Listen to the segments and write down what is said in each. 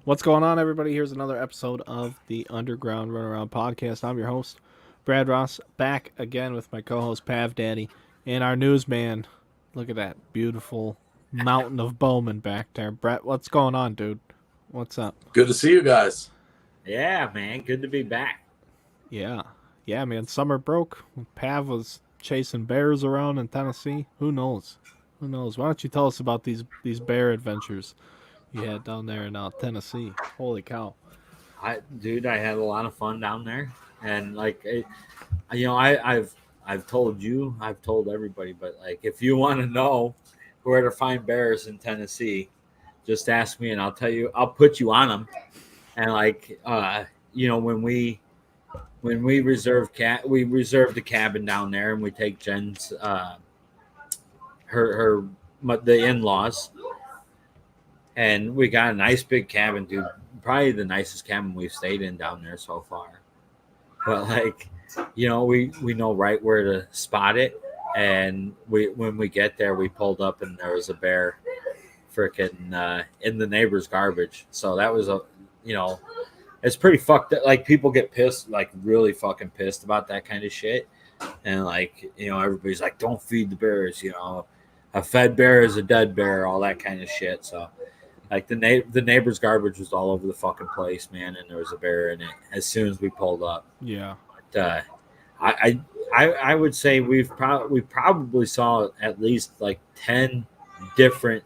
What's going on, everybody? Here's another episode of the Underground Runaround podcast. I'm your host, Brad Ross, back again with my co-host Pav Daddy and our newsman. Look at that beautiful mountain of Bowman back there. Brett, what's going on, dude? What's up? Good to see you guys. Yeah, man. Good to be back. Yeah, yeah, man. Summer broke. Pav was chasing bears around in Tennessee. Who knows? Who knows? Why don't you tell us about these bear adventures you had down there in Tennessee? Holy cow! I had a lot of fun down there, and I've told you, I've told everybody, but like, if you want to know where to find bears in Tennessee, just ask me, and I'll tell you. I'll put you on them. And when we we reserve the cabin down there, and we take Jen's the in laws, and we got a nice big cabin, dude. Probably the nicest cabin we've stayed in down there so far. But we know right where to spot it, and we when we get there, we pulled up and there was a bear, freaking in the neighbor's garbage. So that was you know, it's pretty fucked up. Like, people get pissed, like really fucking pissed about that kind of shit, and everybody's like, don't feed the bears. A fed bear is a dead bear, all that kind of shit. So, like, the neighbor's garbage was all over the fucking place, man, and there was a bear in it as soon as we pulled up. Yeah. But, I would say we probably saw at least like 10 different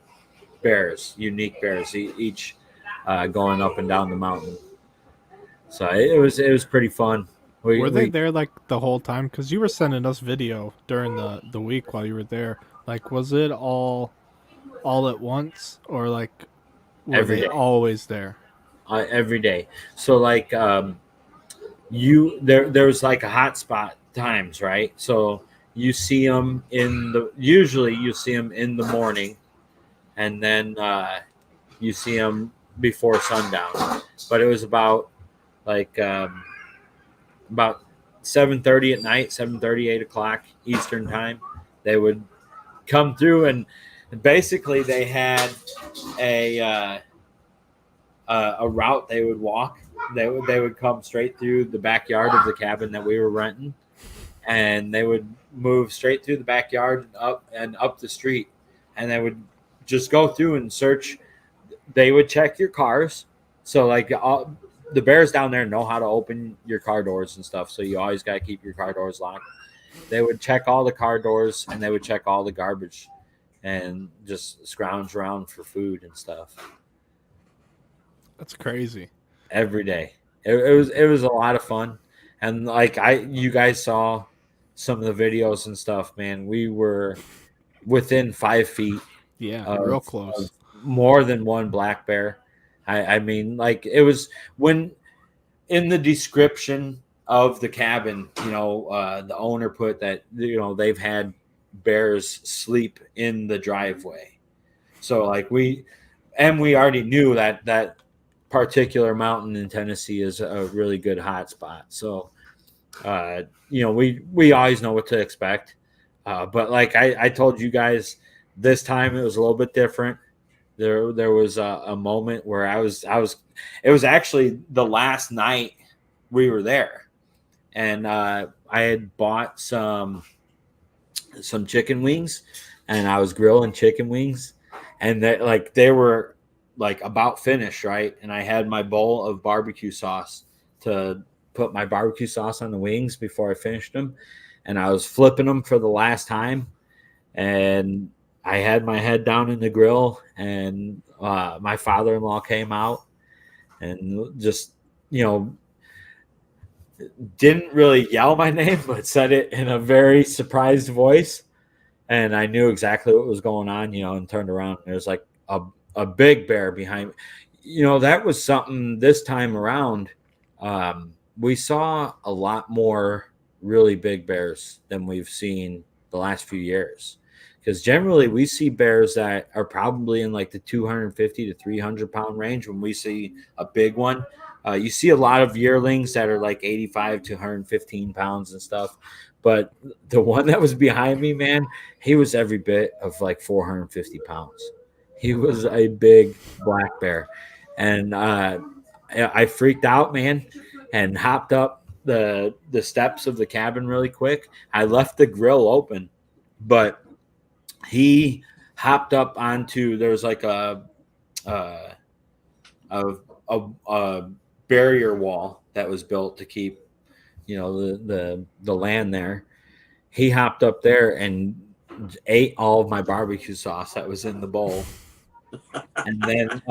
bears, unique bears, each going up and down the mountain. So it was pretty fun. Were they there like the whole time? Because you were sending us video during the week while you were there. Like, was it all at once, or like were every they day, always there? every day. So like there's like a hot spot times, right? So usually you see them in the morning, and then you see them before sundown. But it was like about 7:30 at night, 7:30, 8 o'clock Eastern time. They would come through, and basically they had a a route they would walk. They would come straight through the backyard of the cabin that we were renting, and they would move straight through the backyard and up the street, and they would just go through and search. They would check your cars. So like the bears down there know how to open your car doors and stuff, so you always got to keep your car doors locked. They would check all the car doors, and they would check all the garbage, and just scrounge around for food and stuff That's crazy. every day. It was a lot of fun, and like you guys saw some of the videos and stuff, man. We were within 5 feet Yeah, real of close. more than one black bear. I mean, like, it was when in the description of the cabin, the owner put that they've had bears sleep in the driveway. So like we already knew that particular mountain in Tennessee is a really good hot spot. So we always know what to expect. But like I told you guys, this time it was a little bit different. There was a moment where I was it was actually the last night we were there, and I had bought some chicken wings, and I was grilling chicken wings, and they were like about finished, right? And I had my bowl of barbecue sauce to put my barbecue sauce on the wings before I finished them, and I was flipping them for the last time, and I had my head down in the grill, and my father-in-law came out and just you know didn't really yell my name, but said it in a very surprised voice. And I knew exactly what was going on, and turned around. And there's like a big bear behind me. That was something this time around. We saw a lot more really big bears than we've seen the last few years. Because generally we see bears that are probably in like the 250 to 300 pound range when we see a big one. You see a lot of yearlings that are like 85 to 115 pounds and stuff. But the one that was behind me, man, he was every bit of like 450 pounds. He was a big black bear. and I freaked out, man, and hopped up the steps of the cabin really quick. I left the grill open, but he hopped up onto there's like uh, a barrier wall that was built to keep the land there. He hopped up there and ate all of my barbecue sauce that was in the bowl, and then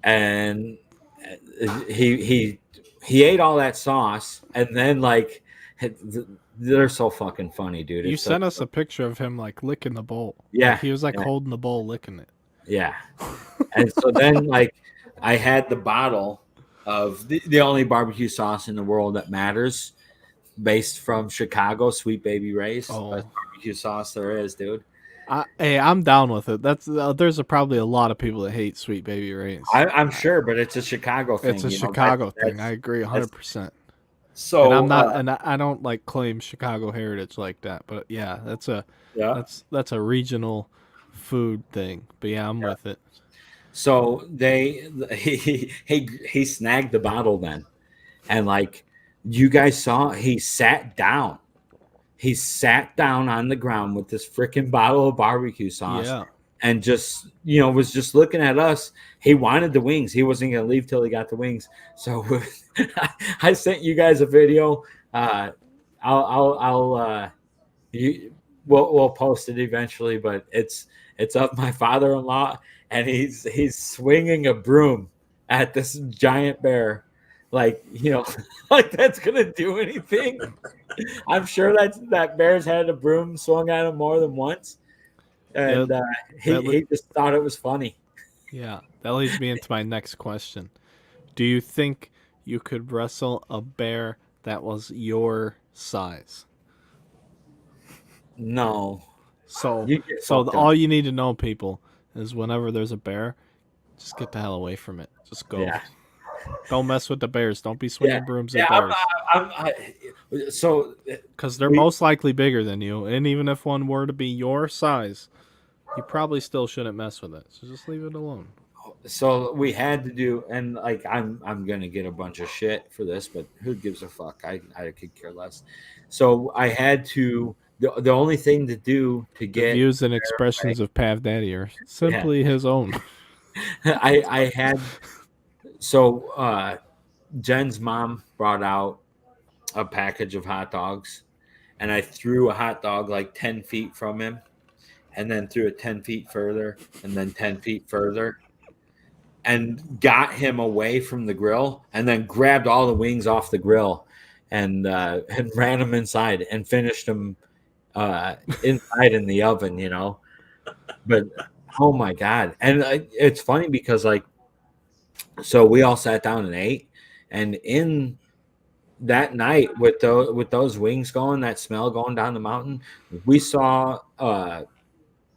and he he ate all that sauce, and then like they're so fucking funny, dude. You It's so sent us a picture of him like licking the bowl. Like yeah, he was like yeah, holding the bowl, licking it. yeah. And so then like I had the bottle of the only barbecue sauce in the world that matters, based from Chicago, Sweet Baby Ray's. Best Oh, barbecue sauce there is, dude. hey, I'm down with it. That's there's probably a lot of people that hate Sweet Baby Ray's. I'm sure, but it's a Chicago It's thing, a you know. That's Chicago thing. I agree that's 100%. And I'm so not, and I don't like claim Chicago heritage like that, but yeah, yeah. that's a regional food thing. But yeah, I'm Yeah. with it. So he snagged the bottle then, and like you guys saw, he sat down. He sat down on the ground with this freaking bottle of barbecue sauce, Yeah, and just was just looking at us. He wanted the wings. He wasn't gonna leave till he got the wings. So I sent you guys a video. I'll you we'll post it eventually, but it's of my father-in-law, and he's swinging a broom at this giant bear, like like that's gonna do anything. I'm sure that bear's had a broom swung at him more than once, yeah, and that he just thought it was funny. yeah, that leads me into my next question. Do you think you could wrestle a bear that was your size? No, So, you get so fucked up. all you need to know, people, is whenever there's a bear, just get the hell away from it. Just go. Yeah, Don't mess with the bears. Don't be yeah, swinging brooms yeah. at bears. So Because they're we most likely bigger than you. And even if one were to be your size, you probably still shouldn't mess with it. So just leave it alone. we had to do, and like I'm gonna get a bunch of shit for this, but who gives a fuck? I could care less. So I had to. The only thing to do to The get views and expressions of Pav Daddy are yeah, simply his own. I had so Jen's mom brought out a package of hot dogs, and I threw a hot dog like 10 feet from him, and then threw it 10 feet further, and then 10 feet further, and got him away from the grill, and then grabbed all the wings off the grill, and ran them inside and finished them inside in the oven, But oh my god! And it's funny because like, so we all sat down and ate, and in that night with those wings going, that smell going down the mountain, we saw I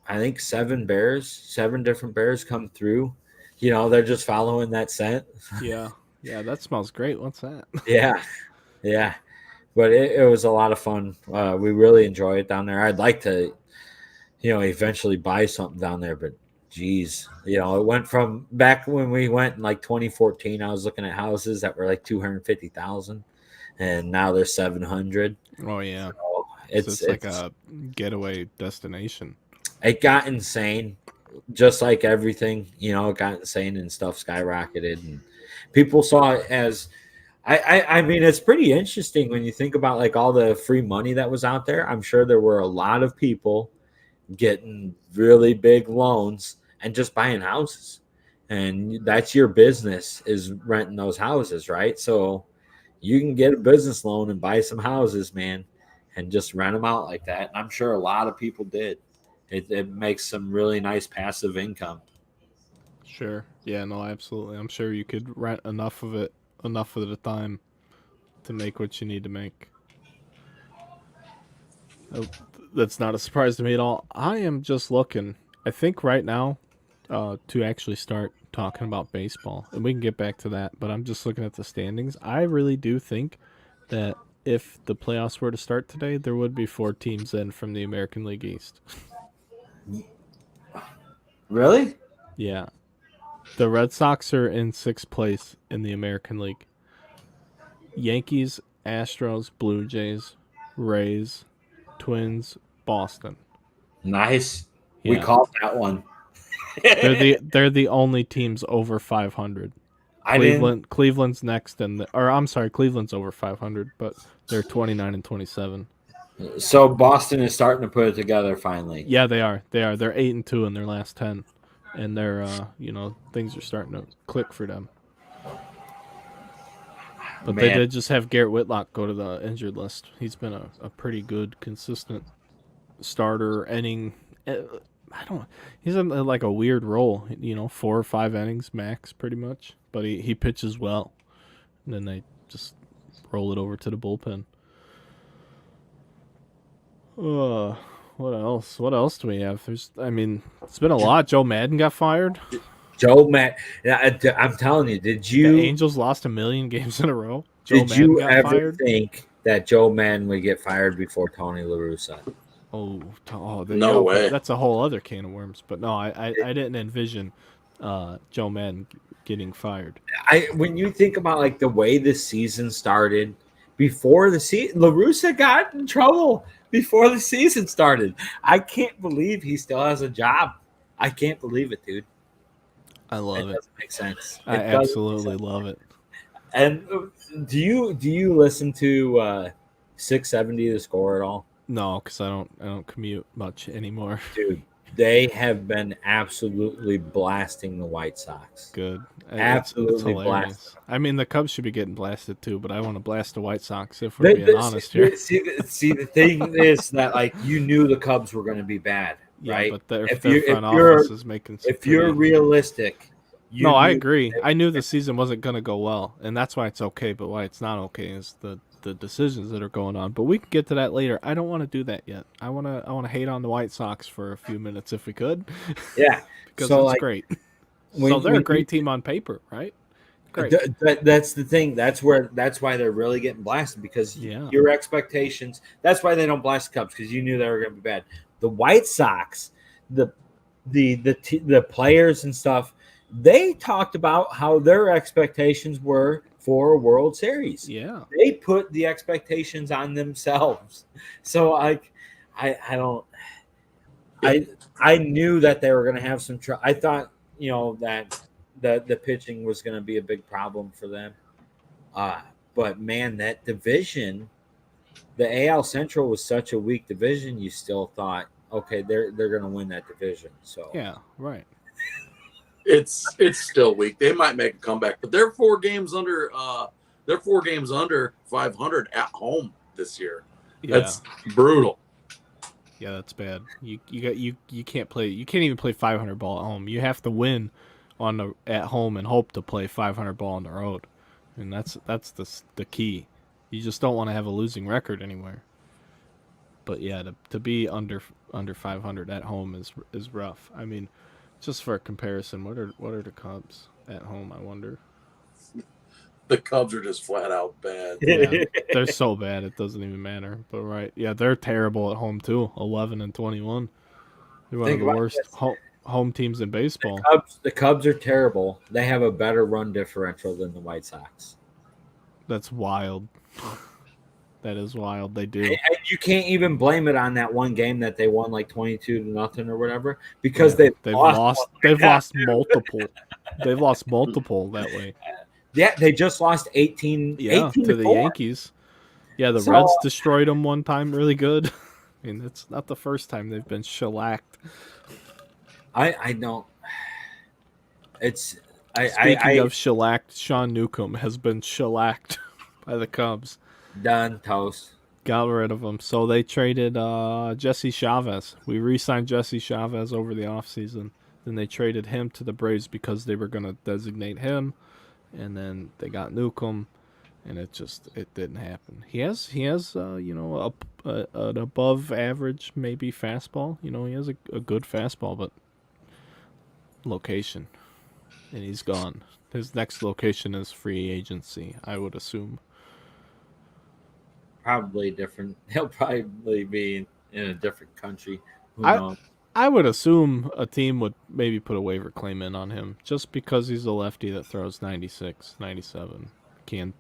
think seven different bears come through. They're just following that scent. Yeah. Yeah, that smells great. What's that? Yeah, yeah. But it was a lot of fun. We really enjoy it down there. I'd like to, eventually buy something down there, but geez, it went from back when we went in like 2014. I was looking at houses that were like 250,000, and now they're 700. Oh, yeah. So So it's it's like it's a getaway destination. it got insane, just like everything. It got insane and stuff skyrocketed, and people saw it as I mean, it's pretty interesting when you think about like all the free money that was out there. I'm sure there were a lot of people getting really big loans and just buying houses. And that's your business, is renting those houses, right? So you can get a business loan and buy some houses, man, and just rent them out like that. And I'm sure a lot of people did. It makes some really nice passive income. Sure. Yeah, no, absolutely. I'm sure you could rent enough of it, enough of the time to make what you need to make. Oh, that's not a surprise to me at all. I am just looking. I think right now, to actually start talking about baseball, and we can get back to that. But I'm just looking at the standings. I really do think that if the playoffs were to start today, there would be 4 teams in from the American League East. Really? Yeah, The Red Sox are in 6th place in the American League. Yankees, Astros, Blue Jays, Rays, Twins, Boston. Nice. We Yeah. called that one. They're the only teams over 500. I didn't. Cleveland's next, I'm sorry, Cleveland's over 500, but they're 29 and 27. So Boston is starting to put it together finally. Yeah, they are. They're 8-2 in their last 10, and they're things are starting to click for them. But they Man, did just have Garrett Whitlock go to the injured list. He's been a pretty good, consistent starter inning. I don't. He's in like a weird role, 4 or 5 innings max, pretty much. But he pitches well, and then they just roll it over to the bullpen. What else? What else do we have? It's been a lot. Joe Madden got fired. Joe Matt. I'm telling you, The Angels lost 1 million games in a row. Joe did Madden you got ever fired. think that Joe Madden would get fired before Tony La Russa? No way. That's a whole other can of worms. But no, I didn't envision Joe Madden getting fired. When you think about like the way the season started, before the season, La Russa got in trouble before the season started. I can't believe he still has a job. I can't believe it, dude. I love it. Doesn't make sense. I absolutely love it. And do you listen to 670 The Score at all? No, because I don't commute much anymore. Dude, they have been absolutely blasting the White Sox. Good. Absolutely it's hilarious. blasting. I mean, the Cubs should be getting blasted too, but I want to blast the White Sox if we're being honest here. See, the thing is that like you knew the Cubs were going to be bad, right? Yeah, but their front office is making. If you're realistic, no, I agree. I knew the season wasn't going to go well, and that's why it's okay. But why it's not okay is the decisions that are going on. But we can get to that later. I don't want to do that yet. I want to hate on the White Sox for a few minutes if we could. Yeah, because so, it's great. So they're a great team on paper, right? Great. That's the thing. That's why they're really getting blasted because your expectations. That's why they don't blast the Cubs because you knew they were going to be bad. The White Sox, the players and stuff, they talked about how their expectations were for a World Series. Yeah, they put the expectations on themselves. So I knew that they were going to have some trouble. I thought that the pitching was going to be a big problem for them. But man, that division, the AL Central was such a weak division. You still thought, okay, they're going to win that division. So yeah, right. It's still weak. They might make a comeback, but they're 4 games under. They're 4 games under 500 at home this year. Yeah. That's brutal. Yeah, that's bad. You can't play. You can't even play 500 ball at home. You have to win at home and hope to play 500 ball on the road, and that's the key. You just don't want to have a losing record anywhere. But yeah, to be under 500 at home is rough. I mean, just for a comparison, what are the Cubs at home? I wonder. The Cubs are just flat out bad. Yeah, they're so bad it doesn't even matter. But right, yeah, they're terrible at home too. 11 and 21. They're one of the worst home teams in baseball. The Cubs are terrible. They have a better run differential than the White Sox. That's wild. That is wild. They do. And you can't even blame it on that one game that they won like 22-0 or whatever because they've lost multiple. They've lost multiple that way. Yeah, they just lost 18 to the Yankees. Yeah, the Reds destroyed them one time really good. I mean, it's not the first time they've been shellacked. I don't. Speaking of shellacked, Sean Newcomb has been shellacked by the Cubs. Done toast. Got rid of him. So they traded Jesse Chavez. We re-signed Jesse Chavez over the offseason. Then they traded him to the Braves because they were going to designate him. And then they got Newcomb, and it didn't happen. He has an above average maybe fastball. He has a good fastball, but location, and he's gone. His next location is free agency, I would assume. Probably different. He'll probably be in a different country. Who knows? I would assume a team would maybe put a waiver claim in on him just because he's a lefty that throws 96, 97. Can.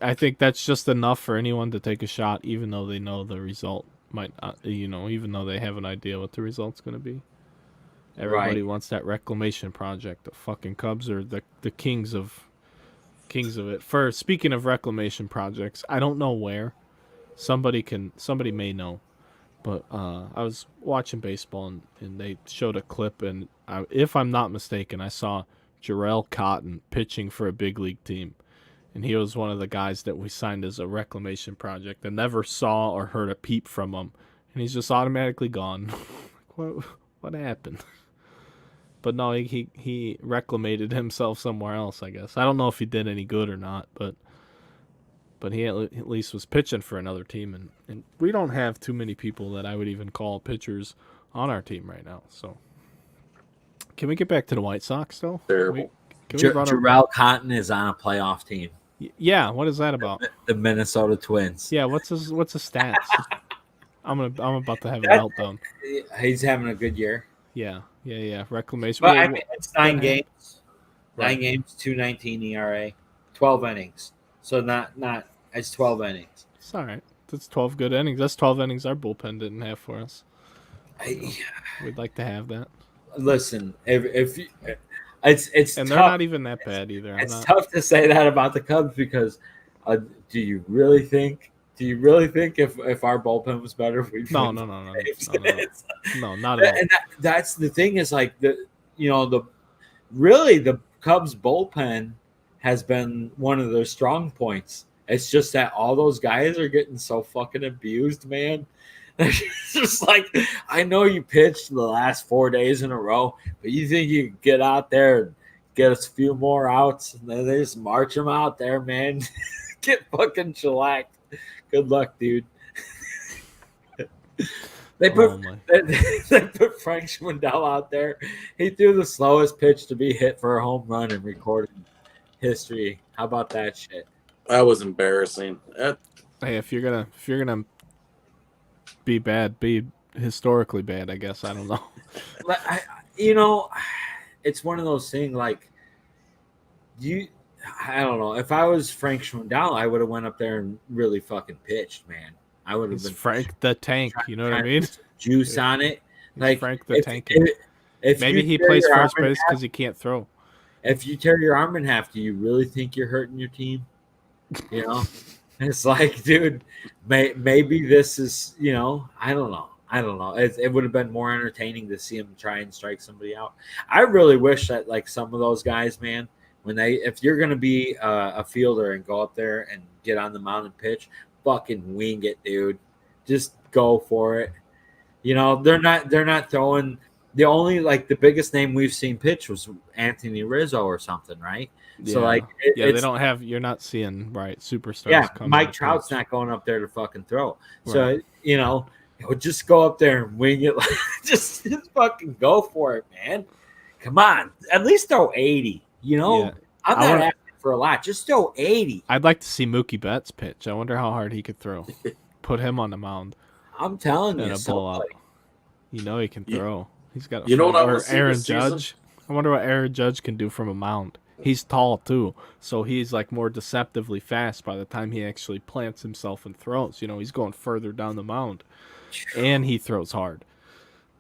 I think that's just enough for anyone to take a shot, even though they know the result might not, even though they have an idea what the result's going to be. Everybody Right. wants that reclamation project. The fucking Cubs are the kings of it. For speaking of reclamation projects, I don't know where. Somebody may know. But I was watching baseball and they showed a clip, and if I'm not mistaken, I saw Jarrell Cotton pitching for a big league team. And he was one of the guys that we signed as a reclamation project and never saw or heard a peep from him. And he's just automatically gone. what happened? But no, he reclamated himself somewhere else, I guess. I don't know if he did any good or not, but he at least was pitching for another team. And we don't have too many people that I would even call pitchers on our team right now. So can we get back to the White Sox, though? Terrible. Jarrell Cotton is on a playoff team. Yeah, what is that about? The Minnesota Twins. Yeah, what's his stats? I'm about to have a meltdown. He's having a good year. Yeah. Reclamation. But I mean, it's 9 games. Right. 9 games, 2.19 ERA, 12 innings. So not it's 12 innings. It's all right. That's 12 good innings. That's 12 innings our bullpen didn't have for us. We'd like to have that. Listen, if you, it's and tough. they're not even that bad either. It's tough to say that about the Cubs because do you really think if our bullpen was better, we'd no, not at all. And that's the thing is like the Cubs bullpen has been one of their strong points. It's just that all those guys are getting so fucking abused, man. It's just like, I know you pitched the last 4 days in a row, but you think you can get out there and get us a few more outs, and then they just march them out there, man. Get fucking shellacked. Good luck, dude. They put Frank Schwindel out there. He threw the slowest pitch to be hit for a home run in recorded history. How about that shit? That was embarrassing. Hey, if you're gonna be bad, be historically bad, I guess. I don't know. It's one of those things like I don't know. If I was Frank Schwindel, I would have went up there and really fucking pitched, man. I would have been Frank the Tank. You know what I mean? Juice on it. Like Frank the Tank. If maybe he plays first base because he can't throw. If you tear your arm in half, do you really think you're hurting your team? You know, it's like, dude, maybe this is, I don't know. It would have been more entertaining to see him try and strike somebody out. I really wish that like some of those guys, man, if you're going to be a fielder and go up there and get on the mound and pitch, fucking wing it, dude. Just go for it. They're not throwing. The only the biggest name we've seen pitch was Anthony Rizzo or something, right? Yeah. So they don't have. You're not seeing superstars. Yeah, coming Mike Trout's not going up there to fucking throw. Right. So just go up there and wing it. Just fucking go for it, man. Come on, at least throw 80. I'm not asking for a lot. Just throw 80. I'd like to see Mookie Betts pitch. I wonder how hard he could throw. Put him on the mound. I'm telling you, in a blowout. He can throw. He's got. What I or Aaron Judge. I wonder what Aaron Judge can do from a mound. He's tall too, so he's more deceptively fast by the time he actually plants himself and throws. He's going further down the mound, and he throws hard.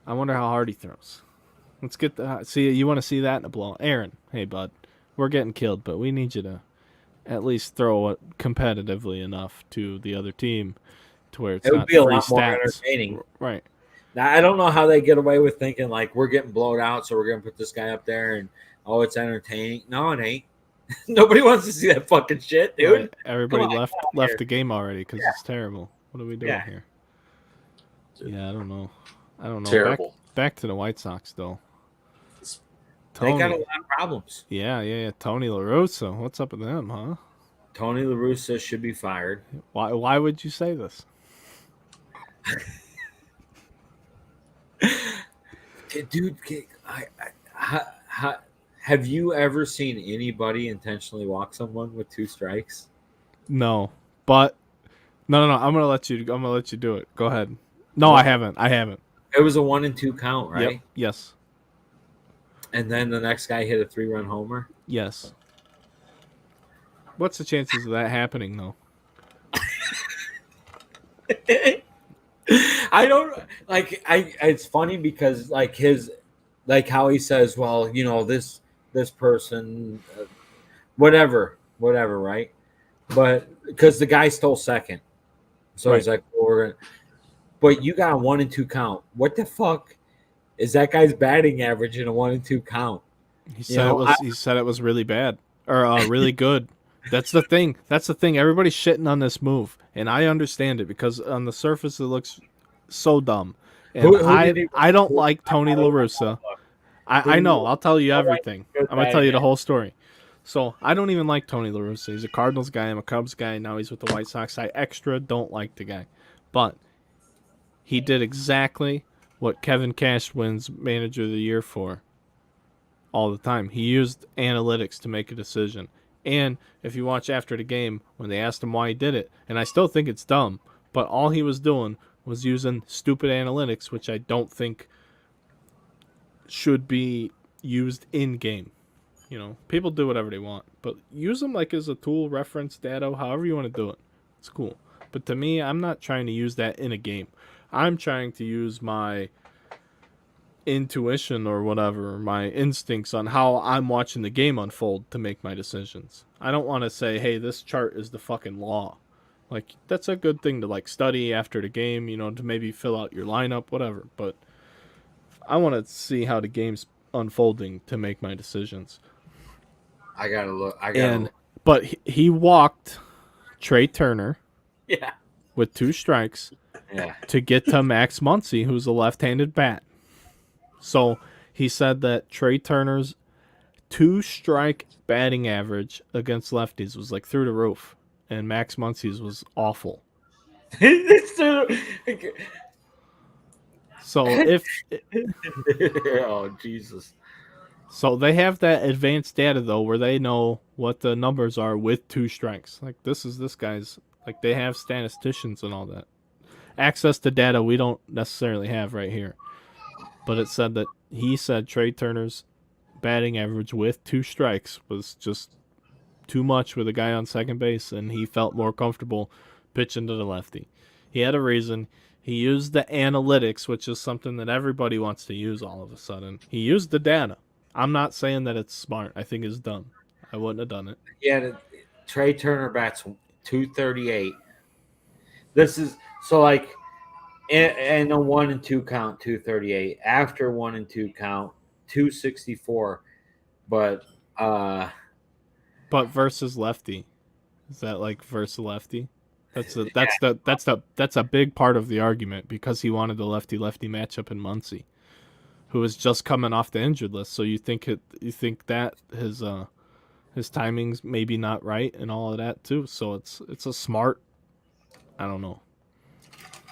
I wonder how hard he throws. Let's get see. You want to see that in a blowout, Aaron? Hey, bud, we're getting killed, but we need you to at least throw it competitively enough to the other team to where it would not be a free lot stats. more entertaining, right? Now, I don't know how they get away with thinking we're getting blown out, so we're gonna put this guy up there and it's entertaining. No, it ain't. Nobody wants to see that fucking shit, dude. Right. Everybody left the game already because it's terrible. What are we doing here? Yeah, I don't know. Terrible. Back to the White Sox though. They got a lot of problems. Yeah. Tony La Russa. What's up with them, huh? Tony La Russa should be fired. Why would you say this? Dude, have you ever seen anybody intentionally walk someone with 2 strikes? No, but no. I'm gonna let you do it. Go ahead. No, I haven't. I haven't. It was a 1-2 count, right? Yep. Yes. And then the next guy hit a 3-run homer. Yes. What's the chances of that happening, though? I don't like. It's funny because like how he says, well, this person, whatever, right? But because the guy stole second, so he's like, well, we're gonna. But you got a 1-2 count. What the fuck is that guy's batting average in a 1-2 count? He said it was really bad or really good. That's the thing. Everybody's shitting on this move, and I understand it because on the surface it looks so dumb. And I don't like Tony La Russa. I know. I'll tell you everything. I'm gonna tell you the whole story. So I don't even like Tony La Russa. He's a Cardinals guy. I'm a Cubs guy. Now he's with the White Sox. I extra don't like the guy, but he did exactly what Kevin Cash wins Manager of the Year for all the time. He used analytics to make a decision. And if you watch after the game, when they asked him why he did it, and I still think it's dumb, but all he was doing was using stupid analytics, which I don't think should be used in game. People do whatever they want, but use them like as a tool, reference data, however you want to do it. It's cool. But to me, I'm not trying to use that in a game. I'm trying to use my intuition or whatever, my instincts on how I'm watching the game unfold to make my decisions. I don't want to say, hey, this chart is the fucking law. Like, that's a good thing to like study after the game, to maybe fill out your lineup, whatever. But I want to see how the game's unfolding to make my decisions. I gotta look. But he walked Trey Turner. Yeah. With 2 strikes. Yeah. To get to Max Muncy, who's a left-handed bat. So he said that Trey Turner's 2-strike batting average against lefties was like through the roof, and Max Muncy's was awful. So if oh Jesus. So they have that advanced data though where they know what the numbers are with 2 strikes. Like this guy's, like they have statisticians and all that. Access to data we don't necessarily have right here. But it said that he said Trey Turner's batting average with 2 strikes was just too much with a guy on second base, and he felt more comfortable pitching to the lefty. He had a reason. He used the analytics, which is something that everybody wants to use all of a sudden. He used the data. I'm not saying that it's smart. I think it's dumb. I wouldn't have done it. Yeah, Trey Turner bats 238. This is so like in a 1-2 count, 238. After 1-2 count, 264. But versus lefty, is that like versus lefty? That's a big part of the argument because he wanted the lefty-lefty matchup in Muncy, who is just coming off the injured list. So you think that his timing's maybe not right and all of that too. So it's a smart. I don't know.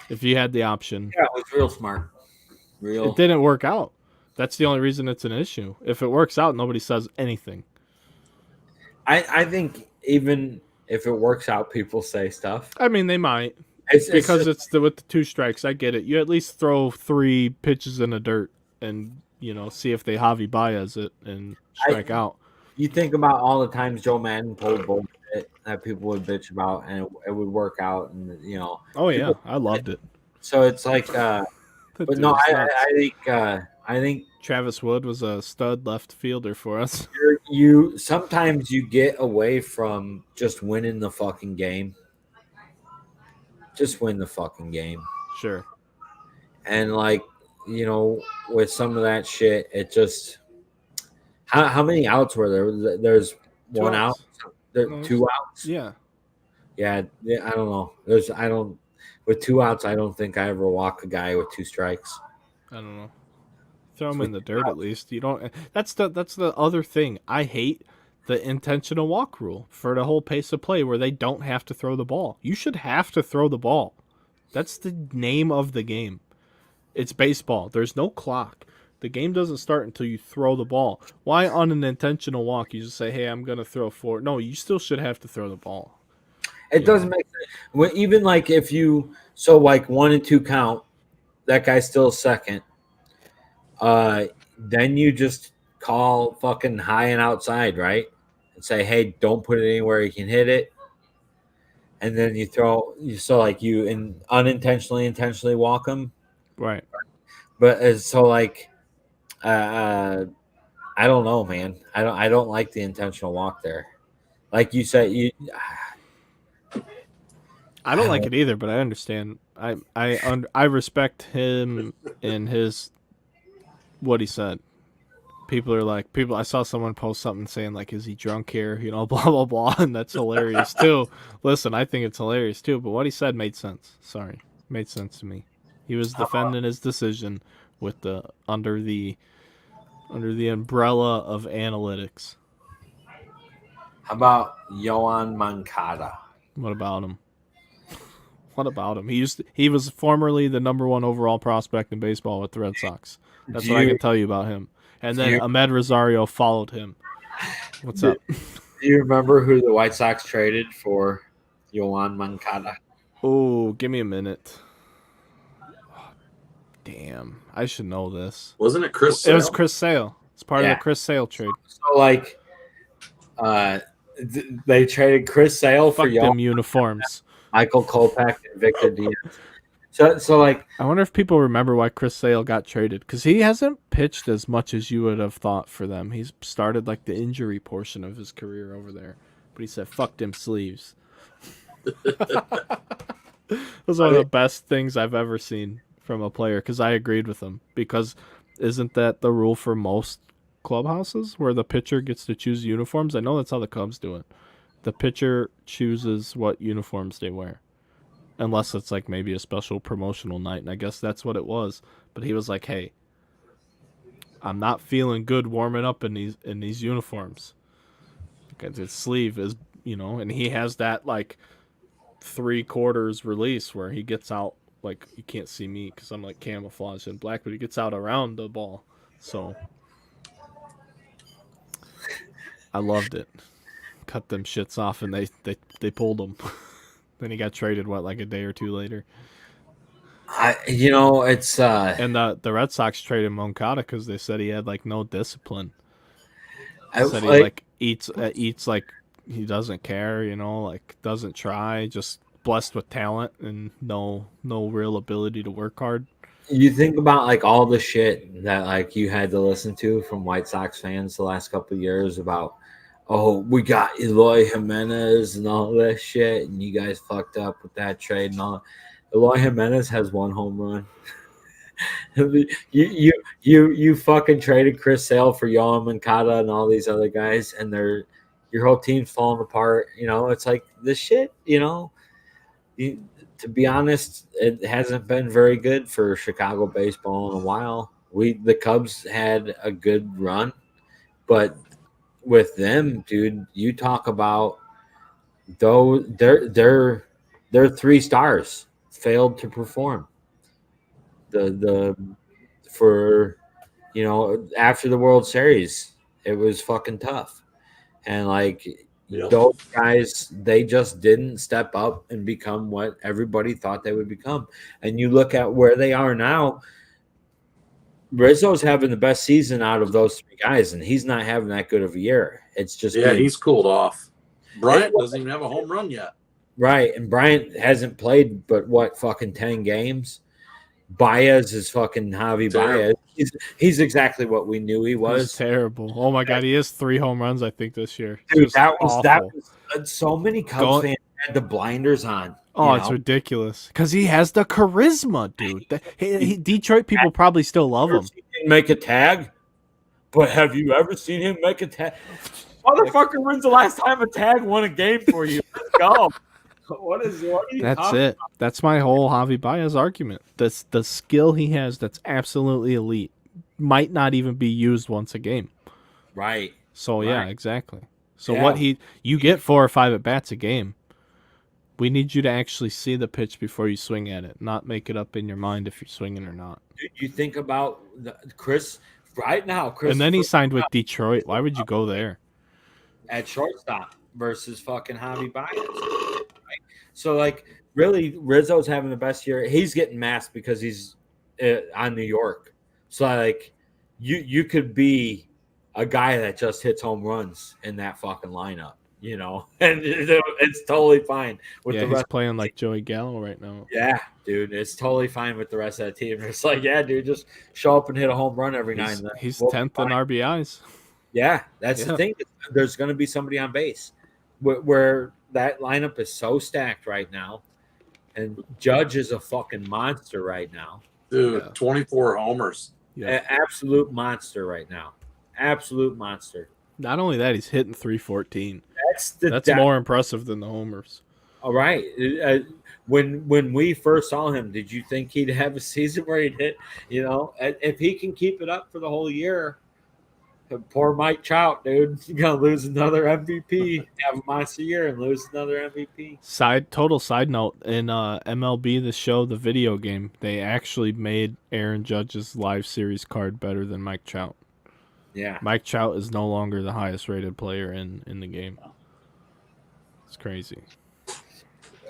If you had the option, yeah, it was real smart. It didn't work out. That's the only reason it's an issue. If it works out, nobody says anything. I think even if it works out, people say stuff. I mean, they might. It's with the 2 strikes. I get it. You at least throw 3 pitches in the dirt and see if they Javi Baez it and strike out. You think about all the times Joe Madden pulled bullshit that people would bitch about, and it would work out, and Oh yeah, I loved it. So it's like, but no, I think Travis Wood was a stud left fielder for us. You sometimes you get away from just winning the fucking game. Just win the fucking game. Sure. And like, with some of that shit, it just how many outs were there? There's 1 out. There 2 outs. Yeah. Yeah, I don't know. With 2 outs, I don't think I ever walk a guy with 2 strikes. I don't know. Throw him in the dirt at least. You don't. That's the other thing. I hate the intentional walk rule for the whole pace of play where they don't have to throw the ball. You should have to throw the ball. That's the name of the game. It's baseball. There's no clock. The game doesn't start until you throw the ball. Why on an intentional walk you just say, hey, I'm going to throw 4? No, you still should have to throw the ball. It doesn't make sense. Even like if you, so like 1-2 count, that guy's still second. Then you just call fucking high and outside, right? And say, hey, don't put it anywhere you can hit it. And then you unintentionally, intentionally walk them. Right. But I don't know, man. I don't like the intentional walk there. Like you said, I don't like it either, but I understand. I respect him and his what he said. People. I saw someone post something saying like, "Is he drunk here?" You know, blah blah blah, and that's hilarious too. Listen, I think it's hilarious too. But what he said made sense. Sorry, made sense to me. He was defending his decision with the under the umbrella of analytics. How about Yohan Moncada? What about him? What about him? He was formerly the number 1 overall prospect in baseball with the Red Sox. That's what I can tell you about him. And then Ahmed Rosario followed him. What's up? Do you remember who the White Sox traded for Yohan Moncada? Oh, give me a minute. Damn, I should know this. Wasn't it Chris Sale? It was Chris Sale. It's part of the Chris Sale trade. So like, they traded Chris Sale for them uniforms. Michael Kopech and Victor Diaz. So like, I wonder if people remember why Chris Sale got traded, because he hasn't pitched as much as you would have thought for them. He's started like the injury portion of his career over there, but he said, "Fuck them sleeves." Those are the best things I've ever seen from a player, because I agreed with him. Because isn't that the rule for most clubhouses where the pitcher gets to choose uniforms? I know that's how the Cubs do it. The pitcher chooses what uniforms they wear. Unless it's like maybe a special promotional night, and I guess that's what it was. But he was like, "Hey, I'm not feeling good warming up in these uniforms. Because his sleeve is, and he has that like 3/4 release where he gets out, like, you can't see me because I'm like camouflaged in black, but he gets out around the ball. So I loved it. Cut them shits off, and they pulled him." Then he got traded, like a day or two later. It's and the Red Sox traded Moncada because they said he had like no discipline. Said he like eats like he doesn't care, like doesn't try, just blessed with talent and no real ability to work hard. You think about like all the shit that like you had to listen to from White Sox fans the last couple of years about, oh, we got Eloy Jimenez and all that shit, and you guys fucked up with that trade and all. Eloy Jimenez has 1 home run. you fucking traded Chris Sale for Yohan Moncada and all these other guys, and your whole team's falling apart. It's like this shit. To be honest, it hasn't been very good for Chicago baseball in a while. The Cubs had a good run, but with them, dude, you talk about though their 3 stars failed to perform. After the World Series, it was fucking tough, and like those guys, they just didn't step up and become what everybody thought they would become. And you look at where they are now. Rizzo's having the best season out of those 3 guys, and he's not having that good of a year. It's just he's cooled off. Bryant doesn't even have a home run yet. Right, and Bryant hasn't played but fucking 10 games. Baez is fucking Javi Baez. He's exactly what we knew he was. He's terrible. Oh my god, he has 3 home runs, I think, this year. Dude, that was so many Cubs fans had the blinders on. Oh, it's ridiculous. Because he has the charisma, dude. Detroit people probably still love him. Make a tag? But have you ever seen him make a tag? Motherfucker, when's the last time a tag won a game for you? Let's go. What are you That's talking it. about? That's my whole Javi Baez argument. The skill he has that's absolutely elite might not even be used once a game. Right. So, yeah, exactly. So you get 4 or 5 at-bats a game. We need you to actually see the pitch before you swing at it, not make it up in your mind if you're swinging or not. You think about Chris right now. And then he signed with Detroit. Why would you go there? At shortstop versus fucking Javi Baez. Right? So, like, really, Rizzo's having the best year. He's getting masked because he's on New York. So like you could be a guy that just hits home runs in that fucking lineup, and it's totally fine with Yeah, the he's rest. playing like Joey Gallo right now. Yeah, dude, it's totally fine with the rest of the team. It's like, yeah, dude, just show up and hit a home run every now and then. He's We'll be 10th in fine. RBIs. Yeah, that's the Yeah. thing. There's going to be somebody on base where that lineup is so stacked right now. And Judge is a fucking monster right now. Dude, Yeah. 24 homers. Yeah. Absolute monster right now. Absolute monster. Not only that, he's hitting 314. That's more impressive than the homers. All right. When we first saw him, did you think he'd have a season where he'd hit? If he can keep it up for the whole year, poor Mike Trout, dude, you're gonna lose another MVP, have a monster year, and lose another MVP. Total side note, in MLB The Show, the video game, they actually made Aaron Judge's live series card better than Mike Trout. Yeah, Mike Trout is no longer the highest rated player in the game. It's crazy.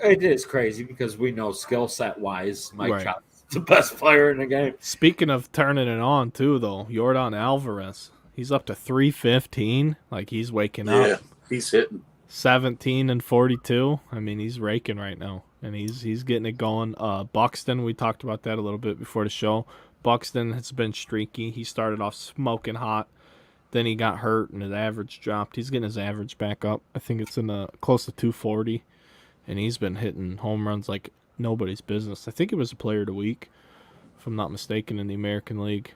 it is crazy because we know skill set wise, Mike Right. Trout is the best player in the game. Speaking of turning it on too, though, Yordan Alvarez, he's up to 315. Like, he's waking Yeah, up. he's hitting. 17 and 42. I mean, he's raking right now, and he's getting it going. Buxton, we talked about that a little bit before the show. Buxton has been streaky. He started off smoking hot, then he got hurt, and his average dropped. He's getting his average back up. I think it's in close to 240, and he's been hitting home runs like nobody's business. I think it was a player of the week, if I'm not mistaken, in the American League.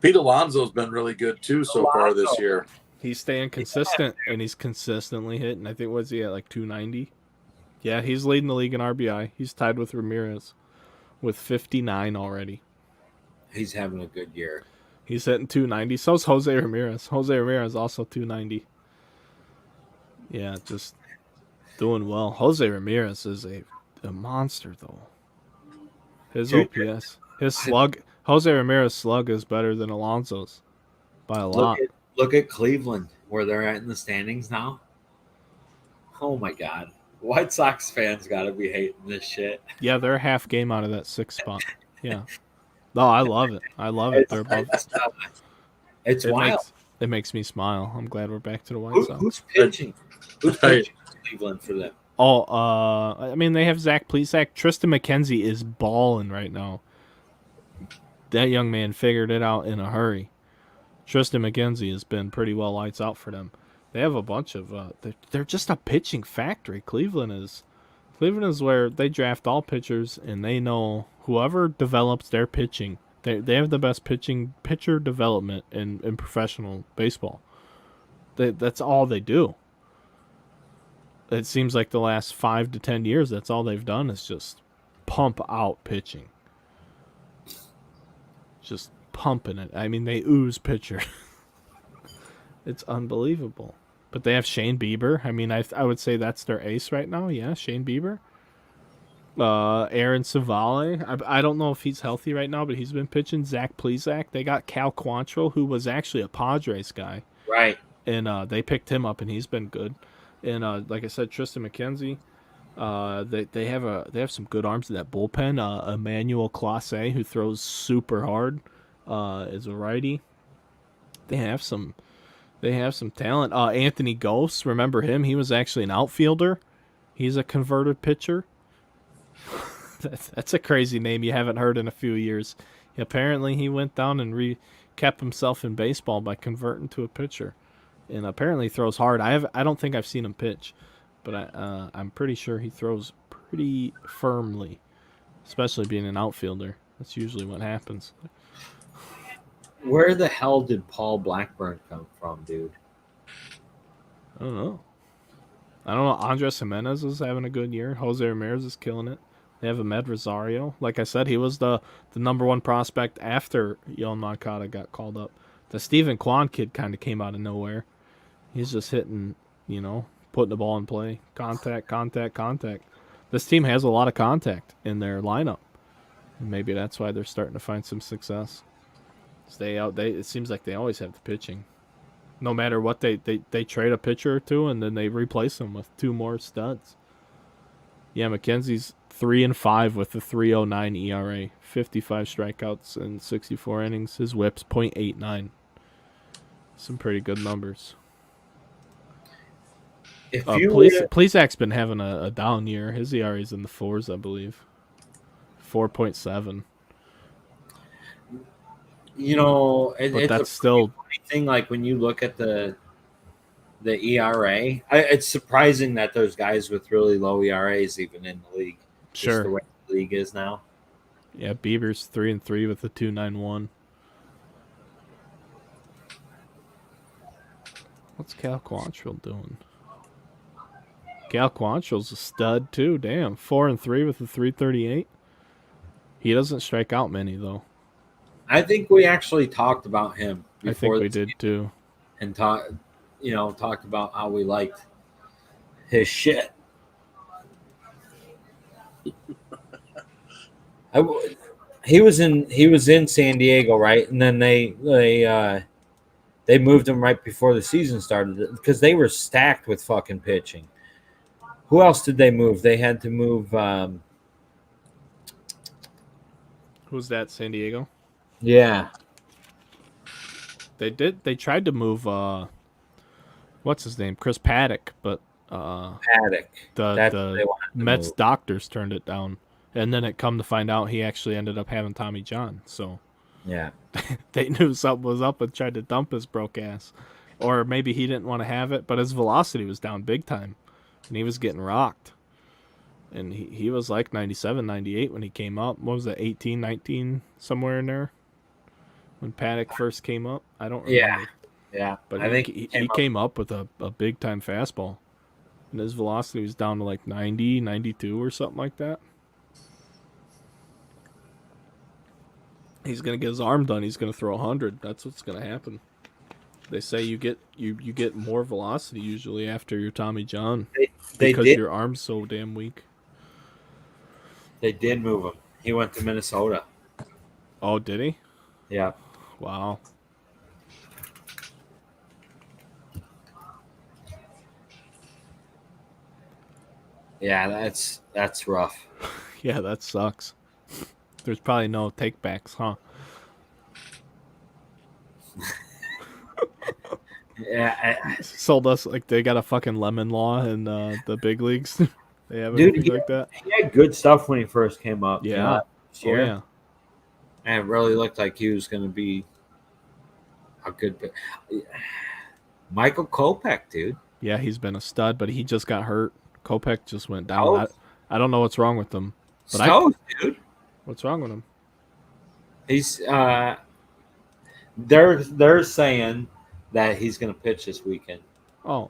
Pete Alonso's been really good too so far this year. He's staying consistent, and he's consistently hitting. I think, was he at like 290? Yeah, he's leading the league in RBI. He's tied with Ramirez with 59 already. He's having a good year. He's hitting 290. So's Jose Ramirez. Jose Ramirez also 290. Yeah, just doing well. Jose Ramirez is a monster, though. His OPS, his slug, Jose Ramirez's slug is better than Alonso's by a lot. Look at Cleveland, where they're at in the standings now. Oh my God, White Sox fans got to be hating this shit. Yeah, they're a half game out of that 6th spot. Yeah. No, I love it. I love it. They're above. It's wild. It makes me smile. I'm glad we're back to the White Sox. Who's pitching? Who's pitching Cleveland for them? Oh, I mean, they have Zach Plesac. Tristan McKenzie is balling right now. That young man figured it out in a hurry. Tristan McKenzie has been pretty well lights out for them. They have a bunch of they're just a pitching factory. Cleveland is where they draft all pitchers, and they know whoever develops their pitching. They have the best pitcher development in professional baseball. That's all they do. It seems like the last 5 to 10 years, that's all they've done is just pump out pitching. Just pumping it. I mean, they ooze pitcher. It's unbelievable. But they have Shane Bieber. I mean, I would say that's their ace right now. Yeah, Shane Bieber. Aaron Savale. I don't know if he's healthy right now, but he's been pitching. Zach Plesac. They got Cal Quantrill, who was actually a Padres guy. Right. And they picked him up, and he's been good. And like I said, Tristan McKenzie. They have some good arms in that bullpen. Emmanuel Clase, who throws super hard, is a righty. They have some talent. Anthony Gose, remember him? He was actually an outfielder. He's a converted pitcher. That's a crazy name you haven't heard in a few years. Apparently, he went down and kept himself in baseball by converting to a pitcher, and apparently throws hard. I don't think I've seen him pitch, but I'm pretty sure he throws pretty firmly, especially being an outfielder. That's usually what happens. Where the hell did Paul Blackburn come from, dude? I don't know. Andres Jimenez is having a good year. Jose Ramirez is killing it. They have Ahmed Rosario. Like I said, he was the number 1 prospect after Yoan Moncada got called up. The Stephen Kwan kid kind of came out of nowhere. He's just hitting, putting the ball in play. Contact. This team has a lot of contact in their lineup. And maybe that's why they're starting to find some success. It seems like they always have the pitching. No matter what, they trade a pitcher or two, and then they replace them with 2 more studs. Yeah, McKenzie's 3-5 with a 3.09 ERA, 55 strikeouts and 64 innings. His WHIP's .89. Some pretty good numbers. If you were to- Plesac's been having a down year. His ERA's in the fours, I believe. 4.7. you know, But it's that's a still funny thing. Like when you look at the ERA, it's surprising that there's guys with really low ERAs even in the league. Just the way the league is now. Yeah, Bieber's 3-3 with a 2.91. What's Cal Quantrill doing? Cal Quantrill's a stud too. Damn, 4-3 with a 3.38. He doesn't strike out many though. I think we actually talked about him before. I think we did too. And talked about how we liked his shit. He was in San Diego, right? And then they moved him right before the season started because they were stacked with fucking pitching. Who else did they move? They had to move. Who's that? San Diego. Yeah, they did. They tried to move. What's his name? Chris Paddock, but Paddock. the Mets doctors turned it down, and then it come to find out he actually ended up having Tommy John. So yeah, they knew something was up and tried to dump his broke ass, or maybe he didn't want to have it, but his velocity was down big time, and he was getting rocked. And he was like 97, 98 when he came up. What was it, 18, 19, somewhere in there? When Paddock first came up? I don't remember. Yeah. But I think he came up with a big-time fastball. And his velocity was down to like 90, 92 or something like that. He's going to get his arm done. He's going to throw 100. That's what's going to happen. They say you get more velocity usually after your Tommy John because your arm's so damn weak. They did move him. He went to Minnesota. Oh, did he? Yeah. Wow. Yeah, that's rough. Yeah, that sucks. There's probably no takebacks, huh? Yeah, sold us like they got a fucking lemon law in the big leagues. They have anything like that. He had good stuff when he first came up. Yeah. Oh yeah. And it really looked like he was going to be a good. Michael Kopech, dude. Yeah, he's been a stud, but he just got hurt. Kopech just went down. I don't know what's wrong with him. But dude. What's wrong with him? He's they're saying that he's going to pitch this weekend. Oh.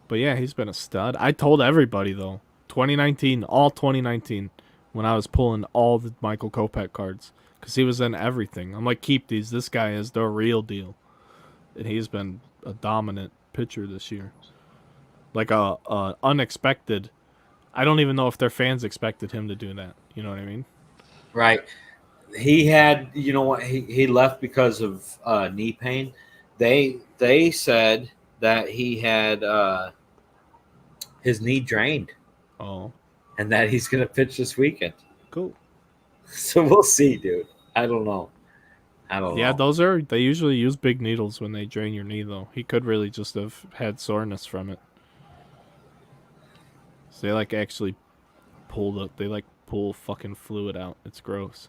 But yeah, he's been a stud. I told everybody though, 2019, all 2019, when I was pulling all the Michael Kopech cards, because he was in everything. I'm like, keep these. This guy is the real deal, and he's been a dominant pitcher this year. Like a unexpected. I don't even know if their fans expected him to do that. You know what I mean? Right. He had, you know what? He left because of knee pain. They said that he had his knee drained. Oh. And that he's going to pitch this weekend. Cool. So we'll see, dude. I don't know. Yeah, they usually use big needles when they drain your knee, though. He could really just have had soreness from it. So they actually pull fucking fluid out. It's gross.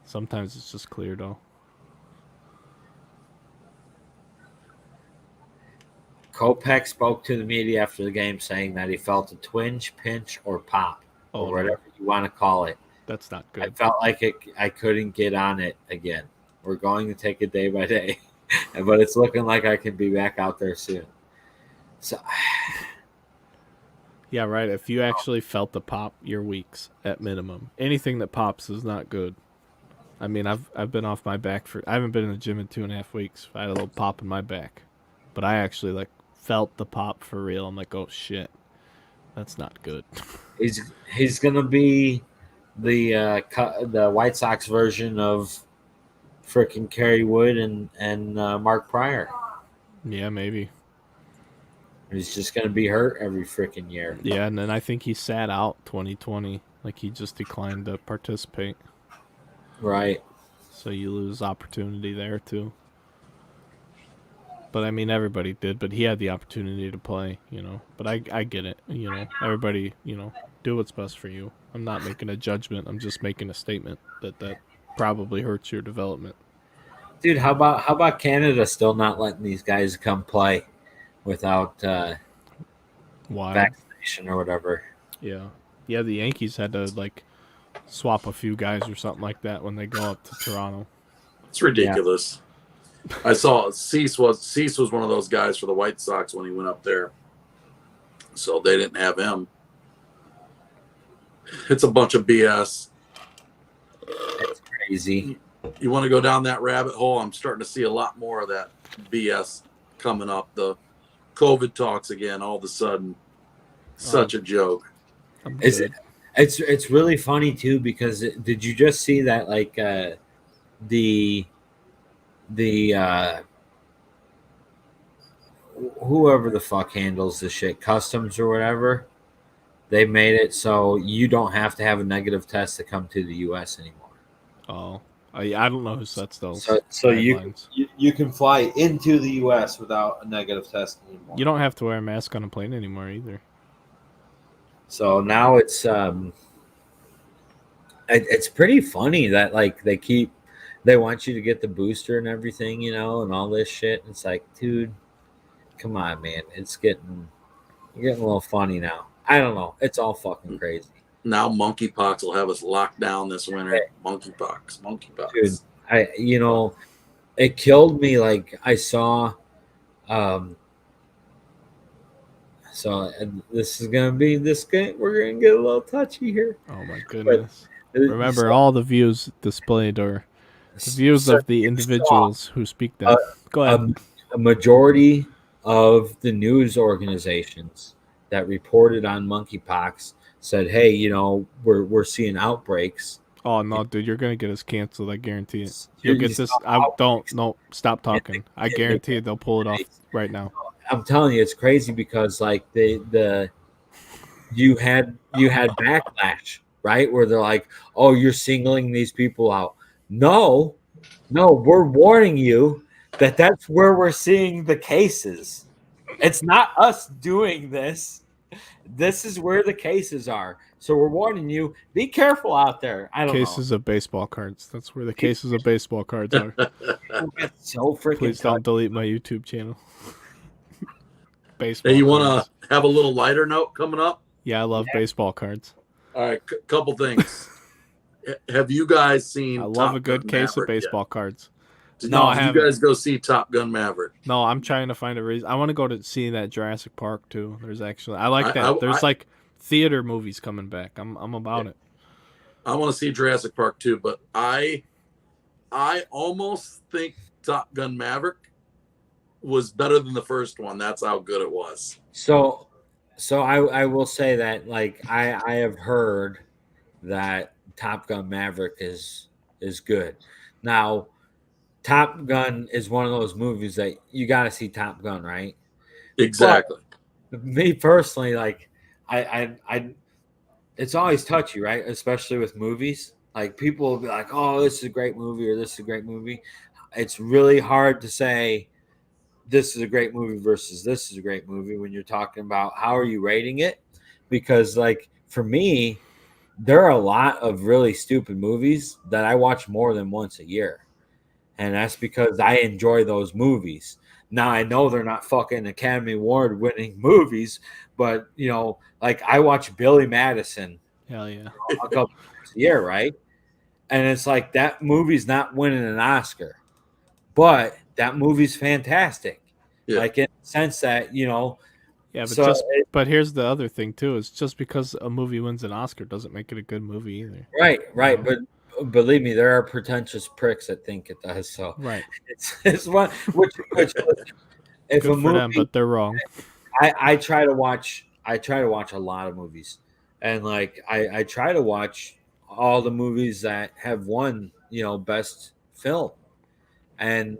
Sometimes it's just clear, though. Kopech spoke to the media after the game saying that he felt a twinge, pinch, or pop, or whatever you want to call it. That's not good. I felt like I couldn't get on it again. We're going to take it day by day, but it's looking like I can be back out there soon. So, yeah, right. If you actually felt the pop, you're weeks at minimum. Anything that pops is not good. I mean, I've been off my back I haven't been in the gym in 2.5 weeks. I had a little pop in my back, but I actually felt the pop for real. I'm like, oh shit, that's not good. He's gonna be the White Sox version of frickin' Kerry Wood and Mark Pryor. Yeah, maybe. He's just going to be hurt every freaking year. Yeah, and then I think he sat out 2020. Like, he just declined to participate. Right. So you lose opportunity there, too. But, I mean, everybody did. But he had the opportunity to play, But I get it, Everybody, do what's best for you. I'm not making a judgment. I'm just making a statement that probably hurts your development. Dude, how about Canada still not letting these guys come play without vaccination or whatever? Yeah. Yeah, the Yankees had to, swap a few guys or something like that when they go up to Toronto. It's ridiculous. Yeah. I saw Cease was one of those guys for the White Sox when he went up there. So they didn't have him. It's a bunch of BS. It's crazy. You want to go down that rabbit hole? I'm starting to see a lot more of that BS coming up. The COVID talks again all of a sudden. Such a joke. It's really funny too, because did you just see that the whoever the fuck handles the shit, customs or whatever, they made it so you don't have to have a negative test to come to the U.S. anymore. Oh, I don't know who sets those. So you can fly into the U.S. without a negative test anymore. You don't have to wear a mask on a plane anymore either. So now it's pretty funny that they want you to get the booster and everything, and all this shit. It's like, dude, come on, man. It's getting a little funny now. I don't know. It's all fucking crazy. Now monkeypox will have us locked down this winter. Monkeypox. Dude, it killed me. Like, I saw, so this is gonna be this game. We're gonna get a little touchy here. Oh my goodness! Remember, all the views displayed are the views of the individuals who speak them. Go ahead. A majority of the news organizations that reported on monkeypox said, "Hey, we're seeing outbreaks." Oh no, dude, you're gonna get us canceled. I guarantee it. You'll get this. Stop talking. I guarantee they'll pull it off right now. I'm telling you, it's crazy because you had backlash, right? Where they're like, "Oh, you're singling these people out." No, we're warning you that's where we're seeing the cases. It's not us doing this. This is where the cases are. So we're warning you, be careful out there. I don't know. Cases of baseball cards. That's where the cases of baseball cards are. So freaking Please don't delete my YouTube channel. Baseball. Hey, you want to have a little lighter note coming up? Yeah, I love baseball cards. All right, couple things. Have you guys seen? I love a good case of baseball cards. Did you guys go see Top Gun Maverick? No, I'm trying to find a reason. I want to go to see that Jurassic Park too. There's actually, I like that. There's theater movies coming back. I'm about it. I want to see Jurassic Park too, but I almost think Top Gun Maverick was better than the first one. That's how good it was. So I will say that I have heard that Top Gun Maverick is good. Now, Top Gun is one of those movies that you got to see Top Gun, right? Exactly. But me personally, I it's always touchy, right? Especially with movies. Like, people will be like, "Oh, this is a great movie," or "This is a great movie." It's really hard to say this is a great movie versus this is a great movie when you're talking about how are you rating it? Because for me, there are a lot of really stupid movies that I watch more than once a year. And that's because I enjoy those movies. Now, I know they're not fucking Academy Award winning movies, but I watch Billy Madison. Hell yeah. A couple times a year, right? And it's like, that movie's not winning an Oscar, but that movie's fantastic. Yeah. In the sense that, Yeah, but here's the other thing too, is just because a movie wins an Oscar doesn't make it a good movie either. Right. But believe me, there are pretentious pricks that think it does. So right, it's one which if good a for movie, them, but they're wrong. I try to watch a lot of movies, and I try to watch all the movies that have won best film, and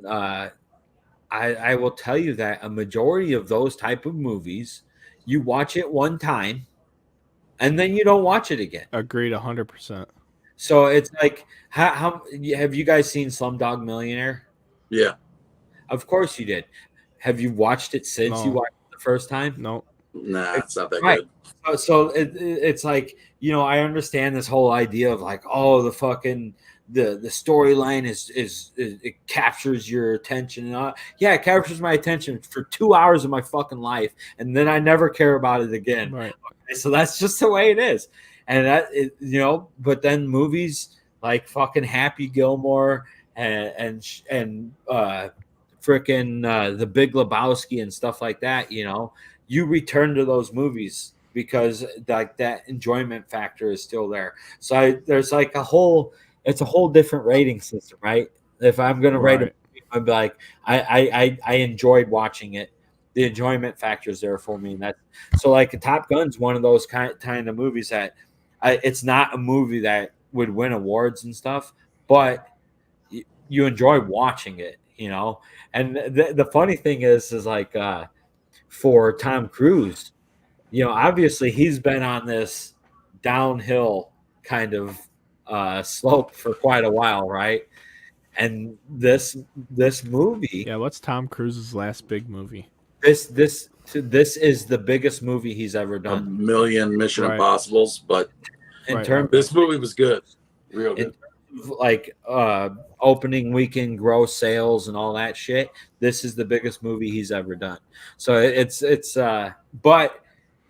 I will tell you that a majority of those type of movies, you watch it one time and then you don't watch it again. Agreed 100%. So it's like, how have you guys seen Slumdog Millionaire? Yeah. Of course you did. Have you watched it since you No. watched it the first time? No. Nah, it's not that Right. good. So it's like, I understand this whole idea of like, oh, the fucking the storyline is it captures your attention and all. Yeah, it captures my attention for 2 hours of my fucking life, and then I never care about it again. Right. Okay, so that's just the way it is, and But then movies like fucking Happy Gilmore and freaking The Big Lebowski and stuff like that, you return to those movies because like that enjoyment factor is still there. So there's like it's a whole different rating system, right? If I'm gonna rate a Right. movie, I'd be like, I enjoyed watching it. The enjoyment factor is there for me, and that so like Top Gun's one of those kind of movies that it's not a movie that would win awards and stuff, but you enjoy watching it, And the funny thing is like for Tom Cruise, obviously he's been on this downhill kind of slope for quite a while, right? And this movie, Yeah, what's Tom Cruise's last big movie? this is the biggest movie he's ever A done. million Mission Right. Impossibles, but In Right, terms this movie was good. Real good. of like opening weekend gross sales and all that shit, this is the biggest movie he's ever done. So but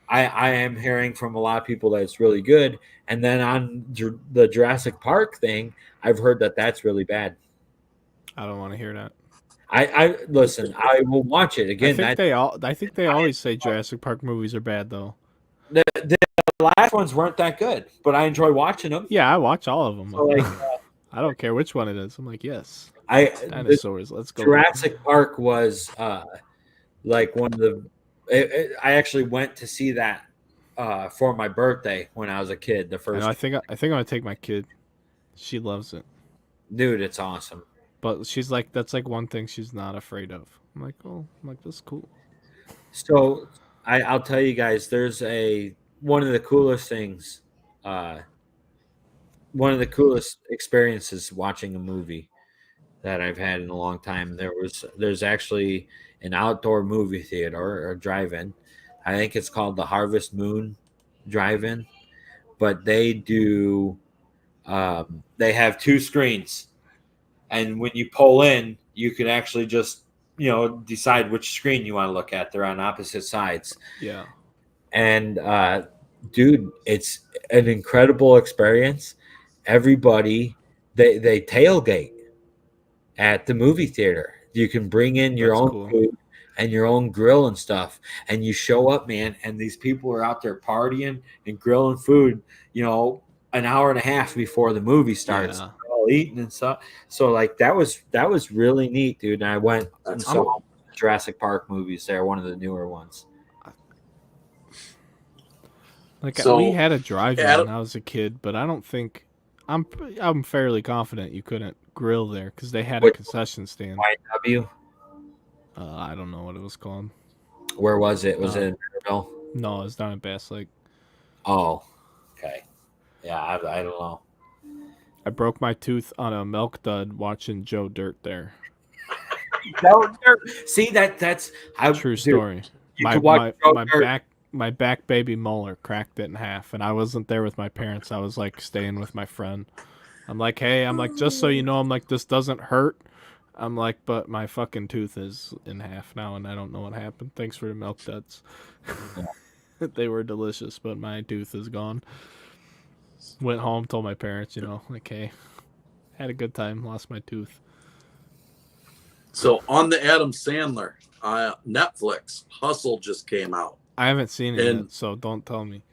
I am hearing from a lot of people that it's really good. And then on the Jurassic Park thing, I've heard that that's really bad. I don't want to hear that. I listen. I will watch it again. I think they always say Jurassic Park movies are bad though. The last ones weren't that good, but I enjoy watching them. Yeah, I watch all of them. So, like, I don't care which one it is. I'm like, yes, the dinosaurs. Let's go. Jurassic Park was like one of the. I actually went to see that for my birthday when I was a kid. The first, I think I'm gonna take my kid. She loves it, dude, it's awesome. but she's like, that's like one thing she's not afraid of. I'm like, oh, that's cool. So I'll tell you guys, there's one of the coolest things, one of the coolest experiences watching a movie that I've had in a long time. There's actually an outdoor movie theater or drive-in. I think it's called the Harvest Moon Drive-In, but they do they have two screens, and when you pull in, you can actually just decide which screen you want to look at. They're on opposite sides. Yeah. And dude, it's an incredible experience. Everybody they tailgate at the movie theater. You can bring in your own cool. food and your own grill and stuff, and you show up, man, and these people are out there partying and grilling food, an hour and a half before the movie starts. Yeah. They're all eating and stuff. So like that was really neat, dude. And I went and That's saw cool. Jurassic Park movies there, one of the newer ones. Like So, we had a drive-in Adam- when I was a kid, but I don't think I'm fairly confident you couldn't grill there because they had a What- concession stand. YW? I don't know what it was called. Where was it? Was it in Maryville? No, it was down in Bass Lake. Oh, okay. Yeah, I don't know. I broke my tooth on a milk dud watching Joe Dirt there. See that's how True story. You could watch Joe My Dirt. my back baby molar cracked it in half, and I wasn't there with my parents. I was like staying with my friend. I'm like, hey, just so you know, I'm like, this doesn't hurt. I'm like, but my fucking tooth is in half now, and I don't know what happened. Thanks for the milk duds. They were delicious, but my tooth is gone. Went home, told my parents, like, hey, had a good time, lost my tooth. So on the Adam Sandler, Netflix, Hustle just came out. I haven't seen it And- yet, so don't tell me.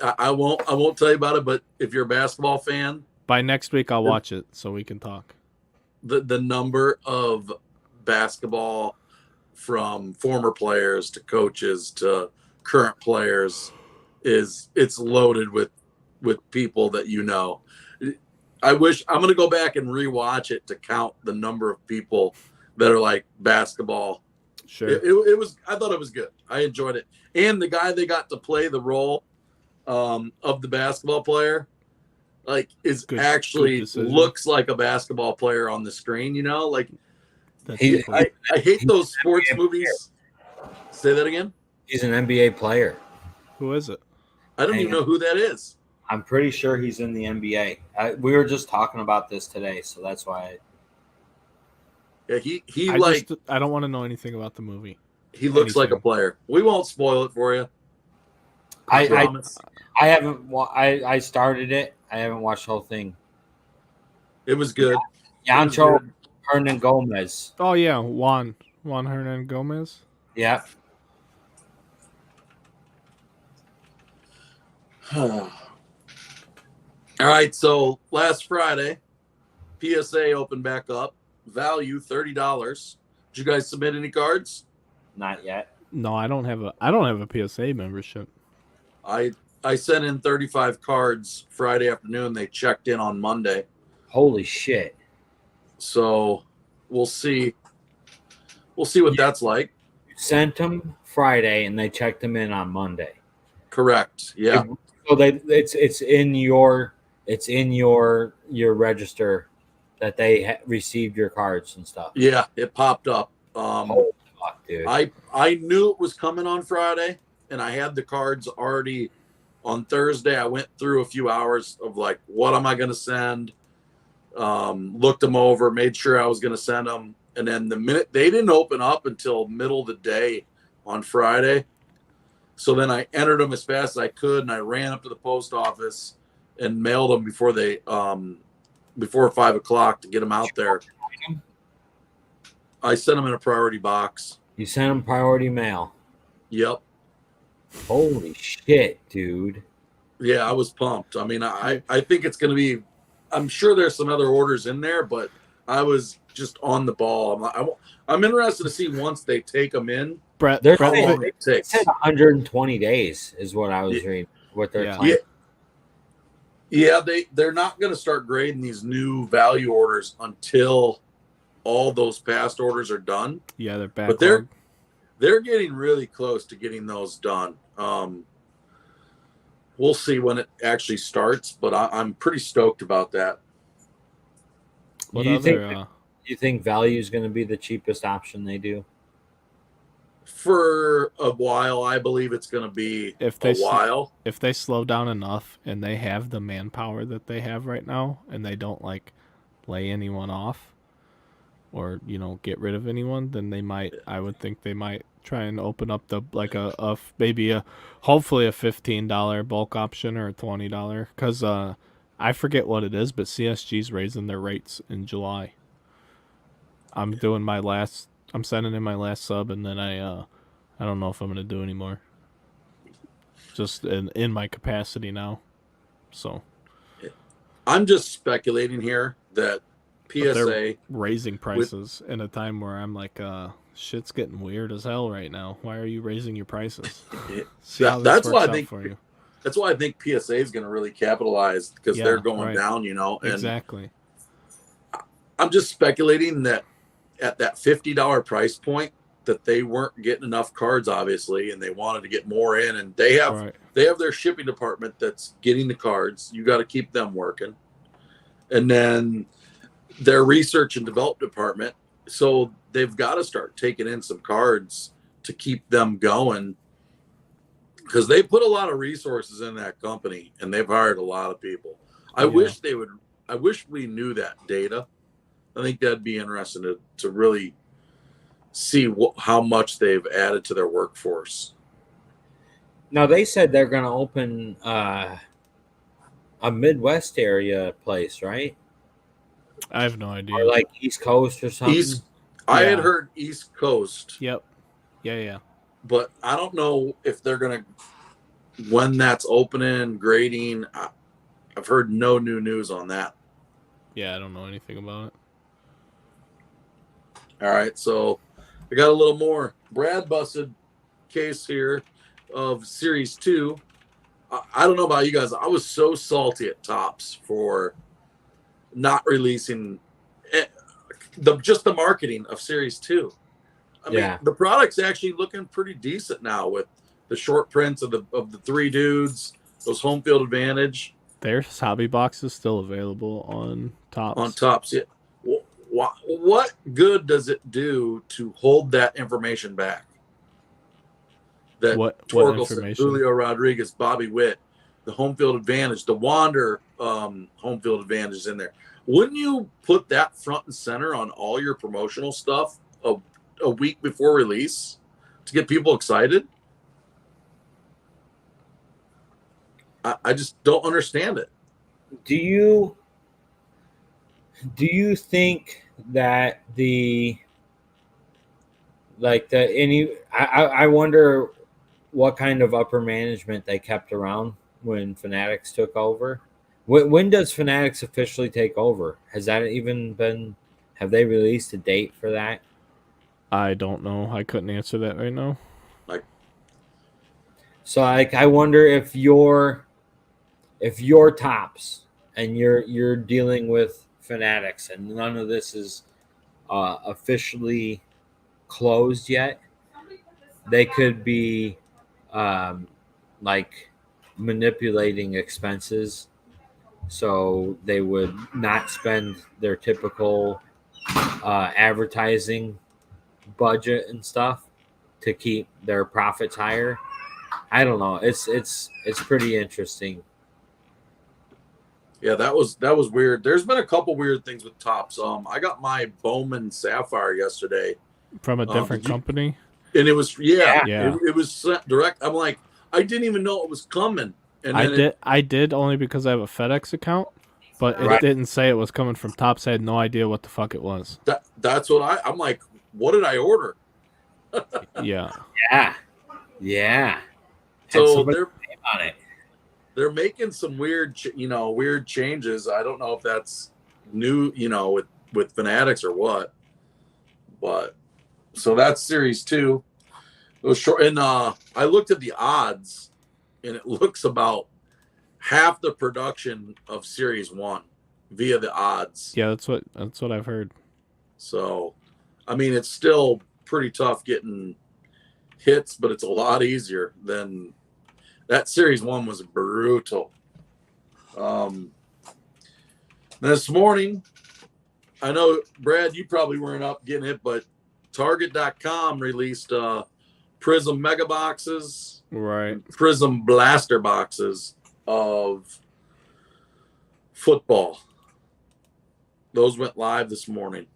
I won't tell you about it, but if you're a basketball fan, By next week, I'll watch it so we can talk. the number of basketball from former players to coaches to current players it's loaded with people that I wish I'm going to go back and rewatch it to count the number of people that are like basketball. Sure. It was. I thought it was good. I enjoyed it, and the guy they got to play the role of the basketball player, like, is actually looks like a basketball player on the screen. You know, like I hate those sports movies. Say that again. He's an NBA player. Who is it? I don't even know who that is. I'm pretty sure he's in the NBA. We were just talking about this today, so that's why. Yeah, I don't want to know anything about the movie. He looks like a player. We won't spoil it for you. I haven't. I started it. I haven't watched the whole thing. It was good. Yancho Hernan Gomez. Oh yeah, Juan Hernan Gomez. Yeah. All right. So last Friday, PSA opened back up. Value $30. Did you guys submit any cards? Not yet. No, I don't have a PSA membership. I sent in 35 cards Friday afternoon. They checked in on Monday. Holy shit. So we'll see. We'll see what that's like. You sent them Friday and they checked them in on Monday. Correct. Yeah. So it's in your register that they received your cards and stuff. Yeah, it popped up. Holy fuck, dude. I knew it was coming on Friday, and I had the cards already on Thursday. I went through a few hours of like, what am I going to send? Looked them over, made sure I was going to send them. And then the minute they didn't open up until middle of the day on Friday. So then I entered them as fast as I could, and I ran up to the post office and mailed them before 5 o'clock to get them out there. I sent them in a priority box. You sent them priority mail? Yep. Holy shit, dude. Yeah, I was pumped. I mean, I think it's going to be – I'm sure there's some other orders in there, but I was just on the ball. I'm interested to see once they take them in. Brett, how long it takes. It said 120 days is what I was reading. What they're claiming. Yeah, they're not going to start grading these new value orders until all those past orders are done. Yeah, they're back. But they're getting really close to getting those done. We'll see when it actually starts, but I'm pretty stoked about that. You think value is going to be the cheapest option they do? For a while, I believe it's going to be a while. If they slow down enough and they have the manpower that they have right now, and they don't like lay anyone off or get rid of anyone, then they might. I would think they might try and open up the hopefully a $15 bulk option or a $20 because I forget what it is, but CSG's raising their rates in July. I'm sending in my last sub, and then I don't know if I'm gonna do any more. Just in my capacity now, so I'm just speculating here that PSA raising prices in a time where I'm like, shit's getting weird as hell right now. Why are you raising your prices? That's why I think PSA is going to really capitalize because they're going down. And exactly. I'm just speculating that at that $50 price point that they weren't getting enough cards, obviously, and they wanted to get more in, and they have their shipping department that's getting the cards. You got to keep them working, and then their research and development department. So they've got to start taking in some cards to keep them going because they put a lot of resources in that company and they've hired a lot of people. I wish we knew that data. I think that'd be interesting to really see how much they've added to their workforce. Now, they said they're going to open a Midwest area place, right? I have no idea. Or like East Coast or something? I had heard East Coast. Yep. Yeah. But I don't know if they're going to, when that's opening, grading. I've heard no new news on that. Yeah, I don't know anything about it. All right, so I got a little more. Brad busted case here of Series 2. I don't know about you guys. I was so salty at Topps for not releasing just the marketing of Series 2. I mean, the product's actually looking pretty decent now with the short prints of the three dudes, those home field advantage. There's hobby boxes still available on Topps. On Topps, yeah. What good does it do to hold that information back? That what Torkelson, information? Julio Rodriguez, Bobby Witt, the home field advantage, the Wander home field advantage is in there. Wouldn't you put that front and center on all your promotional stuff a week before release to get people excited? I just don't understand it. Do you think that I wonder what kind of upper management they kept around when Fanatics took over? When does Fanatics officially take over? Has that even been? Have they released a date for that? I don't know. I couldn't answer that right now. So I wonder if you're Topps and you're dealing with Fanatics and none of this is officially closed yet, they could be like manipulating expenses, so they would not spend their typical advertising budget and stuff to keep their profits higher. I don't know. It's pretty interesting. Yeah, that was weird. There's been a couple weird things with Topps. I got my Bowman Sapphire yesterday from a different company, and it was yeah. It was sent direct. I'm like, I didn't even know it was coming. And I did only because I have a FedEx account, but it didn't say it was coming from Topps. I had no idea what the fuck it was. That's what I'm like. What did I order? Yeah. So they're on it. They're making some weird changes. I don't know if that's new, with Fanatics or what. But so that's Series 2. It was short, and I looked at the odds, and it looks about half the production of Series 1 via the odds. Yeah, that's what I've heard. So, I mean, it's still pretty tough getting hits, but it's a lot easier than that. Series 1 was brutal. This morning, I know, Brad, you probably weren't up getting it, but Target.com released Prism Mega Boxes, right? Prism Blaster Boxes of football. Those went live this morning.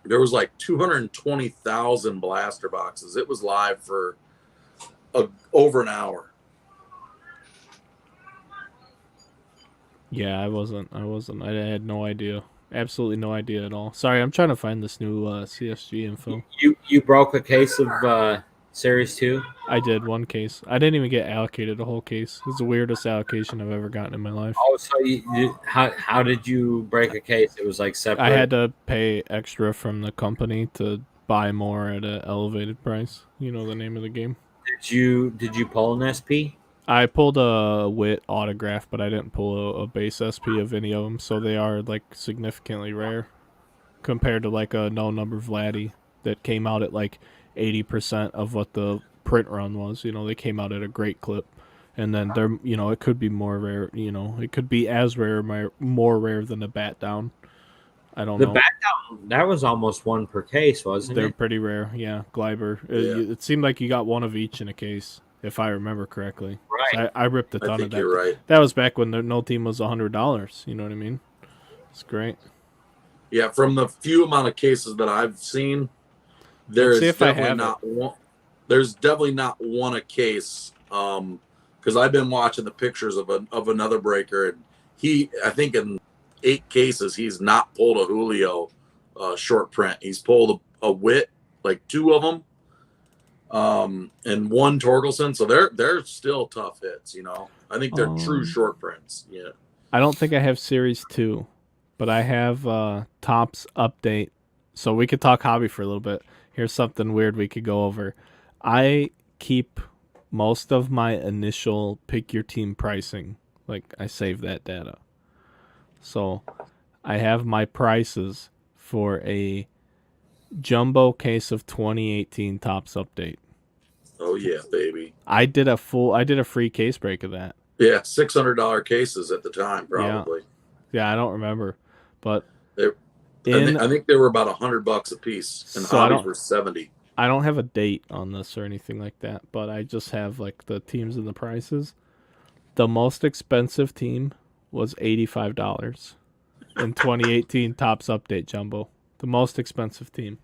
There was like 220,000 blaster boxes. It was live for over an hour. Yeah, I wasn't. I had no idea. Absolutely no idea at all. Sorry, I'm trying to find this new CSG info. You broke a case of Series 2? I did, one case. I didn't even get allocated a whole case. It's the weirdest allocation I've ever gotten in my life. Oh, so how did you break a case? It was like separate? I had to pay extra from the company to buy more at an elevated price. You know the name of the game. Did you pull an SP? I pulled a Witt autograph, but I didn't pull a base SP of any of them, so they are like significantly rare compared to like a no number Vladdy that came out at like 80% of what the print run was. They came out at a great clip, and then they're it could be more rare. It could be as rare, more rare than a bat down. I don't know. The bat down, that was almost one per case, wasn't it? They're pretty rare. Yeah, Gleiber. Yeah. It seemed like you got one of each in a case, if I remember correctly. Right. I ripped a ton of that. You're right. That was back when the no team was $100. You know what I mean? It's great. Yeah, from the few amount of cases that I've seen, there's definitely not one a case. Because I've been watching the pictures of another breaker, and I think in 8 cases he's not pulled a Julio short print. He's pulled a Witt, like 2 of them. And 1 Torkelson, so they're still tough hits. I think they're true short prints. Yeah, I don't think I have Series 2, but I have Topps update, so we could talk hobby for a little bit. Here's something weird we could go over. I keep most of my initial pick your team pricing, like I save that data, so I have my prices for a jumbo case of 2018 Topps Update. Oh yeah, baby. I did a free case break of that. Yeah, $600 cases at the time, probably. Yeah, I don't remember, but I think they were about $100 a piece, and So hobbies were 70. I don't have a date on this or anything like that, but I just have like the teams and the prices. The most expensive team was $85 in 2018 Topps Update Jumbo. The most expensive team.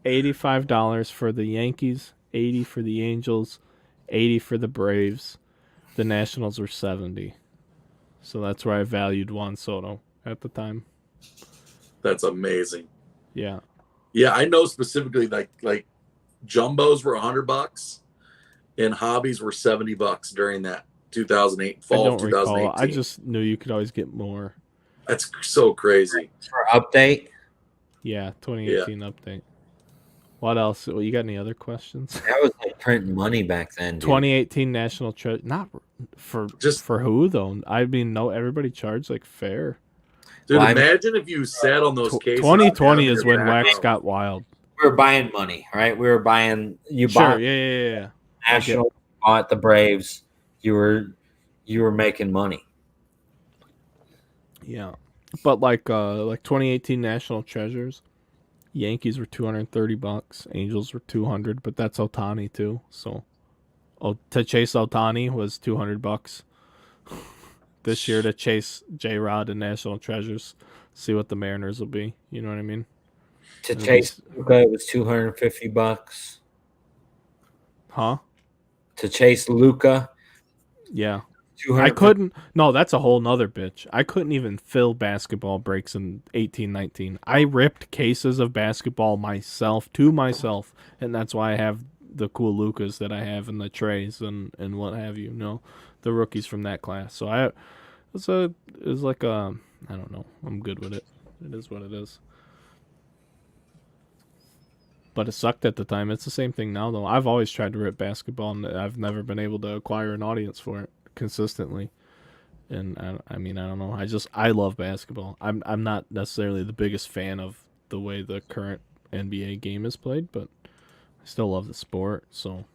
$85 for the Yankees, $80 for the Angels, $80 for the Braves. The Nationals were $70. So that's where I valued Juan Soto at the time. That's amazing. Yeah. Yeah, I know specifically like jumbos were $100 and hobbies were $70 during that 2008 fall of 2018. Recall. I just knew you could always get more. That's so crazy. For update? Yeah, 2018 update. What else? Well, you got any other questions? That was like printing money back then, dude. 2018 National Treasure. Not for who though? I mean, no, everybody charged like fair. Dude, imagine if you sat on those cases. 2020 is when wax got wild. We were buying money, right? We were buying. You sure, bought. Yeah. National bought the Braves. You were making money. Yeah, but like 2018 National Treasures, Yankees were $230, Angels were $200, but that's Ohtani too. So, to chase Ohtani was $200 this year to chase J-Rod and National Treasures. See what the Mariners will be. You know what I mean? To chase Luka, it was $250. Huh? To chase Luka, yeah. I couldn't. No, that's a whole nother bitch. I couldn't even fill basketball breaks in 18-19. I ripped cases of basketball myself, and that's why I have the cool Lucas that I have in the trays and what have you. The rookies from that class. So it was like I don't know. I'm good with it. It is what it is. But it sucked at the time. It's the same thing now, though. I've always tried to rip basketball, and I've never been able to acquire an audience for it consistently. And I mean, I don't know. I love basketball. I'm not necessarily the biggest fan of the way the current NBA game is played, but I still love the sport. So,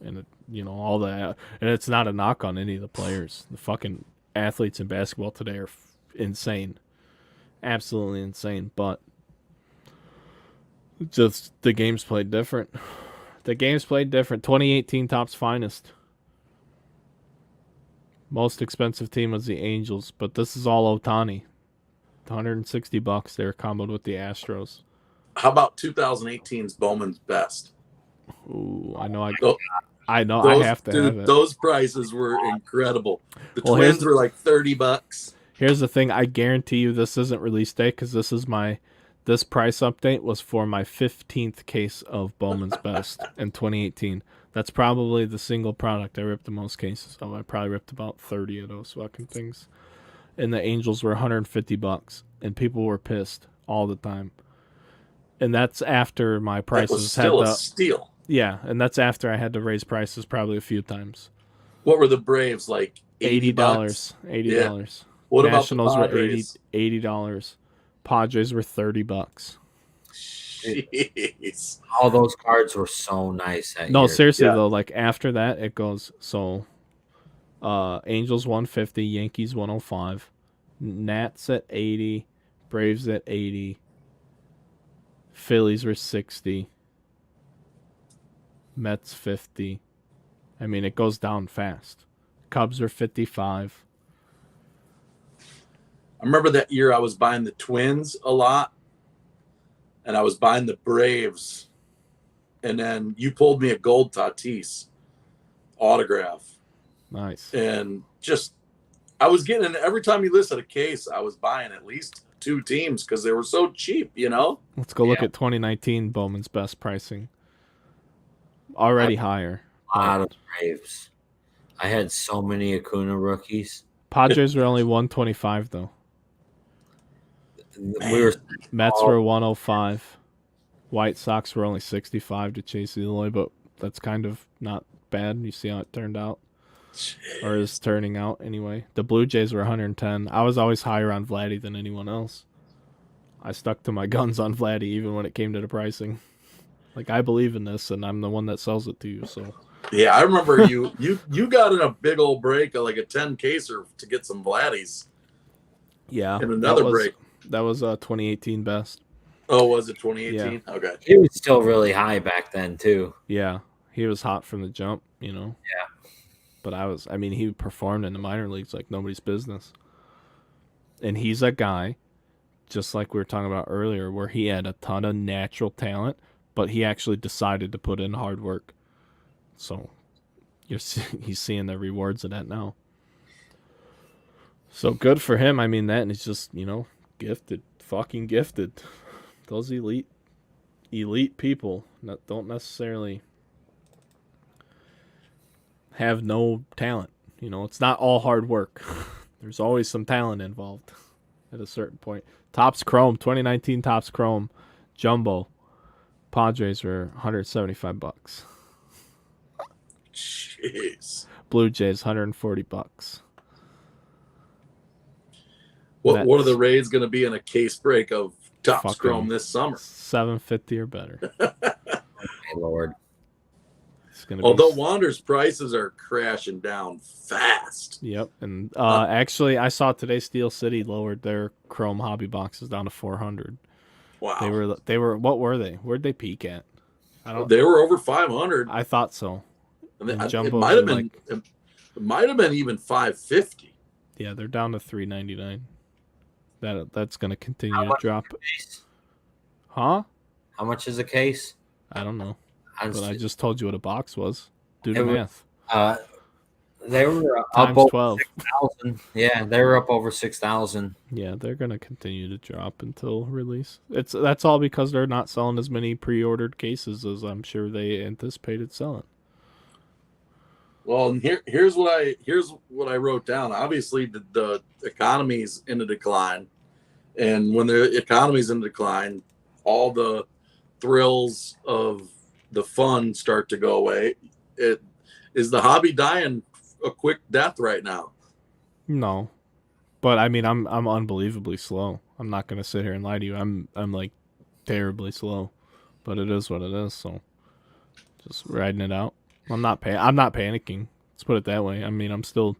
and all that, and it's not a knock on any of the players. The fucking athletes in basketball today are insane, absolutely insane. But just the game's played different. 2018 Topps Finest. Most expensive team was the Angels, but this is all Ohtani. $160. They were comboed with the Astros. How about 2018's Bowman's Best? Ooh, I know. I have to have it. Those prices were incredible. The Twins were like $30. Here's the thing. I guarantee you this isn't release day because this price update was for my 15th case of Bowman's Best in 2018. That's probably the single product I ripped the most cases of. I probably ripped about 30 of those fucking things. And the Angels were $150, and people were pissed all the time. And that's after my prices had a steal. Yeah, and that's after I had to raise prices probably a few times. What were the Braves like? $80. $80. Yeah. What Nationals about the Padres? Were $80. Padres were $30. Jeez. All those cards were so nice that year. Seriously Yeah. though, like after that it goes Angels 150, Yankees 105, Nats at 80, Braves at 80, Phillies were 60, Mets 50. I mean, it goes down fast. Cubs are 55. I remember that year I was buying the Twins a lot, and I was buying the Braves, and then you pulled me a gold Tatis autograph. Nice. And I was getting, every time you listed a case, I was buying at least 2 teams because they were so cheap, Let's go look at 2019 Bowman's Best pricing. Already higher. A lot of Braves. I had so many Acuna rookies. Padres were only 125 though. Mets were 105. White Sox were only 65 to chase Eloy, but that's kind of not bad. You see how it turned out, or is turning out anyway. The Blue Jays were 110. I was always higher on Vladdy than anyone else. I stuck to my guns on Vladdy even when it came to the pricing. Like, I believe in this, and I'm the one that sells it to you. So yeah, I remember you got in a big old break, like a 10 caser to get some Vladdies. yeah, In another break. That was 2018 best. Oh, was it 2018? Yeah. Okay. He was still really high back then too. Yeah, he was hot from the jump, you know. Yeah. But he performed in the minor leagues like nobody's business. And he's a guy, just like we were talking about earlier, where he had a ton of natural talent, but he actually decided to put in hard work. So he's seeing the rewards of that now. So good for him. I mean, that, and he's just, gifted, fucking gifted. Those elite people that don't necessarily have no talent. It's not all hard work. There's always some talent involved at a certain point. Topps Chrome, 2019 Topps Chrome, Jumbo. Padres were $175. Jeez. Blue Jays, $140. What are the Rays going to be in a case break of Topps Chrome this summer? $750 or better. My Lord. Although Wander's prices are crashing down fast. Yep. And actually, I saw today Steel City lowered their Chrome hobby boxes down to $400. Wow. They were what were they? Where'd they peak at? They were over 500. I thought so. And it might have been even 550. Yeah, they're down to $399. That's going to continue to drop. Huh? How much is a case? I don't know. But I just told you what a box was. Do the math. They were Times up over 12. 6,000. Yeah, they were up over 6,000. Yeah, they're gonna continue to drop until release. That's all because they're not selling as many pre-ordered cases as I'm sure they anticipated selling. Well, and here's what I wrote down. Obviously, the economy's in a decline, and when the economy's in decline, all the thrills of the fun start to go away. Is the hobby dying a quick death right now? No, but I mean, I'm unbelievably slow. I'm not gonna sit here and lie to you. I'm like terribly slow, but it is what it is. So just riding it out. I'm not panicking. Let's put it that way. I mean, I'm still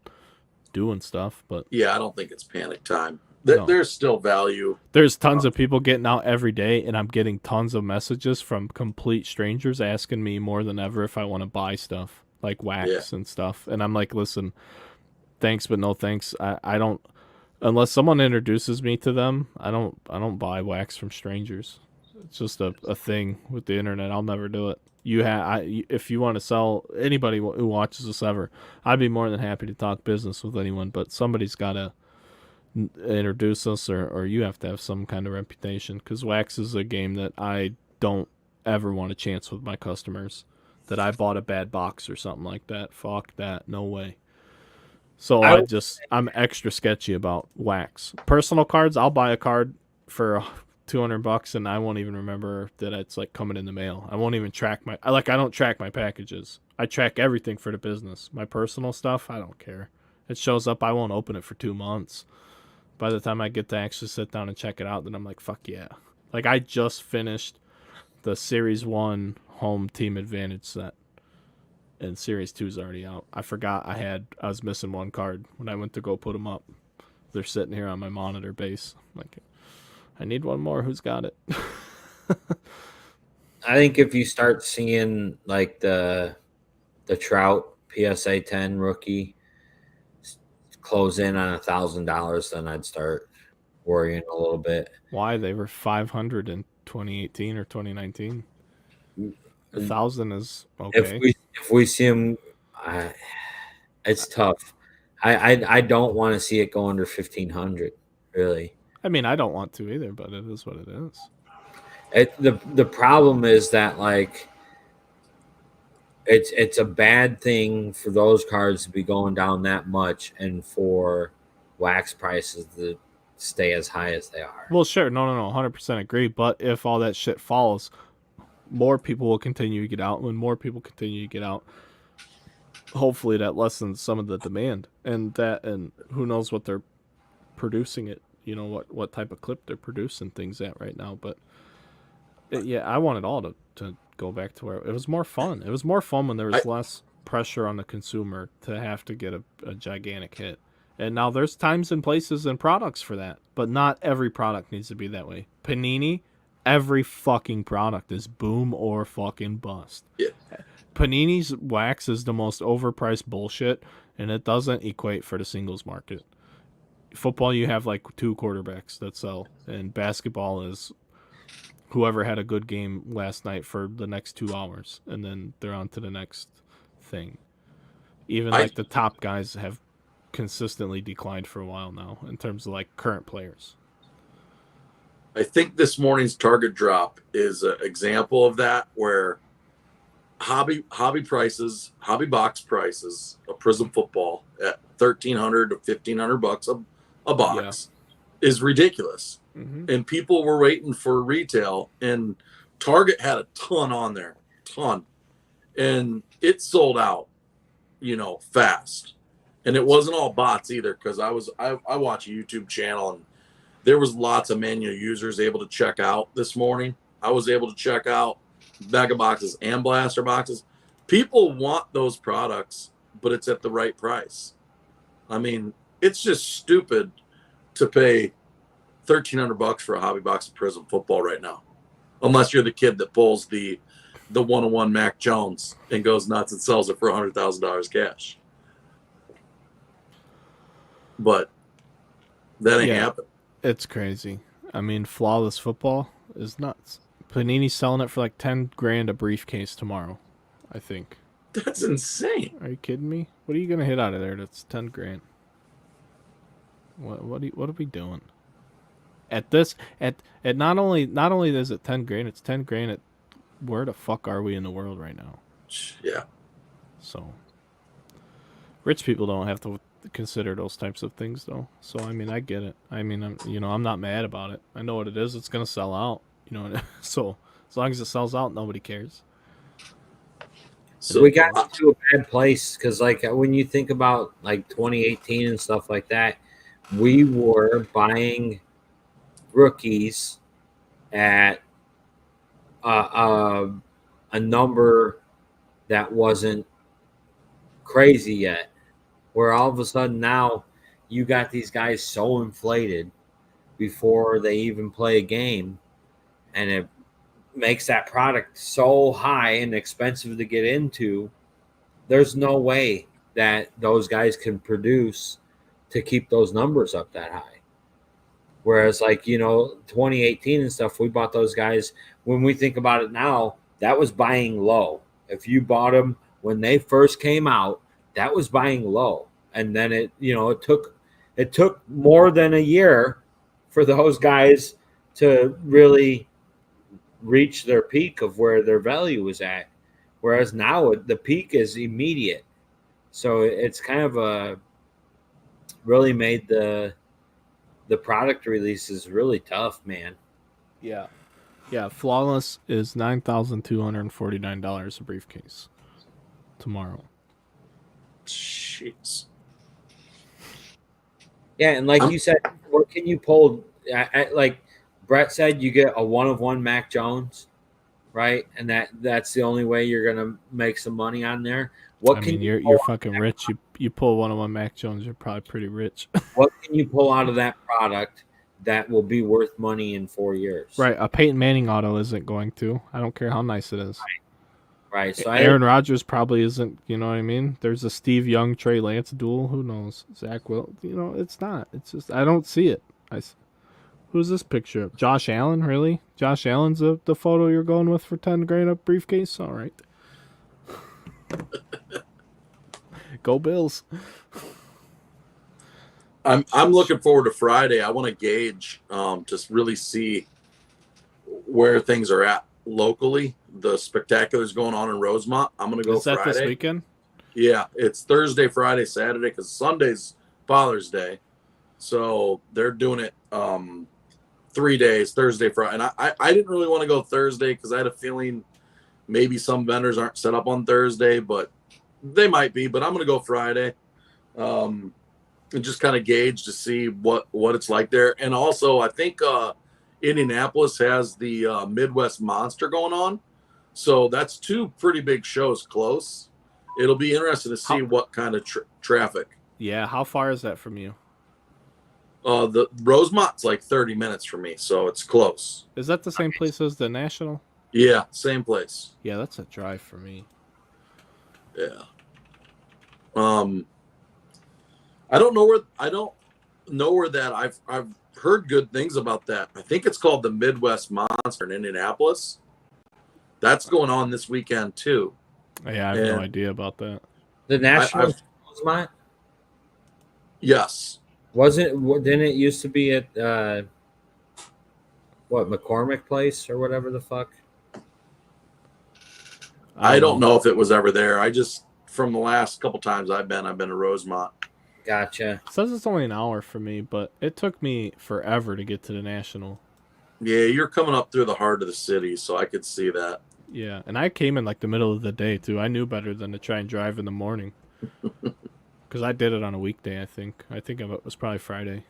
doing stuff, but yeah, I don't think it's panic time. There's still value. There's tons of people getting out every day, and I'm getting tons of messages from complete strangers asking me more than ever if I want to buy stuff like wax and stuff. And I'm like, listen, thanks, but no thanks. I don't, unless someone introduces me to them, I don't buy wax from strangers. It's just a thing with the internet. I'll never do it. If you want to sell anybody who watches this ever, I'd be more than happy to talk business with anyone, but somebody's got to introduce us, or you have to have some kind of reputation, because wax is a game that I don't ever want to chance with my customers, that I bought a bad box or something like that. Fuck that. No way. So I'm extra sketchy about wax. Personal cards, I'll buy a card for $200 and I won't even remember that it's like coming in the mail. I won't even track I don't track my packages. I track everything for the business. My personal stuff, I don't care. It shows up, I won't open it for 2 months. By the time I get to actually sit down and check it out, then I'm like, fuck yeah. Like, I just finished the Series 1 home team advantage set, and Series 2 is already out. I forgot I was missing one card when I went to go put them up. They're sitting here on my monitor base. Like, I need one more. Who's got it? I think if you start seeing like the Trout PSA 10 rookie close in on $1,000, then I'd start worrying a little bit. Why? They were 500 in 2018 or 2019. 1,000 is okay. If we see him, it's tough. I don't want to see it go under 1,500. Really. I mean, I don't want to either, but it is what it is. The problem is that, like, it's a bad thing for those cards to be going down that much, and for wax prices to stay as high as they are. Well, sure, no, 100% agree. But if all that shit falls, more people will continue to get out. When more people continue to get out, hopefully that lessens some of the demand, and who knows what they're producing it. what type of clip they're producing things at right now. But yeah, I want it all to go back to where it was more fun. It was more fun when there was less pressure on the consumer to have to get a gigantic hit. And now there's times and places and products for that, but not every product needs to be that way. Panini, every fucking product is boom or fucking bust. Yeah. Panini's wax is the most overpriced bullshit, and it doesn't equate for the singles market. Football, you have like 2 quarterbacks that sell, and basketball is whoever had a good game last night for the next 2 hours, and then they're on to the next thing. Even like the top guys have consistently declined for a while now in terms of like current players. I think this morning's Target drop is an example of that, where hobby prices, hobby box prices of Prism football at $1,300 to $1,500 a box is ridiculous. Mm-hmm. And people were waiting for retail, and Target had a ton on there, and it sold out, fast. And it wasn't all bots either, because I watch a YouTube channel, and there was lots of manual users able to check out this morning. I was able to check out Mega boxes and blaster boxes. People want those products, but it's at the right price. I mean, it's just stupid to pay $1,300 for a hobby box of Prism football right now, unless you're the kid that pulls the 101 Mac Jones and goes nuts and sells it for $100,000 cash. But that ain't happening. It's crazy. I mean, flawless football is nuts. Panini's selling it for like $10,000 a briefcase tomorrow, I think. That's insane. Are you kidding me? What are you gonna hit out of there? That's $10,000. What are we doing? At not only is it $10,000, it's $10,000 at where the fuck are we in the world right now? Yeah. So rich people don't have to consider those types of things though. So I mean, I get it. I mean, I'm not mad about it. I know what it is. It's gonna sell out. So as long as it sells out, nobody cares. So we got to a bad place because, like, when you think about like 2018 and stuff like that, we were buying rookies at a number that wasn't crazy yet. Where all of a sudden now you got these guys so inflated before they even play a game, and it makes that product so high and expensive to get into. There's no way that those guys can produce to keep those numbers up that high. Whereas, like, 2018 and stuff, we bought those guys. When we think about it now, that was buying low. If you bought them when they first came out, that was buying low. And then it took more than a year for those guys to really reach their peak of where their value was at. Whereas now the peak is immediate. So it's kind of really made the product releases really tough, man. Yeah. Yeah, Flawless is $9,249 a briefcase tomorrow. Jeez. Yeah, and like you said, what can you pull? Like Brett said, you get a 1-of-1 Mac Jones, right? And that's the only way you're gonna make some money on there. You're fucking rich. You pull 1-of-1 Mac Jones, you're probably pretty rich. What can you pull out of that product that will be worth money in 4 years? Right, a Peyton Manning auto isn't going to. I don't care how nice it is. Right. So Aaron Rodgers probably isn't. You know what I mean? There's a Steve Young, Trey Lance duel. Who knows? Zach Will. It's not. It's just I don't see it. Who's this picture of? Josh Allen? Really? Josh Allen's the photo you're going with for $10,000 up briefcase? All right. Go Bills. I'm looking forward to Friday. I want to gauge, just really see where things are at locally. The spectacular's going on in Rosemont. I'm going to go Friday. Is that this weekend? Yeah, it's Thursday, Friday, Saturday, because Sunday's Father's Day. So they're doing it 3 days, Thursday, Friday. And I didn't really want to go Thursday because I had a feeling maybe some vendors aren't set up on Thursday, but they might be. But I'm going to go Friday. and just kind of gauge to see what it's like there. And also, I think Indianapolis has the Midwest Monster going on, so that's two pretty big shows close. It'll be interesting to see what kind of traffic. Yeah, how far is that from you? The Rosemont's like 30 minutes from me, so it's close. Is that the same place as the National? Yeah, same place. Yeah, that's a drive for me. Yeah. I don't know where that I've heard good things about that. I think it's called the Midwest Monster in Indianapolis. That's going on this weekend too. Yeah, I have no idea about that. The National Rosemont? Yes. Didn't it used to be at McCormick Place or whatever the fuck? I don't know if it was ever there. I just, from the last couple times I've been to Rosemont. Gotcha. It says it's only an hour for me, but it took me forever to get to the National. Yeah, you're coming up through the heart of the city, so I could see that. Yeah, and I came in like the middle of the day too. I knew better than to try and drive in the morning. Because I did it on a weekday, I think. I think it was probably Friday.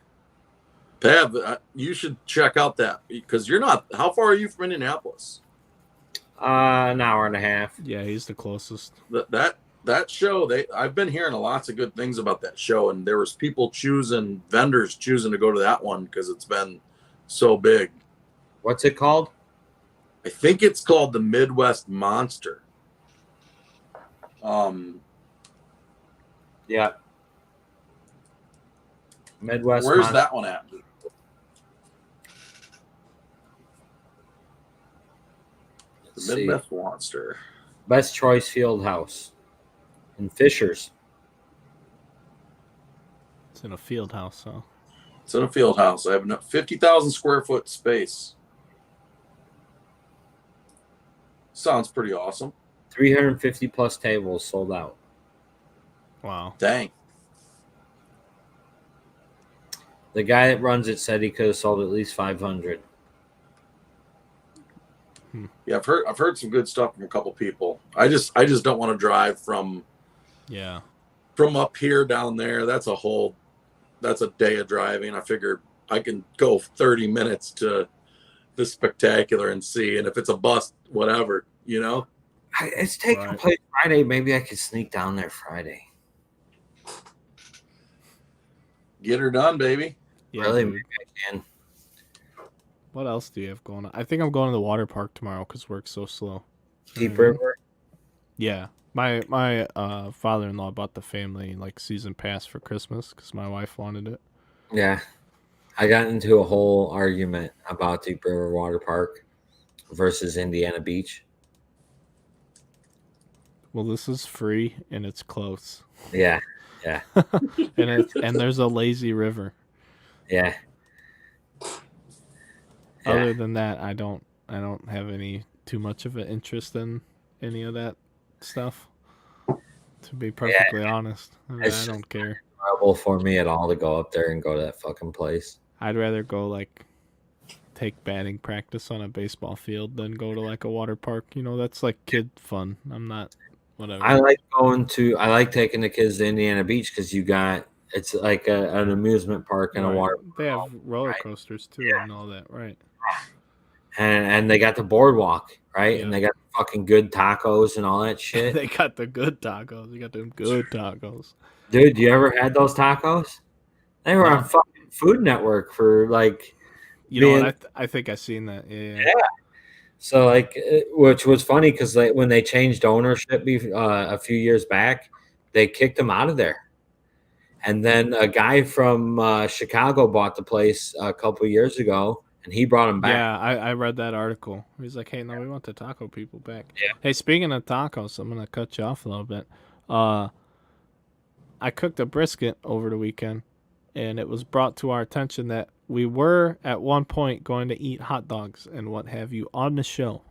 Pav, you should check out that, because you're not. How far are you from Indianapolis? An hour and a half. Yeah, he's the closest. That show, I've been hearing lots of good things about that show, and there was vendors choosing to go to that one because it's been so big. What's it called? I think it's called the Midwest Monster. Yeah. Midwest Where's Monster. that one at? The Midwest Monster. Best Choice Field House in Fishers. It's in a field house, huh? It's in a field house. I have 50,000 square foot space. Sounds pretty awesome. 350 plus tables sold out. Wow. Dang. The guy that runs it said he could have sold at least 500. Yeah, I've heard some good stuff from a couple people. I just don't want to drive from up here down there. That's a day of driving. I figure I can go 30 minutes to the Spectacular and see, and if it's a bus, whatever, you know. It's taking place Friday. Maybe I could sneak down there Friday. Get her done, baby. Yeah, really, dude. maybe I can. What else do you have going on? I think I'm going to the water park tomorrow because work's so slow. Deep River? Yeah. My father-in-law bought the family like season pass for Christmas because my wife wanted it. Yeah. I got into a whole argument about Deep River Water Park versus Indiana Beach. Well, this is free and it's close. Yeah. Yeah. and there's a lazy river. Yeah. Other than that, I don't have any too much of an interest in any of that stuff. To be perfectly honest, I don't care. Trouble for me at all to go up there and go to that fucking place. I'd rather go like take batting practice on a baseball field than go to like a water park. You know, that's like kid fun. I'm not whatever. I like taking the kids to Indiana Beach because it's like an amusement park and a water park. They have roller coasters too and all that, right? And they got the boardwalk, right? Yeah. And they got fucking good tacos and all that shit. They got the good tacos. You got them good tacos. Dude, you ever had those tacos? They were on fucking Food Network for like... You know, I think I've seen that. Yeah. So, like, which was funny because when they changed ownership a few years back, they kicked them out of there. And then a guy from Chicago bought the place a couple of years ago, and he brought them back. Yeah, I read that article. He's like, hey, no, we want the taco people back. Yeah. Hey, speaking of tacos, I'm going to cut you off a little bit. I cooked a brisket over the weekend, and it was brought to our attention that we were at one point going to eat hot dogs and what have you on the show.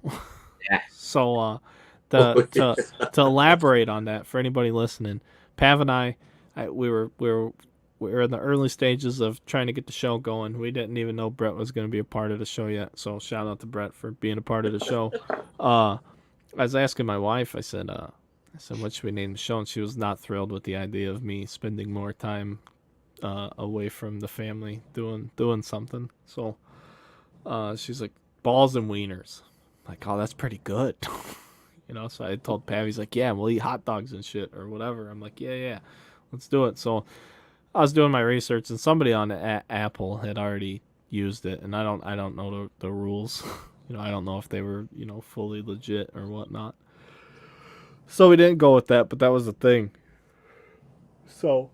Yeah. So to elaborate on that for anybody listening, Pav and I we were in the early stages of trying to get the show going. We didn't even know Brett was going to be a part of the show yet. So shout out to Brett for being a part of the show. I was asking my wife, I said, what should we name the show? And she was not thrilled with the idea of me spending more time away from the family doing something. So she's like, balls and wieners. I'm like, oh, that's pretty good. So I told Pav, he's like, yeah, we'll eat hot dogs and shit or whatever. I'm like, yeah, let's do it. So I was doing my research, and somebody on Apple had already used it, and I don't know the rules. I don't know if they were fully legit or whatnot. So we didn't go with that, but that was the thing. So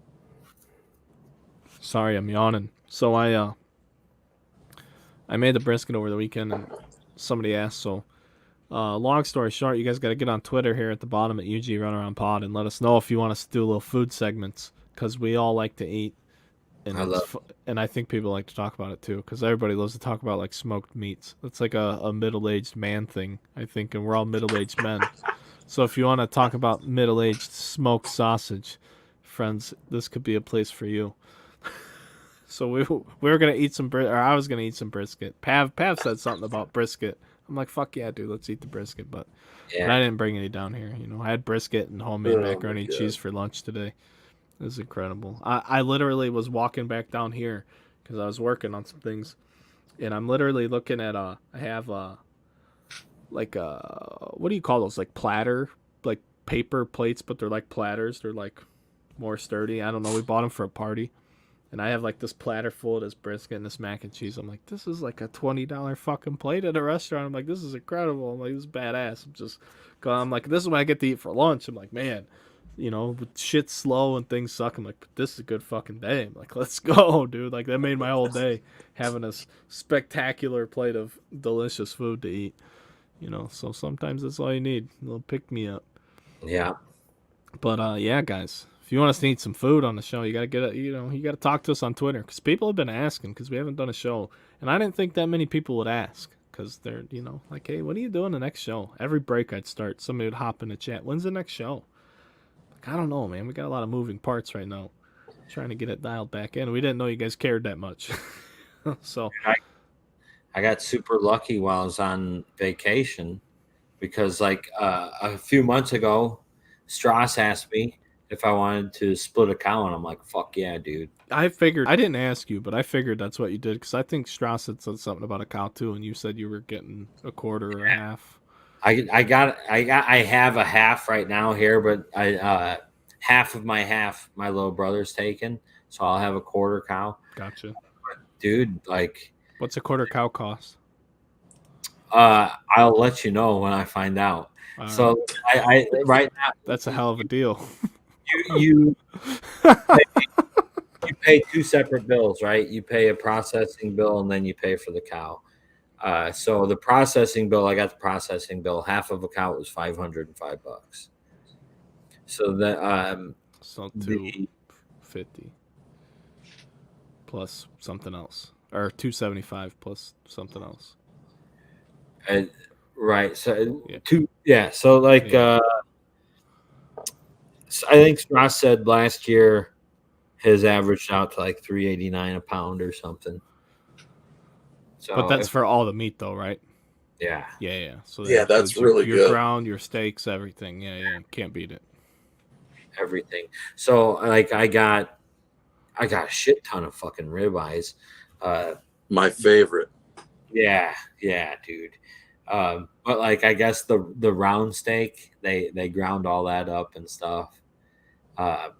sorry, I'm yawning. So I made the brisket over the weekend, and somebody asked. So long story short, you guys got to get on Twitter here at the bottom at UG Runaround Pod and let us know if you want us to do little food segments, because we all like to eat. And I think people like to talk about it too, because everybody loves to talk about like smoked meats. It's like a middle-aged man thing, I think, and we're all middle-aged men. So if you want to talk about middle-aged smoked sausage, friends, this could be a place for you. So we were gonna eat or I was gonna eat some brisket. Pav said something about brisket. I'm like, fuck yeah, dude, let's eat the brisket. But I didn't bring any down here. I had brisket and homemade macaroni and cheese for lunch today. It was incredible. I literally was walking back down here because I was working on some things, and I'm literally looking at I have like what do you call those, like platter, like paper plates, but they're like platters. They're like more sturdy. I don't know. We bought them for a party, and I have like this platter full of this brisket and this mac and cheese. I'm like, this is like a $20 fucking plate at a restaurant. I'm like, this is incredible. I'm like, this is badass. I'm like, this is what I get to eat for lunch. I'm like, man. Shit's slow and things suck. I'm like, this is a good fucking day. I'm like, let's go, dude. Like, that made my whole day, having a spectacular plate of delicious food to eat. So sometimes that's all you need. A little pick me up. Yeah. But yeah, guys, if you want us to eat some food on the show, you gotta get it. You gotta talk to us on Twitter, because people have been asking, because we haven't done a show, and I didn't think that many people would ask, because they're like, hey, what are you doing the next show? Every break I'd start, somebody would hop in the chat. When's the next show? I don't know, man. We got a lot of moving parts right now. Trying to get it dialed back in. We didn't know you guys cared that much. So I got super lucky while I was on vacation, because like a few months ago, Strauss asked me if I wanted to split a cow, and I'm like, fuck yeah, dude. I figured, I didn't ask you, but I figured that's what you did, because I think Strauss had said something about a cow too, and you said you were getting a quarter or a half. I have a half right now here, but half of my little brother's taken, so I'll have a quarter cow. Gotcha, dude. Like, what's a quarter cow cost? I'll let you know when I find out. So I right now, that's a hell of a deal. You pay two separate bills, right? You pay a processing bill, and then you pay for the cow. So the processing bill, I got the processing bill. Half of a cow was $505. So that so $250 plus something else, or $275 plus something else. Right. So So like, so I think Strauss said last year his averaged out to like $3.89 a pound or something. So, but that's for all the meat, though, right? Yeah. So that's really your good. Your ground, your steaks, everything. Yeah. Can't beat it. Everything. So like, I got a shit ton of fucking ribeyes. My favorite. Yeah, dude. But like, I guess the round steak, they ground all that up and stuff. I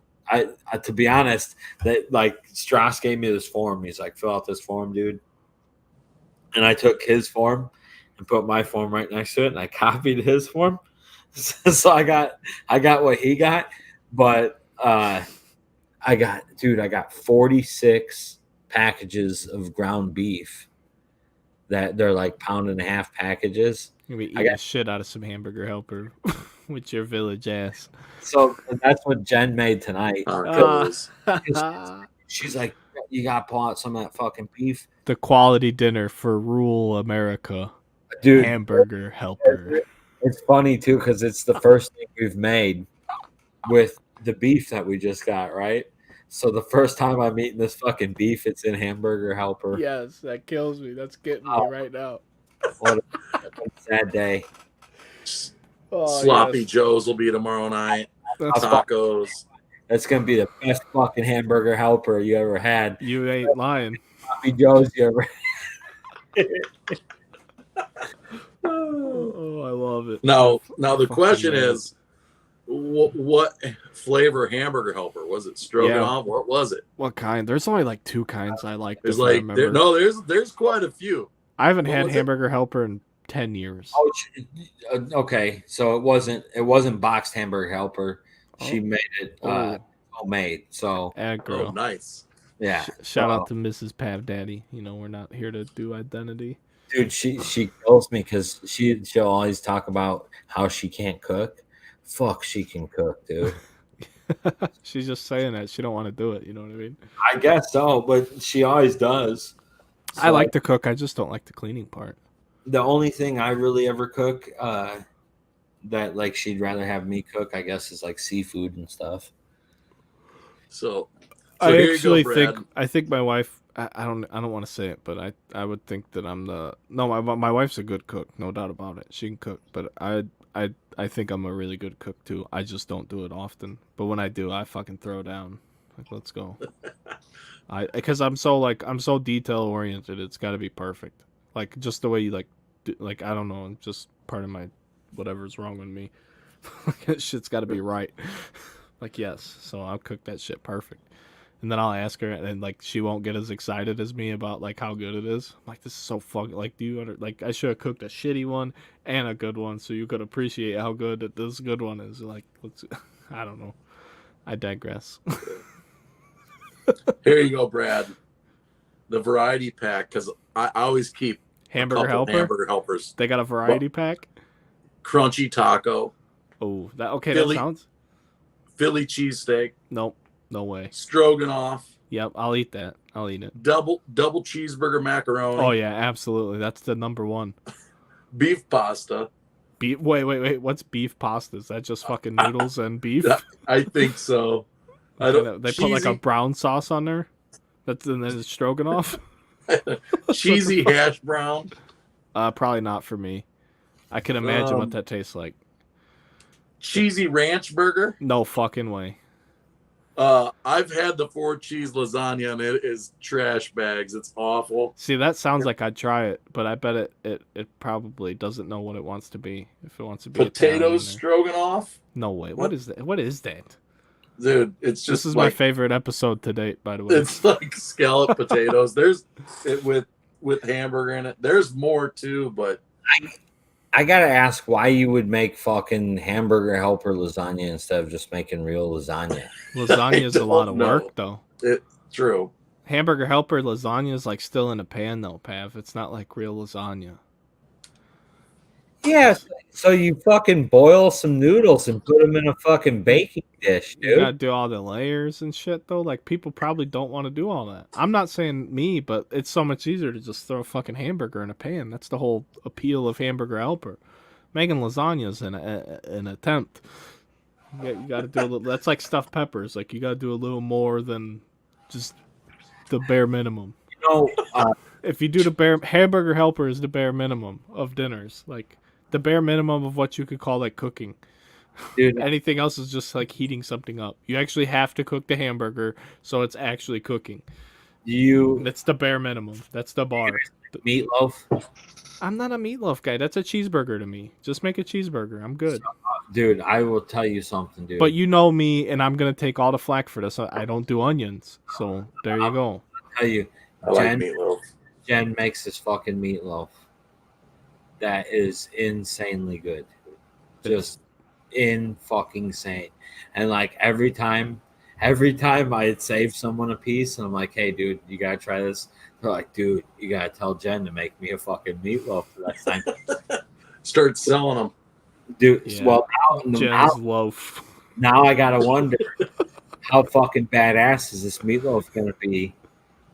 to be honest, that like Strauss gave me this form. He's like, fill out this form, dude. And I took his form and put my form right next to it, and I copied his form. So I got what he got, but I got 46 packages of ground beef that they're like £1.5 packages. You're gonna be eating the shit out of some hamburger helper with your village ass. So that's what Jen made tonight. She's like, you gotta pull out some of that fucking beef. The quality dinner for rural America, dude. Hamburger helper. It's funny too, because it's the first thing we've made with the beef that we just got, right? So the first time I'm eating this fucking beef, it's in Hamburger Helper. Yes, that kills me. That's getting me right now. What a sad day. Sloppy Joes will be tomorrow night. Tacos. That's gonna be the best fucking hamburger helper you ever had. You ain't lying. Sloppy Joe's you ever Oh, I love it. Now I the fucking question love it. is, what flavor hamburger helper was it? Stroganoff? What was it? What kind? There's only like 2 kinds I liked. There's If I remember. there's quite a few. I haven't What had was it? hamburger helper in 10 years. Oh, okay. So it wasn't boxed hamburger helper. She made it homemade. So girl. Oh, nice. Yeah. Shout out to Mrs. Pav Daddy. You know, we're not here to do identity. Dude, she kills me because she'll always talk about how she can't cook. Fuck, she can cook, dude. She's just saying that she don't want to do it. You know what I mean? I guess so, but she always does. So I like to cook. I just don't like the cleaning part. The only thing I really ever cook that like she'd rather have me cook, I guess, is like seafood and stuff. So I here actually you go, Brad. I think my wife. I don't want to say it, but I would think that I'm the my wife's a good cook, no doubt about it. She can cook, but I think I'm a really good cook too. I just don't do it often, but when I do, I fucking throw down. Like, let's go. Because I'm so detail oriented. It's got to be perfect. Like just the way you I don't know. Just part of my whatever's wrong with me. Shit's got to be right. Like yes, so I'll cook that shit perfect. And then I'll ask her, and like she won't get as excited as me about like how good it is. I'm like, this is so fucking like, do you like I should have cooked a shitty one and a good one so you could appreciate how good that this good one is. Like, I don't know. I digress. Here you go, Brad. The variety pack, because I always keep hamburger helpers. They got a variety pack. Crunchy taco. Oh, that sounds. Philly cheesesteak. Nope. No way. Stroganoff. Yep, I'll eat that. I'll eat it. Double cheeseburger macaroni. Oh yeah, absolutely. That's the number one. Beef pasta. Wait. What's beef pasta? Is that just fucking noodles and beef? I think so. They put like a brown sauce on there. And then it's stroganoff. Cheesy hash brown. Probably not for me. I can imagine what that tastes like. Cheesy ranch burger. No fucking way. I've had the 4 cheese lasagna and it is trash bags. It's awful. See, that sounds like I'd try it, but I bet it probably doesn't know what it wants to be. If it wants to be potatoes stroganoff. No way. What is that? What is that? Dude, it's just this is my favorite episode to date, by the way. It's like scallop potatoes. There's it with hamburger in it. There's more too, but I gotta ask why you would make fucking hamburger helper lasagna instead of just making real lasagna. Lasagna is a lot of work, though. It's true. Hamburger helper lasagna is like still in a pan, though, Pav. It's not like real lasagna. Yeah, so you fucking boil some noodles and put them in a fucking baking dish, dude. You gotta do all the layers and shit, though. Like, people probably don't want to do all that. I'm not saying me, but it's so much easier to just throw a fucking hamburger in a pan. That's the whole appeal of hamburger helper. Making lasagna's an attempt. You gotta do a little. That's like stuffed peppers. Like, you gotta do a little more than just the bare minimum. You know, if you do hamburger helper is the bare minimum of dinners. Like, the bare minimum of what you could call like cooking. Dude, anything else is just like heating something up. You actually have to cook the hamburger, so it's actually cooking. That's the bare minimum. That's the bar. Meatloaf? I'm not a meatloaf guy. That's a cheeseburger to me. Just make a cheeseburger. I'm good. Dude, I will tell you something, dude. But you know me, and I'm going to take all the flack for this. I don't do onions. So there you go. I'll tell you. I like meatloaf. Jen makes this fucking meatloaf that is insanely good. Just in fucking sane. And like every time I'd save someone a piece and I'm like, hey dude, you gotta try this. They're like, dude, you gotta tell Jen to make me a fucking meatloaf for that time. Start selling them. Dude, yeah. Well Jen's loaf. Now I gotta wonder how fucking badass is this meatloaf gonna be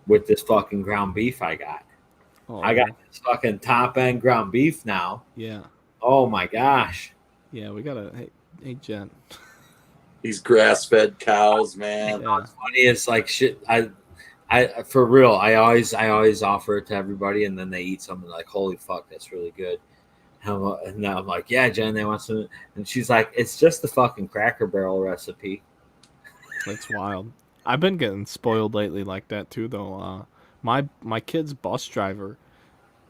with this fucking ground beef I got. Oh, I got this fucking top end ground beef now. Yeah. Oh my gosh. Yeah, we gotta. Hey, Jen. These grass-fed cows, man. Yeah. What's funny is like shit. I for real. I always offer it to everybody, and then they eat something like, holy fuck, that's really good. And now I'm like, yeah, Jen, they want some, and she's like, it's just the fucking Cracker Barrel recipe. It's wild. I've been getting spoiled lately like that too, though. My kid's bus driver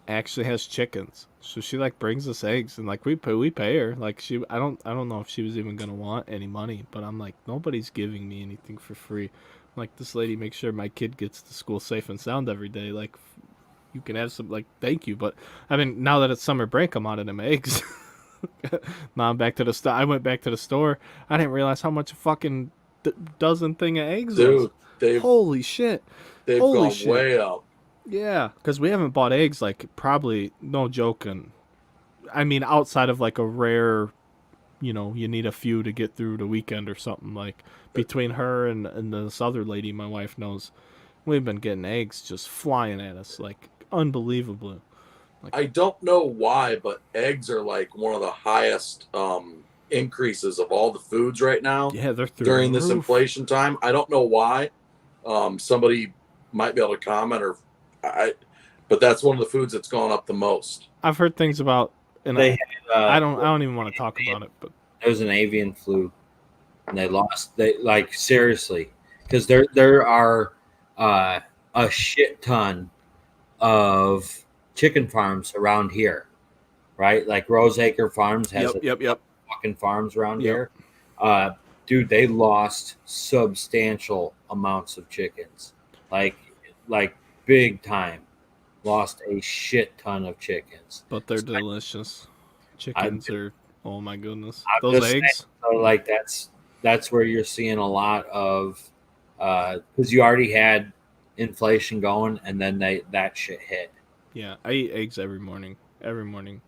actually has chickens, so she like brings us eggs, and like we pay her. Like I don't know if she was even gonna want any money, but I'm like, nobody's giving me anything for free. Like, this lady makes sure my kid gets to school safe and sound every day. Like, you can have some, like, thank you. But I mean, now that it's summer break, I'm out of them eggs. Now I'm back to the store. I went back to the store. I didn't realize how much a fucking dozen thing of eggs was. Dude, they've Holy shit. they've Holy gone shit. way up. Yeah, because we haven't bought eggs, like, probably, no joking. I mean, outside of, like, a rare, you need a few to get through the weekend or something. Like, between her and this other lady my wife knows, we've been getting eggs just flying at us, like, unbelievably. Like, I don't know why, but eggs are like one of the highest increases of all the foods right now yeah, they're through during the this roof. inflation time. I don't know why. Somebody might be able to comment, or but that's one of the foods that's gone up the most. I've heard things about, and They I, had, I don't even want to talk about it, but there was an avian flu, and they lost. They like seriously, because there are uh, a shit ton of chicken farms around here, right? Like Roseacre Farms has a ton of fucking farms around yep. here. Uh, Dude, they lost substantial amounts of chickens, like like big time. Lost a shit ton of chickens. But they're delicious. I'm Chickens are, oh my goodness. I'm Those just saying, eggs? so like that's where you're seeing a lot of because you already had inflation going, and then that shit hit. Yeah, I eat eggs every morning. Every morning.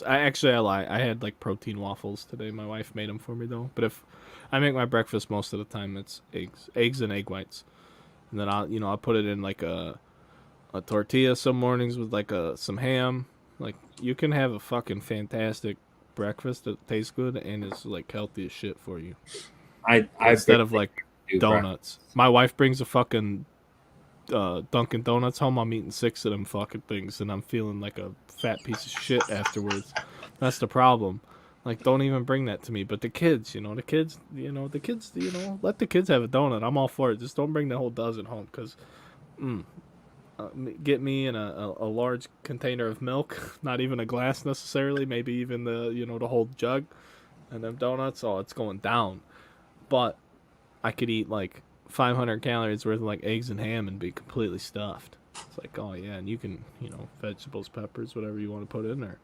I lie. I had like protein waffles today. My wife made them for me though. But if I make my breakfast most of the time, it's eggs and egg whites, and then I'll put it in like a tortilla some mornings with like some ham. Like, you can have a fucking fantastic breakfast that tastes good and is like healthy as shit for you, I instead barely of like do donuts. breakfast. My wife brings a fucking Dunkin' Donuts home. I'm eating 6 of them fucking things, and I'm feeling like a fat piece of shit afterwards. That's the problem. Like, don't even bring that to me. But the kids, let the kids have a donut. I'm all for it. Just don't bring the whole dozen home, because get me in a large container of milk, not even a glass necessarily, maybe even the whole jug, and them donuts. Oh, it's going down. But I could eat like 500 calories worth of like eggs and ham and be completely stuffed. It's like, oh yeah, and you can, vegetables, peppers, whatever you want to put in there.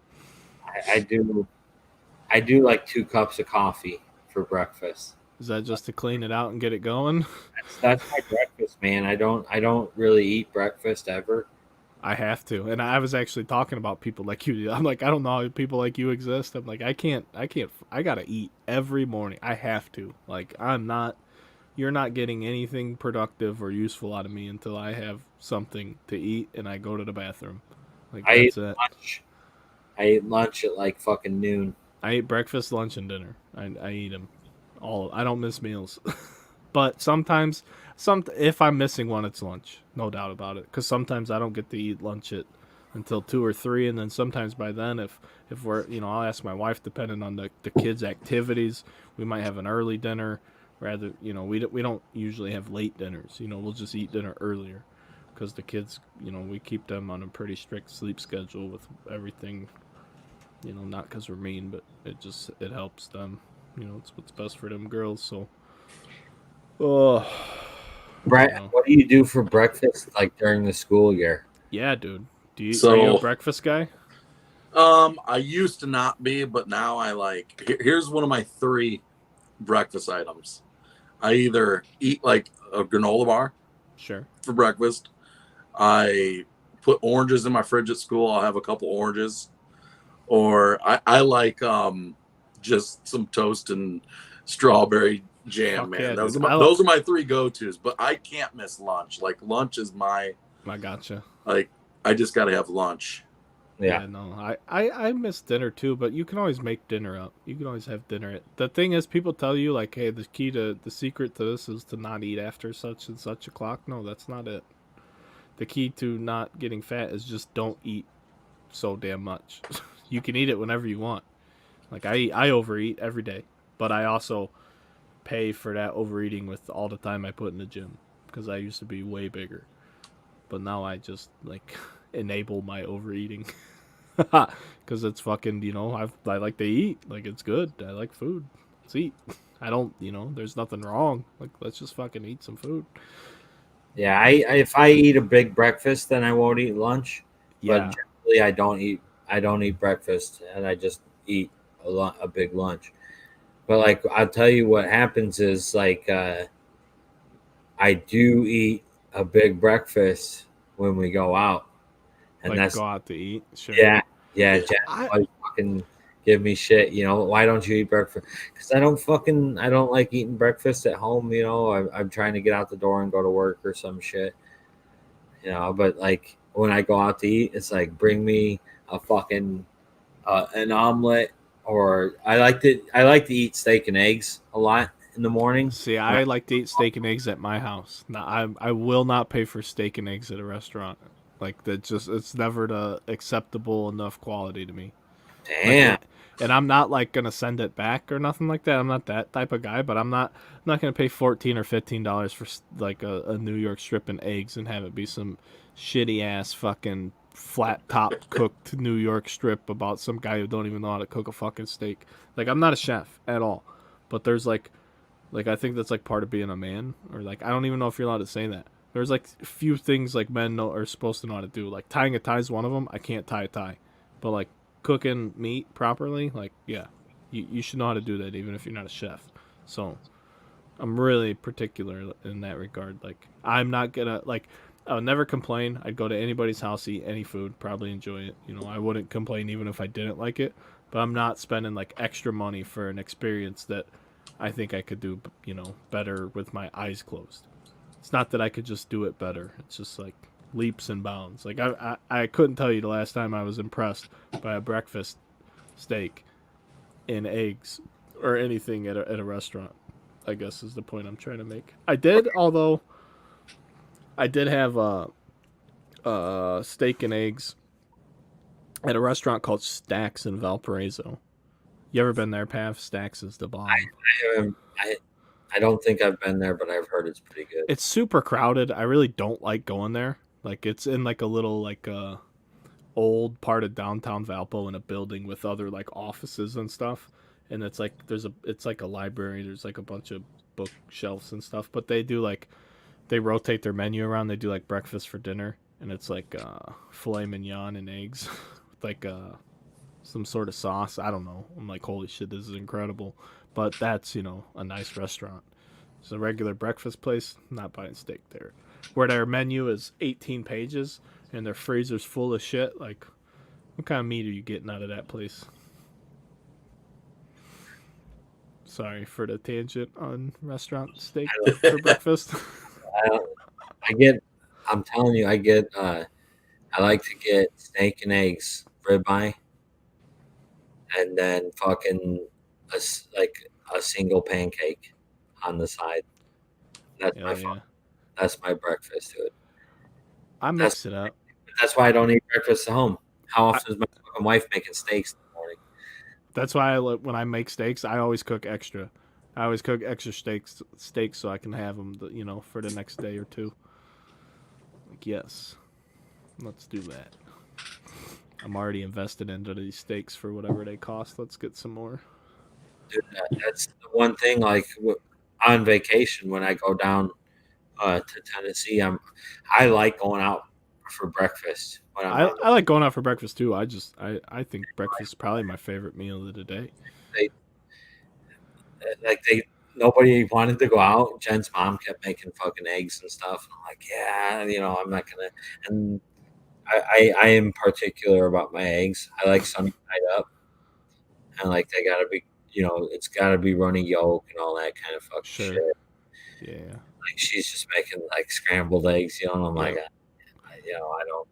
I do like 2 cups of coffee for breakfast. Is that just to clean it out and get it going? That's my breakfast, man. I don't really eat breakfast ever. I have to. And I was actually talking about people like you. I'm like, I don't know how people like you exist. I'm like, I gotta eat every morning. I have to. Like, you're not getting anything productive or useful out of me until I have something to eat and I go to the bathroom. Like, I that's ate it. lunch. I ate lunch at like fucking noon. I eat breakfast, lunch, and dinner. I eat them all. I don't miss meals. But sometimes, if I'm missing one, it's lunch, no doubt about it. Because sometimes I don't get to eat lunch until 2 or 3, and then sometimes by then, if we're, I'll ask my wife, depending on the kids' activities, we might have an early dinner. Rather, we don't usually have late dinners. We'll just eat dinner earlier, because the kids, we keep them on a pretty strict sleep schedule with everything. Not because we're mean, but it helps them. It's what's best for them girls. So, oh, Brett, what do you do for breakfast like during the school year? yeah, dude. Are you a So, breakfast guy? I used to not be, but now I like. Here's one of my 3 breakfast items. I either eat like a granola bar Sure. for breakfast. I put oranges in my fridge at school. I'll have a couple oranges, or I like just some toast and strawberry jam. Fuck Man, yeah, those dude. those are my 3 go-tos. But I can't miss lunch. Like, lunch is I gotcha. like I just got to have lunch. Yeah, no, I miss dinner too, but you can always make dinner up. You can always have dinner. The thing is, people tell you like, hey, the secret to this is to not eat after such and such o'clock. No, that's not it. The key to not getting fat is just don't eat so damn much. You can eat it whenever you want. Like, I overeat every day, but I also pay for that overeating with all the time I put in the gym, because I used to be way bigger, but now I just like enable my overeating because it's fucking, I like to eat, like it's good, I like food, let's eat. I don't, there's nothing wrong, like let's just fucking eat some food. Yeah, if I eat a big breakfast, then I won't eat lunch. But Yeah, generally, I don't eat breakfast, and I just eat a big lunch. But like I'll tell you what happens is like I do eat a big breakfast when we go out, and like that's go out to eat, sure. yeah, yeah. Yeah. Jen I always fucking give me shit. Why don't you eat breakfast? Because I don't like eating breakfast at home. I'm trying to get out the door and go to work or some shit. But like when I go out to eat, it's like bring me a fucking an omelet, or I like to eat steak and eggs a lot in the morning. See, I like to eat steak and eggs at my house. Now, I will not pay for steak and eggs at a restaurant. Like that, just it's never the acceptable enough quality to me. Like Damn. it, and I'm not like gonna send it back or nothing like that. I'm not that type of guy. But I'm not gonna pay $14 or $15 for like a New York strip and eggs and have it be some shitty ass fucking flat top cooked New York strip about some guy who don't even know how to cook a fucking steak. Like I'm not a chef at all. But there's like I think that's like part of being a man, or like I don't even know if you're allowed to say that. There's like a few things like men know are supposed to know how to do. Like tying a tie is one of them. I can't tie a tie, but like cooking meat properly, like yeah, you should know how to do that even if you're not a chef. So I'm really particular in that regard. Like I'm not gonna like. I would never complain. I'd go to anybody's house, eat any food, probably enjoy it. I wouldn't complain even if I didn't like it. But I'm not spending like extra money for an experience that I think I could do, better with my eyes closed. It's not that I could just do it better. It's just like leaps and bounds. Like I couldn't tell you the last time I was impressed by a breakfast steak and eggs or anything at a restaurant. I guess is the point I'm trying to make. Although I did have a steak and eggs at a restaurant called Stacks in Valparaiso. You ever been there, Pav? Stacks is the bomb. I don't think I've been there, but I've heard it's pretty good. It's super crowded. I really don't like going there. Like it's in like a little like old part of downtown Valpo in a building with other like offices and stuff. And it's like a library. There's like a bunch of bookshelves and stuff. But they rotate their menu around. They do like breakfast for dinner, and it's like filet mignon and eggs with like some sort of sauce. I don't know. I'm like, holy shit, this is incredible. But that's a nice restaurant. It's a regular breakfast place. Not buying steak there. Where their menu is 18 pages and their freezer's full of shit. Like, what kind of meat are you getting out of that place? Sorry for the tangent on restaurant steak for breakfast. I, I get. I'm telling you, I get. I like to get steak and eggs, ribeye, and then fucking like a single pancake on the side. That's Hell yeah. that's my breakfast, dude. I That's mix it up. that's why I don't eat breakfast at home. How often is my fucking wife making steaks in the morning? That's why when I make steaks, I always cook extra. I always cook extra steaks so I can have them, for the next day or two. Like, yes, let's do that. I'm already invested into these steaks for whatever they cost. Let's get some more. Dude, that's the one thing. Like on vacation when I go down to Tennessee, I like going out for breakfast when I'm on. I like going out for breakfast too. I think breakfast is probably my favorite meal of the day. They they nobody wanted to go out. Jen's mom kept making fucking eggs and stuff. And I'm like, yeah, I'm not gonna. And I am particular about my eggs. I like sunny side up, and like they gotta be, it's gotta be runny yolk and all that kind of fucking Sure. shit. Yeah. Like she's just making like scrambled eggs, and I'm like, Yep. I don't.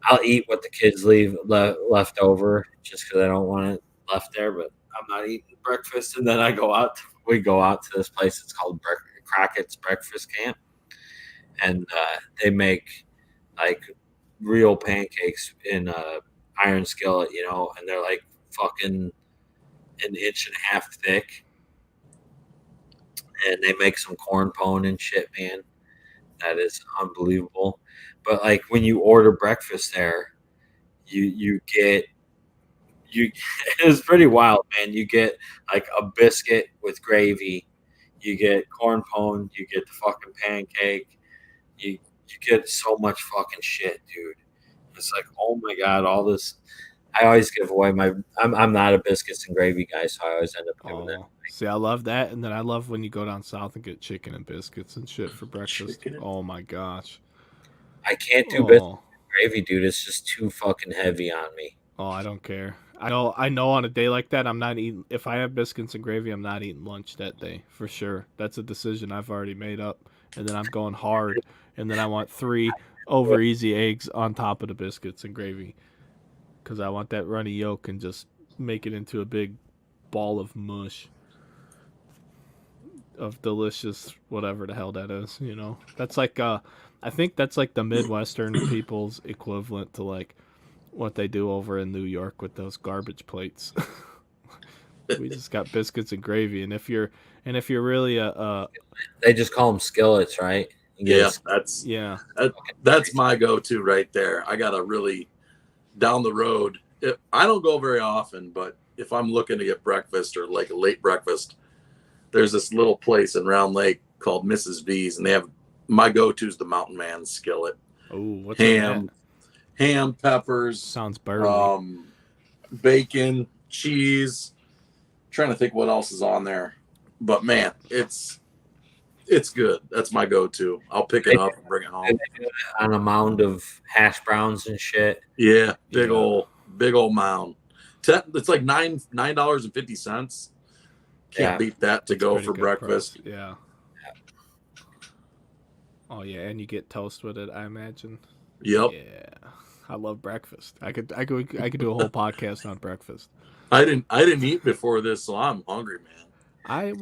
I'll eat what the kids leave left over just because I don't want it left there, but I'm not eating breakfast. And then we go out to this place. It's called Crockett's Breakfast Camp, and they make like real pancakes in a iron skillet, and they're like fucking an inch and a half thick, and they make some corn pone and shit, man. That is unbelievable. But like when you order breakfast there, you get you it's pretty wild, man. You get like a biscuit with gravy, you get corn pone, you get the fucking pancake, you get so much fucking shit, dude. It's like, oh my god, all this. I always give away my. I'm not a biscuits and gravy guy, so I always end up giving it. See, I love that, and then I love when you go down south and get chicken and biscuits and shit for breakfast. Oh my gosh, I can't do biscuits and gravy, dude. It's just too fucking heavy on me. Oh, I don't care. I know on a day like that, I'm not eating. If I have biscuits and gravy, I'm not eating lunch that day for sure. That's a decision I've already made up, and then I'm going hard, and then I want 3 over easy eggs on top of the biscuits and gravy, because I want that runny yolk and just make it into a big ball of mush. Of delicious whatever the hell that is, you know. That's like I think that's like the Midwestern people's equivalent to like what they do over in New York with those garbage plates. We just got biscuits and gravy, and if you're really they just call them skillets, right? Yeah, that's my go-to right there. I got a really down the road. I don't go very often, but if I'm looking to get breakfast or like a late breakfast, there's this little place in Round Lake called Mrs. V's, and they have my go-to is the Mountain Man skillet. Oh, what's ham, peppers, sounds burly. Bacon, cheese. I'm trying to think what else is on there, but man, it's good. That's my go-to. I'll pick it up and bring it home on a mound of hash browns and shit. Yeah, big old mound. It's like $9.50. Can't beat that to go for breakfast. Price. Yeah. Oh yeah, and you get toast with it, I imagine. Yep. Yeah, I love breakfast. I could do a whole podcast on breakfast. I didn't eat before this, so I'm hungry, man.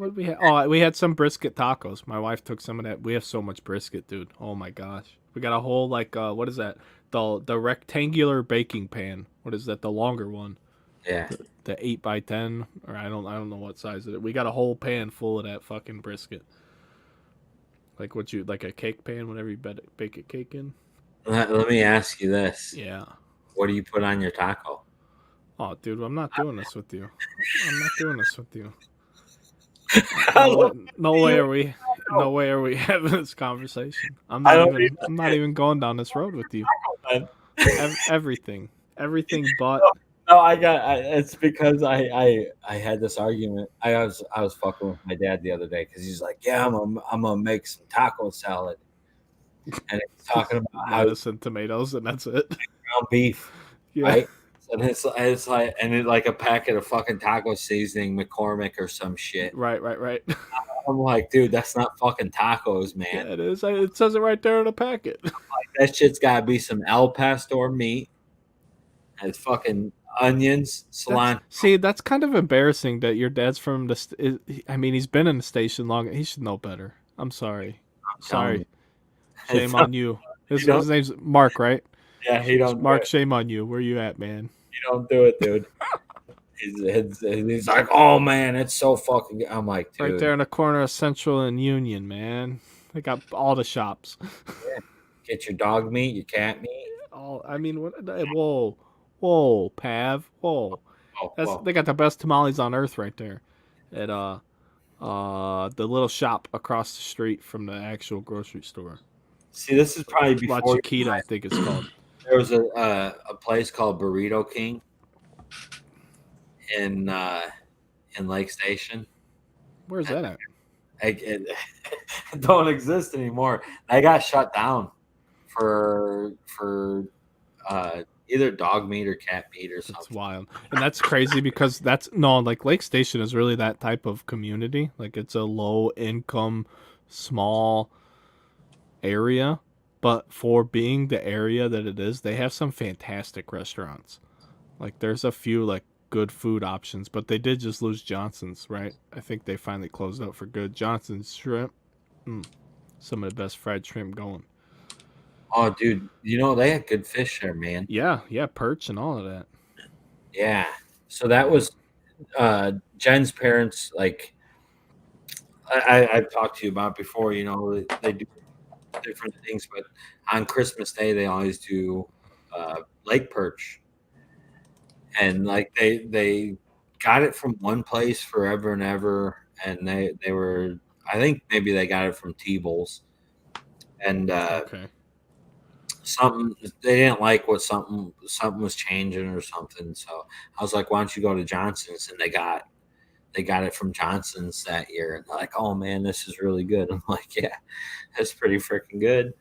We had some brisket tacos. My wife took some of that. We have so much brisket, dude. Oh my gosh, we got a whole like what is that? The rectangular baking pan. What is that? The longer one. Yeah. The 8x10, or I don't know what size it is. We got a whole pan full of that fucking brisket. Like like a cake pan, whenever you bake a cake in. Let me ask you this. Yeah. What do you put on your taco? Oh, dude, I'm not doing this with you. No way are we having this conversation. I'm not even going down this road with you. Everything but. No, it's because I had this argument. I was fucking with my dad the other day because he's like, yeah, I'm gonna make some taco salad, and he's talking about lettuce and tomatoes, and that's it. Ground beef, right? And it's like a packet of fucking taco seasoning, McCormick or some shit. Right. I'm like, dude, that's not fucking tacos, man. Yeah, it is. It says it right there in the packet. Like, that shit's gotta be some El Pastor meat. And it's fucking onions, cilantro. That's kind of embarrassing that your dad's from the. I mean, he's been in the station long. He should know better. I'm sorry. Shame on you. His name's Mark, right? Yeah, he don't. Mark, shame on you. Where you at, man? You don't do it, dude. He's like, oh man, it's so fucking. I'm like, dude. Right there in the corner of Central and Union, man. They got all the shops. Yeah. Get your dog meat, your cat meat. Oh, I mean, whoa, Pav, whoa. They got the best tamales on earth right there, at the little shop across the street from the actual grocery store. See, this is probably before La Chiquita, I think it's called. There was a place called Burrito King in Lake Station. Where's that at? It don't exist anymore. I got shut down for either dog meat or cat meat or something. That's wild. And that's crazy because like Lake Station is really that type of community. Like it's a low income, small area, but for being the area that it is, they have some fantastic restaurants. Like there's a few like good food options, but they did just lose Johnson's, right? I think they finally closed out for good. Johnson's shrimp, some of the best fried shrimp going. Oh, dude, they had good fish there, man. Yeah, perch and all of that. Yeah, so that was Jen's parents, like I've talked to you about before. You know, they do different things, but on Christmas Day they always do lake perch, and like they got it from one place forever and ever, and they were, I think maybe they got it from T-Bowles, and Okay. something they didn't like what something was changing or something. So I was like, why don't you go to Johnson's? And they got it from Johnson's that year, and they're like, oh man, this is really good. I'm like, yeah, that's pretty freaking good.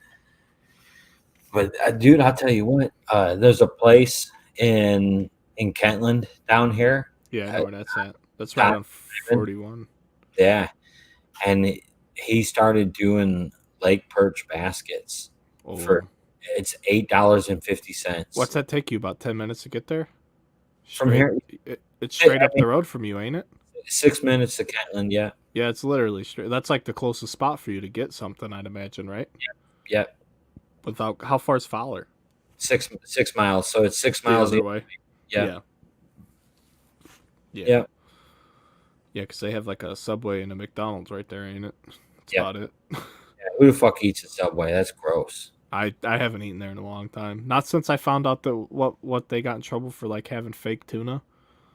But dude, I'll tell you what, there's a place in Kentland down here. Yeah, I know where that's at. That's right on 41. Yeah, and he started doing lake perch baskets for it's $8.50. What's that take you, about 10 minutes to get there? From here, it's straight up the road from you, ain't it? 6 minutes to Kentland. Yeah. Yeah, it's literally straight. That's like the closest spot for you to get something, I'd imagine, right? Yeah. Without, how far is Fowler? 6 miles. So it's 6 miles either way. Yeah. Yeah, because they have like a Subway and a McDonald's right there, ain't it? That's about it. Yeah, who the fuck eats at Subway? That's gross. I haven't eaten there in a long time. Not since I found out that what they got in trouble for, like having fake tuna.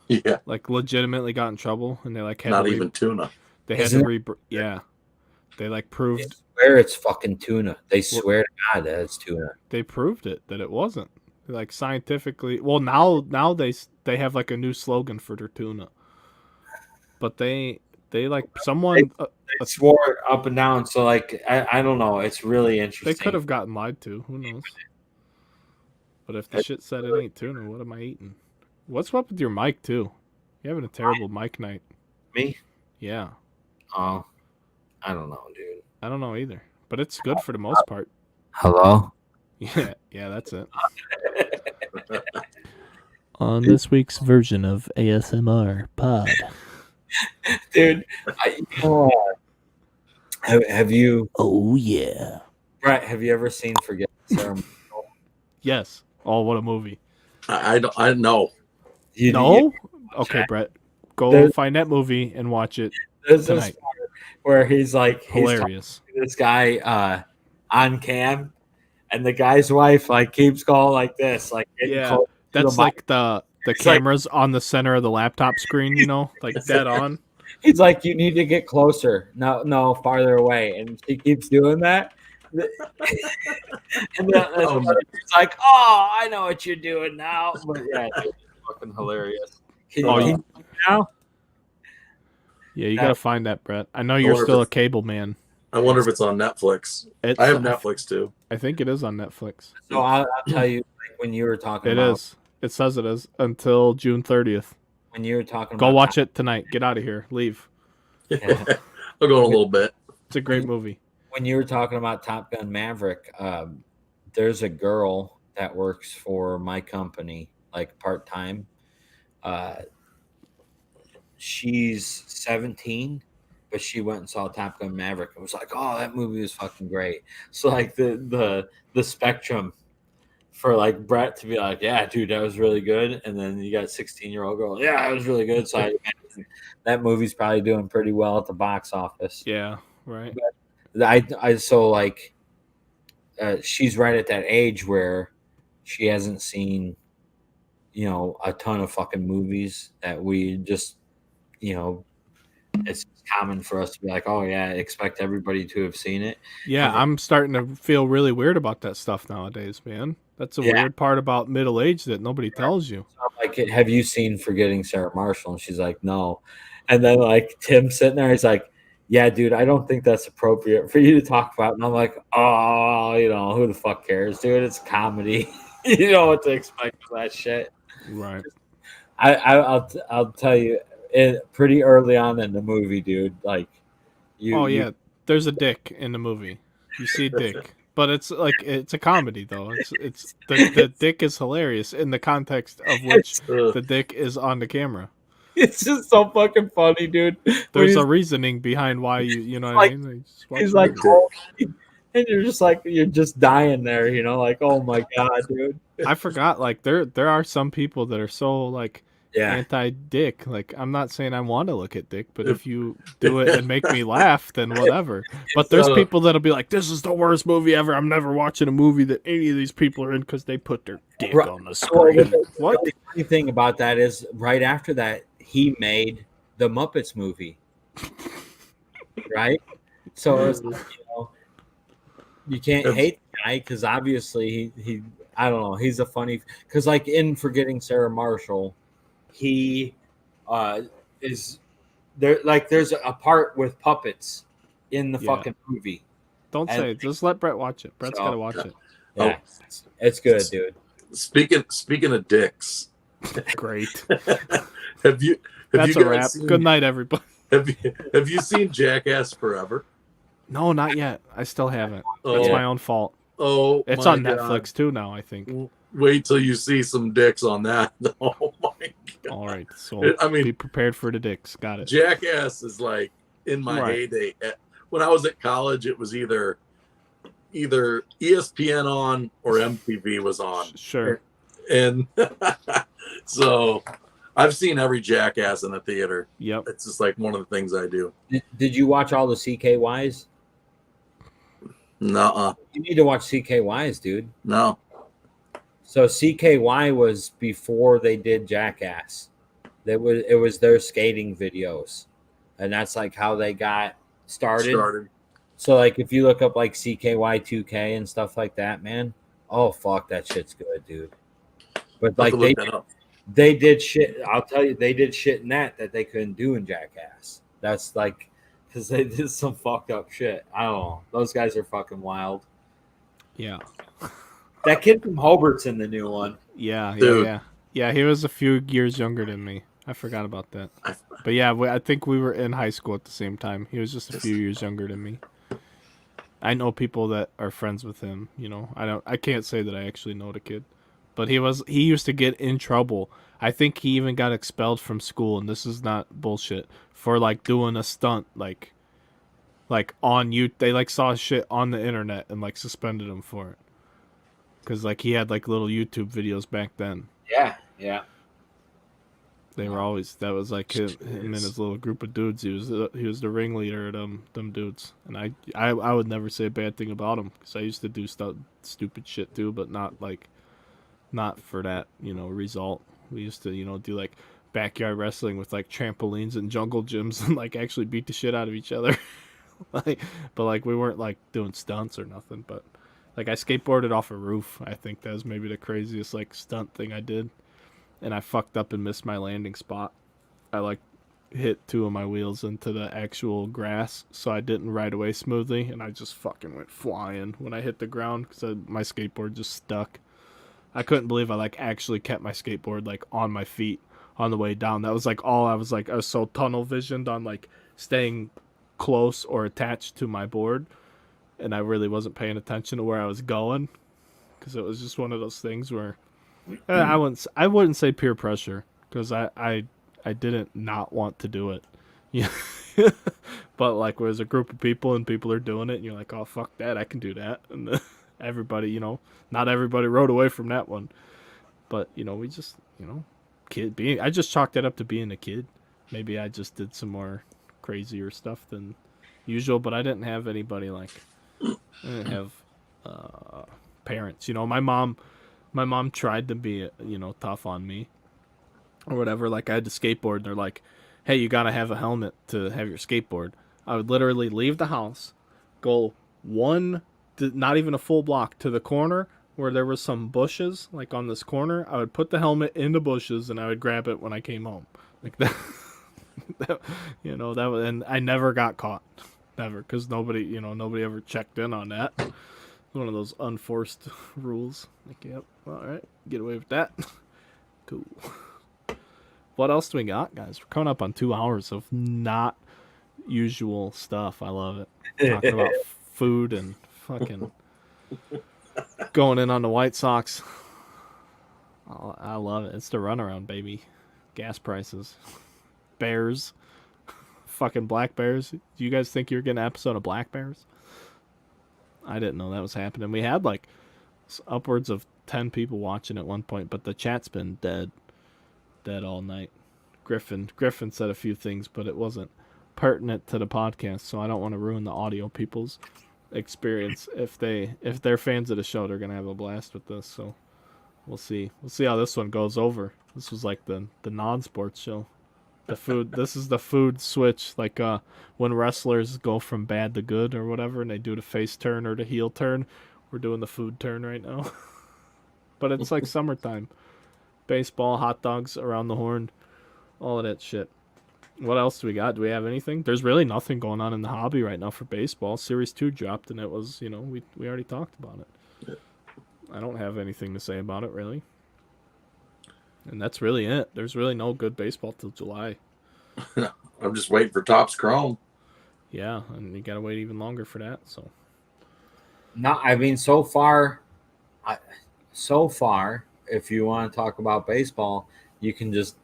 Yeah. Like legitimately got in trouble, and they like had not even tuna. They had to yeah. They like proved. They swear it's fucking tuna. They swear to God that it's tuna. They proved it that it wasn't. Like scientifically. Well, now they have like a new slogan for their tuna. But they like someone they swore up and down. So like I don't know. It's really interesting. They could have gotten lied to. Who knows? But if the shit said it ain't tuna, what am I eating? What's up with your mic too? You're having a terrible mic night. Me? Yeah. Oh, I don't know, dude. I don't know either. But it's good for the most part. Hello? Yeah, that's it. On this week's version of ASMR Pod. Dude, have you... Oh, yeah. Brett, have you ever seen Forgetting Sarah Marshall? Yes. Oh, what a movie. I know. You know? Okay, Brett. Go find that movie and watch it tonight. Where he's like... Hilarious. He's this guy on cam, and the guy's wife like keeps going like this. Like that's like the camera's like, on the center of the laptop screen, you know? Like dead on. He's like, you need to get closer. No, farther away. And she keeps doing that. And it's like, oh, I know what you're doing now. But yeah, it's fucking hilarious. Can you now? Yeah, you gotta find that, Brett. I know you're still a cable man. I wonder if it's on Netflix. I have Netflix too. I think it is on Netflix. So I'll tell you, like, when you were talking about it is. It says it is until June 30th. When you were talking go watch it tonight. Get out of here. Leave. Yeah. I'll go in a little bit. It's a great movie. When you were talking about Top Gun Maverick, there's a girl that works for my company, like part-time. She's 17, but she went and saw Top Gun Maverick and was like, oh, that movie was fucking great. So like the spectrum for like Brett to be like, yeah, dude, that was really good. And then you got a 16-year-old girl, yeah, it was really good. So that movie's probably doing pretty well at the box office. Yeah, right. But I so like she's right at that age where she hasn't seen, you know, a ton of fucking movies that we just, you know, it's common for us to be like, oh yeah, expect everybody to have seen it. Yeah, I'm starting to feel really weird about that stuff nowadays, man. That's a weird part about middle age that nobody tells you. So I'm like, have you seen Forgetting Sarah Marshall? And she's like, no. And then like Tim's sitting there, he's like, yeah, dude, I don't think that's appropriate for you to talk about. And I'm like, oh, you know, who the fuck cares, dude? It's comedy. You know what to expect with that shit. Right. I'll tell you, pretty early on in the movie, dude, like there's a dick in the movie. You see dick. But it's like it's a comedy though. It's the dick is hilarious in the context of which the dick is on the camera. It's just so fucking funny, dude. There's a reasoning behind why you know what I mean? He's like, oh, and you're just dying there, you know, like, oh my god, dude. I forgot, like there are some people that are so like anti-dick. Like, I'm not saying I want to look at dick, but if you do it and make me laugh, then whatever. But there's people that'll be like, "This is the worst movie ever. I'm never watching a movie that any of these people are in because they put their dick on the screen." What? The funny thing about that is, right after that, he made the Muppets movie, right? So it's like, you can't hate the guy because obviously he I don't know, he's a funny, because like in Forgetting Sarah Marshall, he is there, like there's a part with puppets in the fucking movie. Don't say it. Just let Brett watch it. Brett's gotta watch it. Yeah, it's good, dude. Speaking of dicks, great. Have you That's a wrap. Good night, everybody. Have you seen Jackass Forever? No, not yet. I still haven't. Oh. That's my own fault. Oh, it's on Netflix too now, I think. Wait till you see some dicks on that. Oh my god! All right, so I mean, be prepared for the dicks. Got it. Jackass is like in my heyday. When I was at college, it was either ESPN on or MTV was on. Sure. And so I've seen every Jackass in the theater. Yep. It's just like one of the things I do. Did you watch all the CKYs? No. You need to watch CKYs, dude. No. So CKY was before they did Jackass. It was their skating videos, and that's like how they got started. So like if you look up like CKY 2K and stuff like that, man, oh fuck, that shit's good, dude. But like they did shit. I'll tell you, they did shit in that they couldn't do in Jackass. That's like, because they did some fucked up shit. I don't know. Those guys are fucking wild. Yeah. That kid from Hobart's in the new one. Yeah. Yeah, he was a few years younger than me. I forgot about that. But yeah, I think we were in high school at the same time. He was just a few years younger than me. I know people that are friends with him, I can't say that I actually know the kid. But he used to get in trouble. I think he even got expelled from school, and this is not bullshit, for like doing a stunt like on you. They like saw shit on the internet and like suspended him for it. Cuz like he had like little YouTube videos back then. Yeah. They were always, that was like him and his little group of dudes. He was the ringleader of them dudes. And I would never say a bad thing about him, cuz I used to do stupid shit too, but not for that, result. We used to, do like backyard wrestling with like trampolines and jungle gyms and like actually beat the shit out of each other. But like we weren't like doing stunts or nothing, but like I skateboarded off a roof. I think that was maybe the craziest like stunt thing I did. And I fucked up and missed my landing spot. I like hit two of my wheels into the actual grass, so I didn't ride away smoothly, and I just fucking went flying when I hit the ground because my skateboard just stuck. I couldn't believe I like actually kept my skateboard like on my feet on the way down. That was like all I was so tunnel visioned on like staying close or attached to my board, and I really wasn't paying attention to where I was going, because it was just one of those things where I wouldn't say peer pressure, because I didn't not want to do it. Yeah. But like there's a group of people and people are doing it and you're like, oh fuck that, I can do that. And everybody, not everybody rode away from that one. But, we just, I just chalked that up to being a kid. Maybe I just did some more crazier stuff than usual, but I didn't have anybody I didn't have parents. My mom tried to be, tough on me or whatever. Like I had to skateboard and they're like, hey, you got to have a helmet to have your skateboard. I would literally leave the house, go not even a full block to the corner where there was some bushes, like on this corner. I would put the helmet in the bushes and I would grab it when I came home. Like that, that was, and I never got caught. Never, because nobody ever checked in on that. One of those unforced rules. Like, yep, all right, get away with that. Cool. What else do we got, guys? We're coming up on 2 hours of not usual stuff. I love it. Talking about food and fucking going in on the White Sox. Oh, I love it. It's the runaround, baby. Gas prices. Bears. Fucking Black Bears. Do you guys think you're getting an episode of Black Bears? I didn't know that was happening. We had like upwards of 10 people watching at one point, but the chat's been dead. dead all night. Griffin said a few things, but it wasn't pertinent to the podcast, so I don't want to ruin the audio people's experience. If they're fans of the show, they're gonna have a blast with this. So we'll see how this one goes over. This was like the non-sports show. The food. This is the food switch, like when wrestlers go from bad to good or whatever, and they do the face turn or the heel turn. We're doing the food turn right now. But it's like summertime. Baseball, hot dogs around the horn, all of that shit. What else do we got? Do we have anything? There's really nothing going on in the hobby right now for baseball. Series 2 dropped, and it was, we already talked about it. I don't have anything to say about it, really. And that's really it. There's really no good baseball till July. I'm just waiting for Topps Chrome. Yeah, and you got to wait even longer for that, so. No, I mean, so far, if you want to talk about baseball, you can just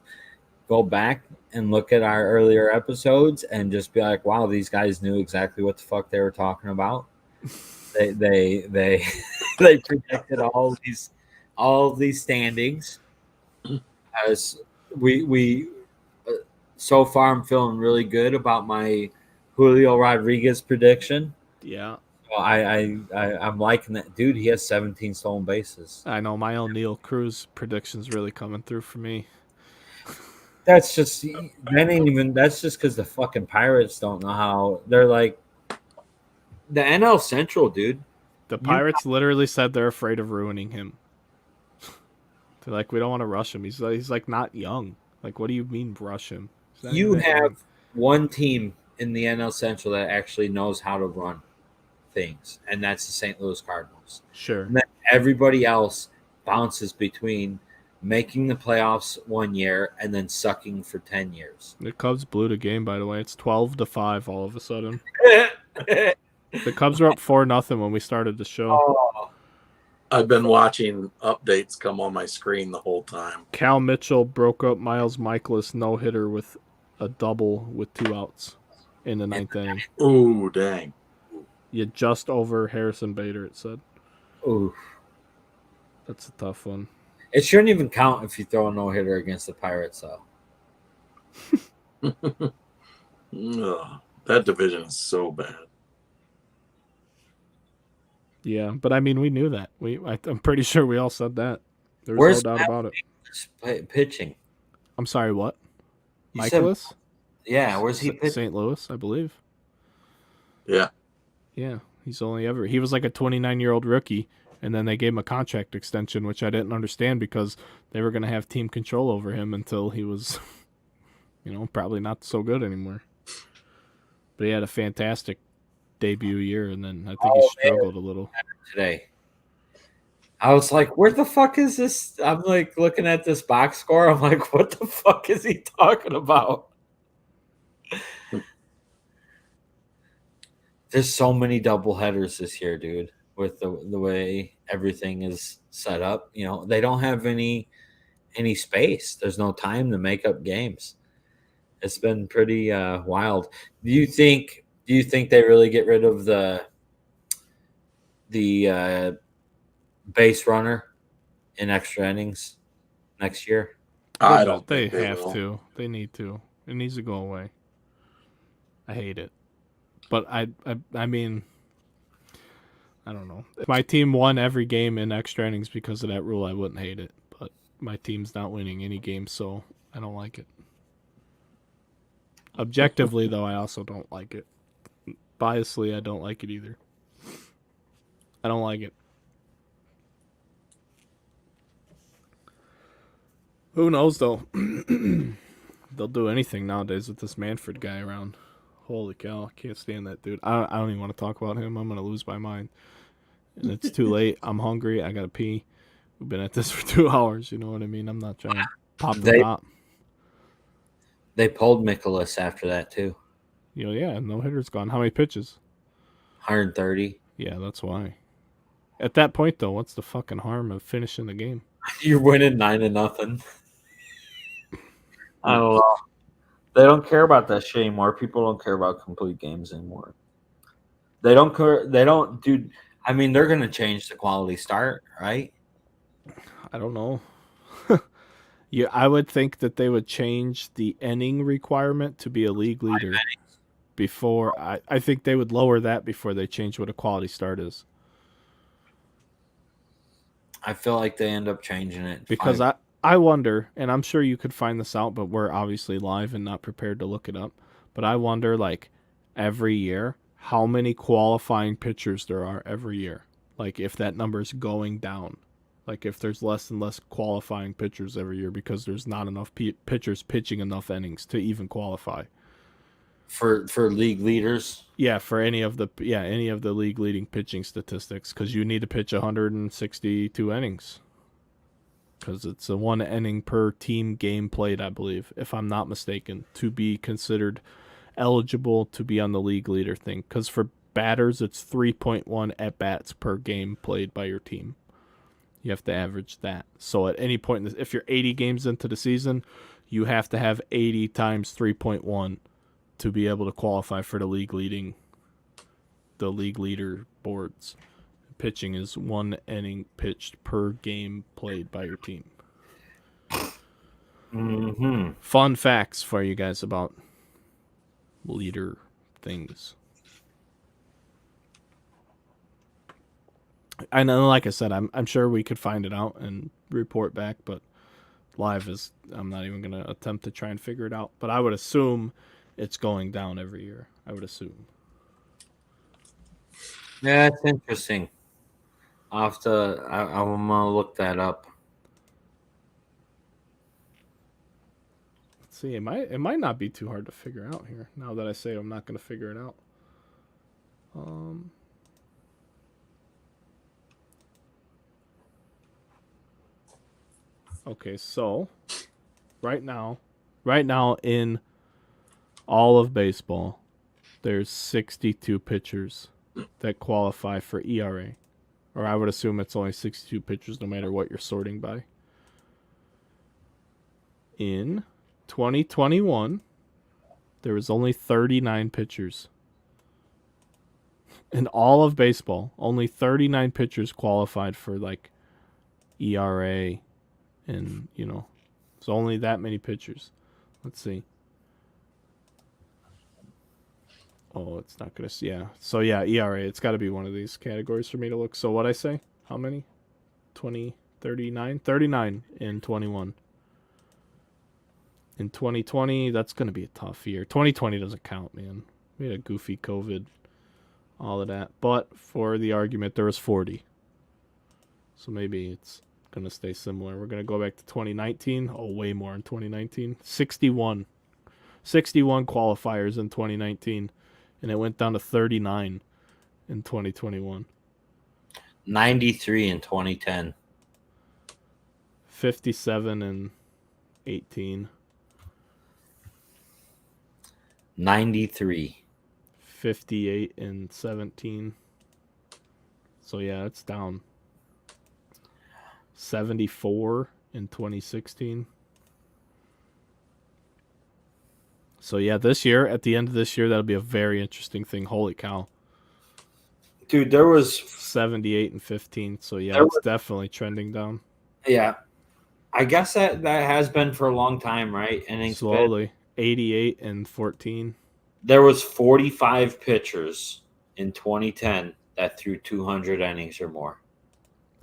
go back and look at our earlier episodes and just be like, wow, these guys knew exactly what the fuck they were talking about. They predicted all these standings. As we so far, I'm feeling really good about my Julio Rodriguez prediction. Yeah. Well, I'm liking that. Dude, he has 17 stolen bases. I know my O'Neal Cruz prediction's really coming through for me. That's just because the fucking Pirates don't know how. They're like the NL Central, dude. The Pirates literally said they're afraid of ruining him. They're like, we don't want to rush him. He's like not young. Like, what do you mean rush him? You have one team in the NL Central that actually knows how to run things, and that's the St. Louis Cardinals. Sure. And then everybody else bounces between making the playoffs 1 year and then sucking for 10 years. The Cubs blew the game, by the way. It's 12-5 all of a sudden. The Cubs were up 4-0 when we started the show. Oh. I've been watching updates come on my screen the whole time. Cal Mitchell broke up Miles Michaelis no-hitter with a double with 2 outs in the 9th inning. Ooh, dang. You just over Harrison Bader, it said. Ooh. That's a tough one. It shouldn't even count if you throw a no-hitter against the Pirates, though. Ugh, that division is so bad. Yeah, but I mean, we knew that. I'm pretty sure we all said that. There was no doubt about it. Pitching. I'm sorry, what? You Michaelis? Yeah, where's he pitching? St. Louis, I believe. Yeah. Yeah, he was like a 29-year-old rookie, and then they gave him a contract extension, which I didn't understand because they were going to have team control over him until he was, probably not so good anymore. But he had a fantastic debut year, and then I think he struggled a little. Today. I was like, where the fuck is this? I'm like looking at this box score. I'm like, what the fuck is he talking about? There's so many double headers this year, dude, with the way everything is set up. They don't have any space. There's no time to make up games. It's been pretty wild. Do you think they really get rid of the base runner in extra innings next year? I don't They think they have will. to. They need to. It needs to go away. I hate it. But I mean, I don't know. If my team won every game in extra innings because of that rule, I wouldn't hate it. But my team's not winning any games, so I don't like it. Objectively, though, I also don't like it. Biasly, I don't like it either. I don't like it. Who knows, though? They'll do anything nowadays with this Manfred guy around. Holy cow, I can't stand that dude. I don't even want to talk about him. I'm going to lose my mind. And it's too late. I'm hungry. I got to pee. We've been at this for 2 hours. You know what I mean? I'm not trying to pop the top. They pulled Nicholas after that, too. Yeah, no hitter's gone. How many pitches? 130. Yeah, that's why. At that point, though, what's the fucking harm of finishing the game? You're winning 9-0. I don't know. They don't care about that shit anymore. People don't care about complete games anymore. They don't care. They don't, dude. I mean, they're going to change the quality start, right? I don't know. Yeah, I would think that they would change the inning requirement to be a league leader before. I think they would lower that before they change what a quality start is. I feel like they end up changing it. Because I wonder, and I'm sure you could find this out, but we're obviously live and not prepared to look it up. But I wonder, like, every year, how many qualifying pitchers there are every year. Like, if that number is going down. Like, if there's less and less qualifying pitchers every year because there's not enough pitchers pitching enough innings to even qualify. For league leaders? Yeah, for any of the league leading pitching statistics, because you need to pitch 162 innings. Because it's a 1 inning per team game played, I believe, if I'm not mistaken, to be considered eligible to be on the league leader thing. Because for batters, it's 3.1 at bats per game played by your team. You have to average that. So at any point, if you're 80 games into the season, you have to have 80 times 3.1 to be able to qualify for the league leader boards. Pitching is 1 inning pitched per game played by your team. Mm-hmm. Fun facts for you guys about leader things. I know, like I said, I'm sure we could find it out and report back, but live is, I'm not even going to attempt to try and figure it out. But I would assume it's going down every year. I would assume. Yeah, it's interesting. I'm gonna look that up. Let's see. It might not be too hard to figure out here. Now that I say I'm not going to figure it out. Okay, so right now in all of baseball, there's 62 pitchers that qualify for ERA. Or I would assume it's only 62 pitchers no matter what you're sorting by. In 2021, there was only 39 pitchers. In all of baseball, only 39 pitchers qualified for like ERA and, it's only that many pitchers. Let's see. Oh, it's not going to... Yeah. So, yeah, ERA. It's got to be one of these categories for me to look. So, what'd I say? How many? 20, 39? 39 in 21. In 2020, that's going to be a tough year. 2020 doesn't count, man. We had a goofy COVID, all of that. But, for the argument, there was 40. So, maybe it's going to stay similar. We're going to go back to 2019. Oh, way more in 2019. 61. 61 qualifiers in 2019. And it went down to 39 in 2021. 93 in 2010. 57 in 18. 93. 58 in 17. So, yeah, it's down. 74 in 2016. So, yeah, this year, at the end of this year, that'll be a very interesting thing. Holy cow. Dude, there was 78 and 15. So, yeah, it's definitely trending down. Yeah. I guess that has been for a long time, right? And slowly. 88 and 14. There was 45 pitchers in 2010 that threw 200 innings or more.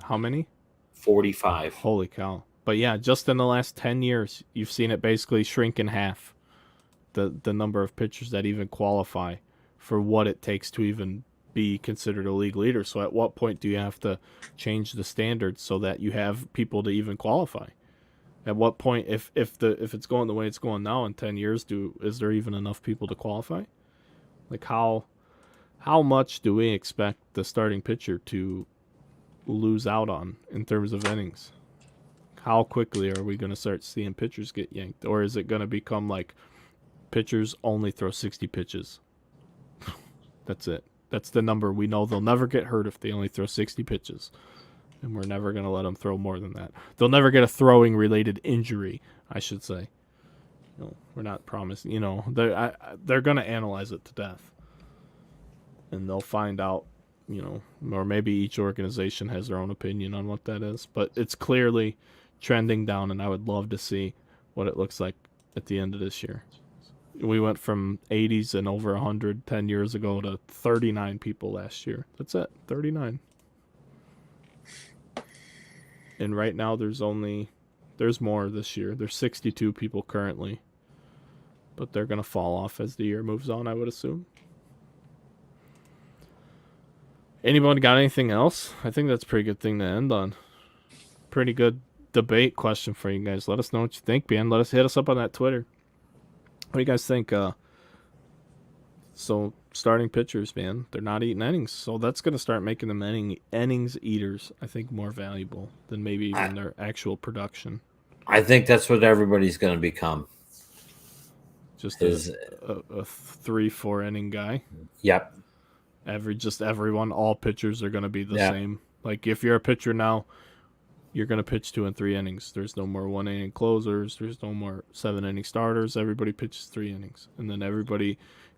How many? 45. Holy cow. But, yeah, just in the last 10 years, you've seen it basically shrink in half. The number of pitchers that even qualify for what it takes to even be considered a league leader. So at what point do you have to change the standards so that you have people to even qualify? At what point, if it's going the way it's going now in 10 years, is there even enough people to qualify? Like how much do we expect the starting pitcher to lose out on in terms of innings? How quickly are we going to start seeing pitchers get yanked? Or is it going to become like pitchers only throw 60 pitches? That's it. That's the number. We know they'll never get hurt if they only throw 60 pitches. And we're never going to let them throw more than that. They'll never get a throwing-related injury, I should say. We're not promising. They're going to analyze it to death. And they'll find out, or maybe each organization has their own opinion on what that is. But it's clearly trending down, and I would love to see what it looks like at the end of this year. We went from 80s and over 100 10 years ago to 39 people last year. That's it, 39. And right now there's more this year. There's 62 people currently. But they're going to fall off as the year moves on, I would assume. Anybody got anything else? I think that's a pretty good thing to end on. Pretty good debate question for you guys. Let us know what you think, man. Hit us up on that Twitter. What do you guys think? So starting pitchers, man, they're not eating innings, so that's going to start making them innings eaters, I think, more valuable than maybe even their actual production. I think that's what everybody's going to become. Just a 3-4 inning guy. Yep. Everyone, all pitchers are going to be the same. Like if you're a pitcher now, you're going to pitch 2 and 3 innings. There's no more 1 inning closers. There's no more 7 inning starters. Everybody pitches 3 innings, and then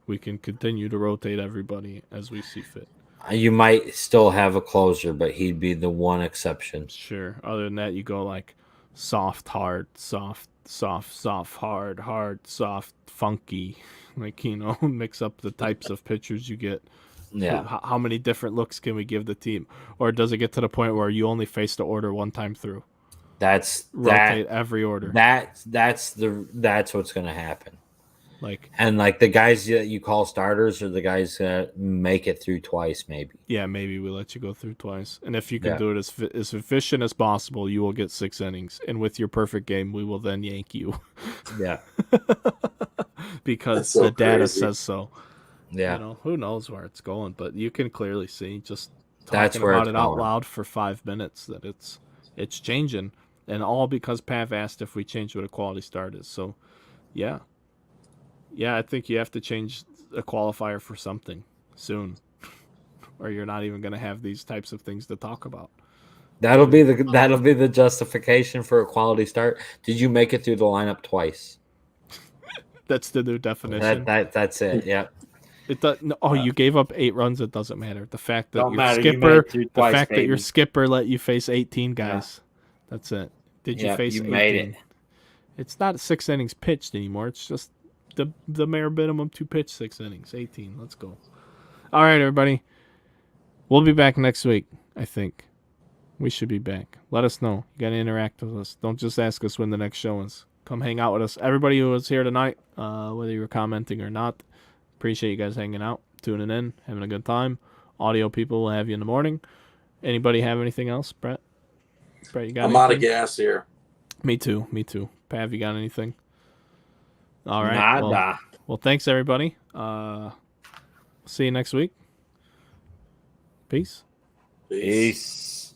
we can continue to rotate everybody as we see fit. You might still have a closer, but he'd be the one exception. Sure. Other than that, you go like soft, hard, soft, hard, soft, funky. Like, mix up the types of pitchers you get. Yeah. How many different looks can we give the team? Or does it get to the point where you only face the order one time through? Rotate every order. That's what's going to happen. And the guys that you call starters are the guys that make it through twice, maybe. Yeah, maybe we let you go through twice. And if you can do it as efficient as possible, you will get 6 innings. And with your perfect game, we will then yank you. Yeah. Because the data says so. Yeah. Who knows where it's going, but you can clearly see just talking about it out loud for 5 minutes that it's changing. And all because Pav asked if we change what a quality start is. So, yeah. Yeah, I think you have to change a qualifier for something soon, or you're not even going to have these types of things to talk about. That'll be the justification for a quality start. Did you make it through the lineup twice? That's the new definition. That's it. Yeah. It does. No, you gave up 8 runs. It doesn't matter. The fact that your skipper let you face 18 guys. Yeah. That's it. Did you face 18? Made it. It's not 6 innings pitched anymore. It's just the mere minimum to pitch 6 innings. 18. Let's go. All right, everybody. We'll be back next week, I think. We should be back. Let us know. You got to interact with us. Don't just ask us when the next show is. Come hang out with us. Everybody who was here tonight, whether you were commenting or not, appreciate you guys hanging out, tuning in, having a good time. Audio people will have you in the morning. Anybody have anything else, Brett? You got anything? I'm out of gas here. Me too. Pav, you got anything? All right. Nada. Well, thanks, everybody. See you next week. Peace. Peace.